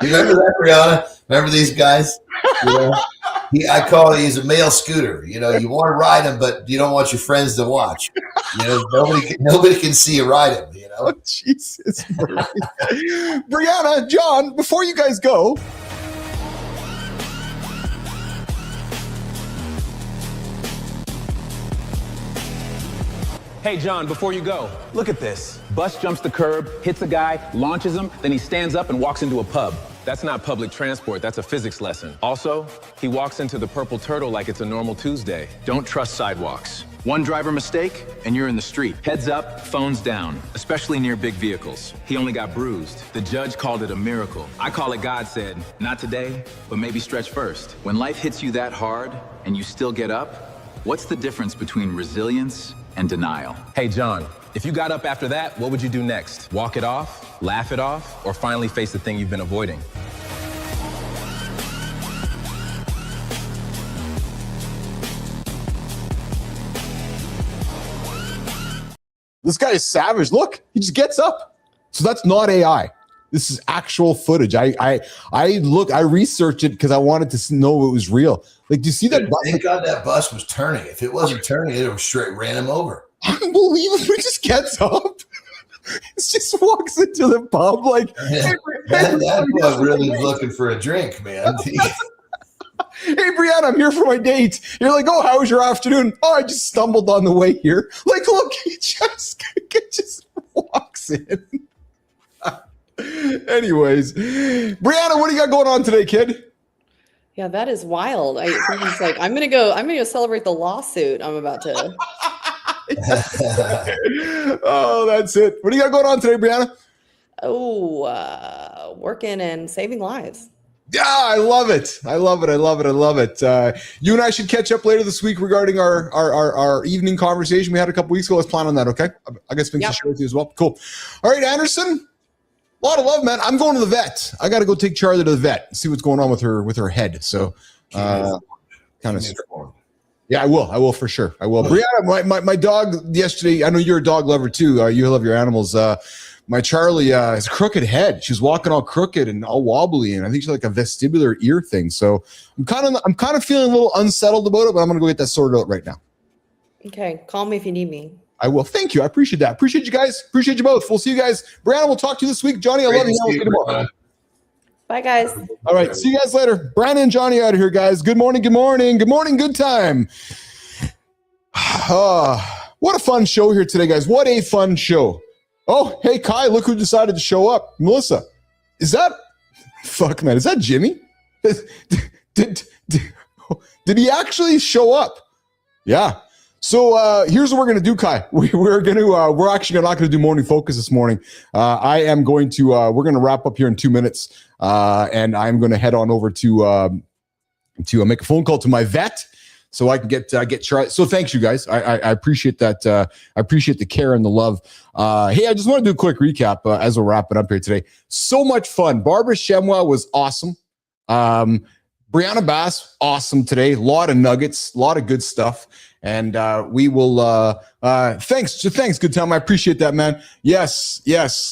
remember that, Brianna? Remember these guys? I call it, he's a male scooter. You want to ride him, but you don't want your friends to watch. Nobody can see you ride him. Oh, Jesus. Brianna, John, before you guys go, Hey, John, before you go, look at this. Bus jumps the curb, hits a guy, launches him, then he stands up and walks into a pub. That's not public transport, that's a physics lesson. Also, he walks into the Purple Turtle like it's a normal Tuesday. Don't trust sidewalks. One driver mistake, and you're in the street. Heads up, phones down, especially near big vehicles. He only got bruised. The judge called it a miracle. I call it God said, not today, but maybe stretch first. When life hits you that hard, and you still get up, what's the difference between resilience and denial? Hey, John, if you got up after that, what would you do next? Walk it off, laugh it off, or finally face the thing you've been avoiding? This guy is savage. Look, he just gets up. So that's not AI. This is actual footage. I researched it because I wanted to know it was real. Like, do you see that bus? Thank God that bus was turning. If it wasn't turning, it would straight ran him over. Unbelievable. He just gets up. He just walks into the pub like, that was really looking for a drink, man. Hey, Brianna, I'm here for my date. You're like, oh, how was your afternoon? Oh, I just stumbled on the way here. Like, look, he just walks in. Anyways, Brianna, what do you got going on today, kid? Yeah, that is wild. He's like, I'm gonna go celebrate the lawsuit I'm about to. Oh, that's it. What do you got going on today, Brianna? Oh, working and saving lives. Yeah, I love it. I love it. You and I should catch up later this week regarding our evening conversation we had a couple weeks ago. Let's plan on that, okay? I guess things to share with you as well. Cool. All right, Anderson. A lot of love, man. I'm going to the vet. I got to go take Charlie to the vet and see what's going on with her head. So, kind of. Yeah, I will for sure. I will. Brianna, my dog yesterday. I know you're a dog lover too. You love your animals. My Charlie has a crooked head. She's walking all crooked and all wobbly, and I think she's like a vestibular ear thing. So I'm kind of feeling a little unsettled about it, but I'm gonna go get that sorted out right now. Okay, call me if you need me. I will. Thank you. I appreciate that. Appreciate you guys. Appreciate you both. We'll see you guys. Brianna, we'll talk to you this week. Johnny, I love you. Bye, guys. All right. See you guys later. Brandon and Johnny out of here, guys. Good morning. Good morning. Good morning. Good time. What a fun show here today, guys. What a fun show. Oh, hey, Kai, look who decided to show up. Melissa. Is that Jimmy? Did he actually show up? Yeah. So here's what we're gonna do, Kai. We're actually not gonna do morning focus this morning. We're gonna wrap up here in 2 minutes, and I'm gonna head on over to make a phone call to my vet so I can get Charlie. So thanks, you guys. I appreciate that. I appreciate the care and the love. Hey, I just want to do a quick recap as we're wrapping up here today. So much fun. Barbara Shemwa was awesome. Brianna Bass, awesome today. A lot of nuggets, a lot of good stuff. And we will thanks, good time. I appreciate that, man. Yes.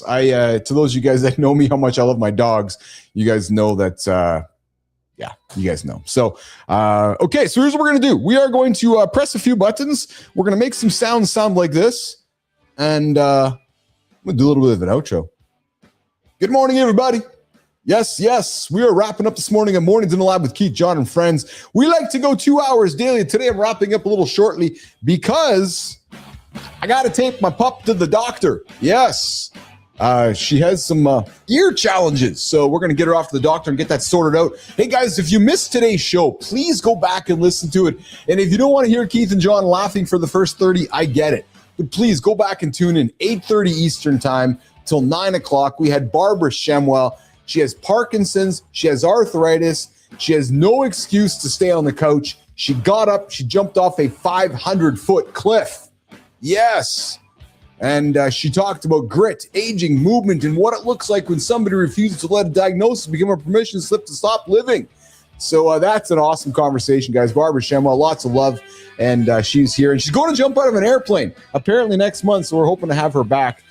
I to those of you guys that know me, how much I love my dogs, you guys know that you guys know. So okay, so here's what we're gonna do. We are going to press a few buttons. We're gonna make some sounds sound like this, and we'll do a little bit of an outro. Good morning, everybody. Yes, we are wrapping up this morning at Mornings in the Lab with Keith, John, and friends. We like to go 2 hours daily. Today I'm wrapping up a little shortly because I got to take my pup to the doctor. Yes, she has some ear challenges, so we're going to get her off to the doctor and get that sorted out. Hey, guys, if you missed today's show, please go back and listen to it. And if you don't want to hear Keith and John laughing for the first 30, I get it. But please go back and tune in 8:30 Eastern time till 9 o'clock. We had Barbara Shemwell. She has Parkinson's. She has arthritis. She has no excuse to stay on the couch. She got up. She jumped off a 500-foot cliff. Yes. And she talked about grit, aging, movement, and what it looks like when somebody refuses to let a diagnosis become a permission slip to stop living. So that's an awesome conversation, guys. Barbara Shemwell, lots of love. And she's here. And she's going to jump out of an airplane, apparently next month. So we're hoping to have her back.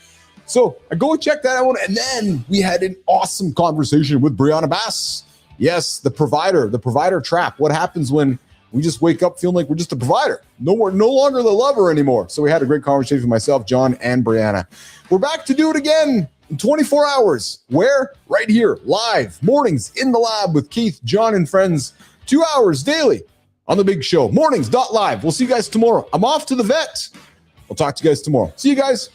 So I go check that out, and then we had an awesome conversation with Brianna Bass. Yes, the provider trap. What happens when we just wake up feeling like we're just a provider? No longer the lover anymore. So we had a great conversation with myself, John, and Brianna. We're back to do it again in 24 hours. Where? Right here, live, Mornings in the Lab with Keith, John, and friends. 2 hours daily on the big show. Mornings.live. We'll see you guys tomorrow. I'm off to the vet. We'll talk to you guys tomorrow. See you guys.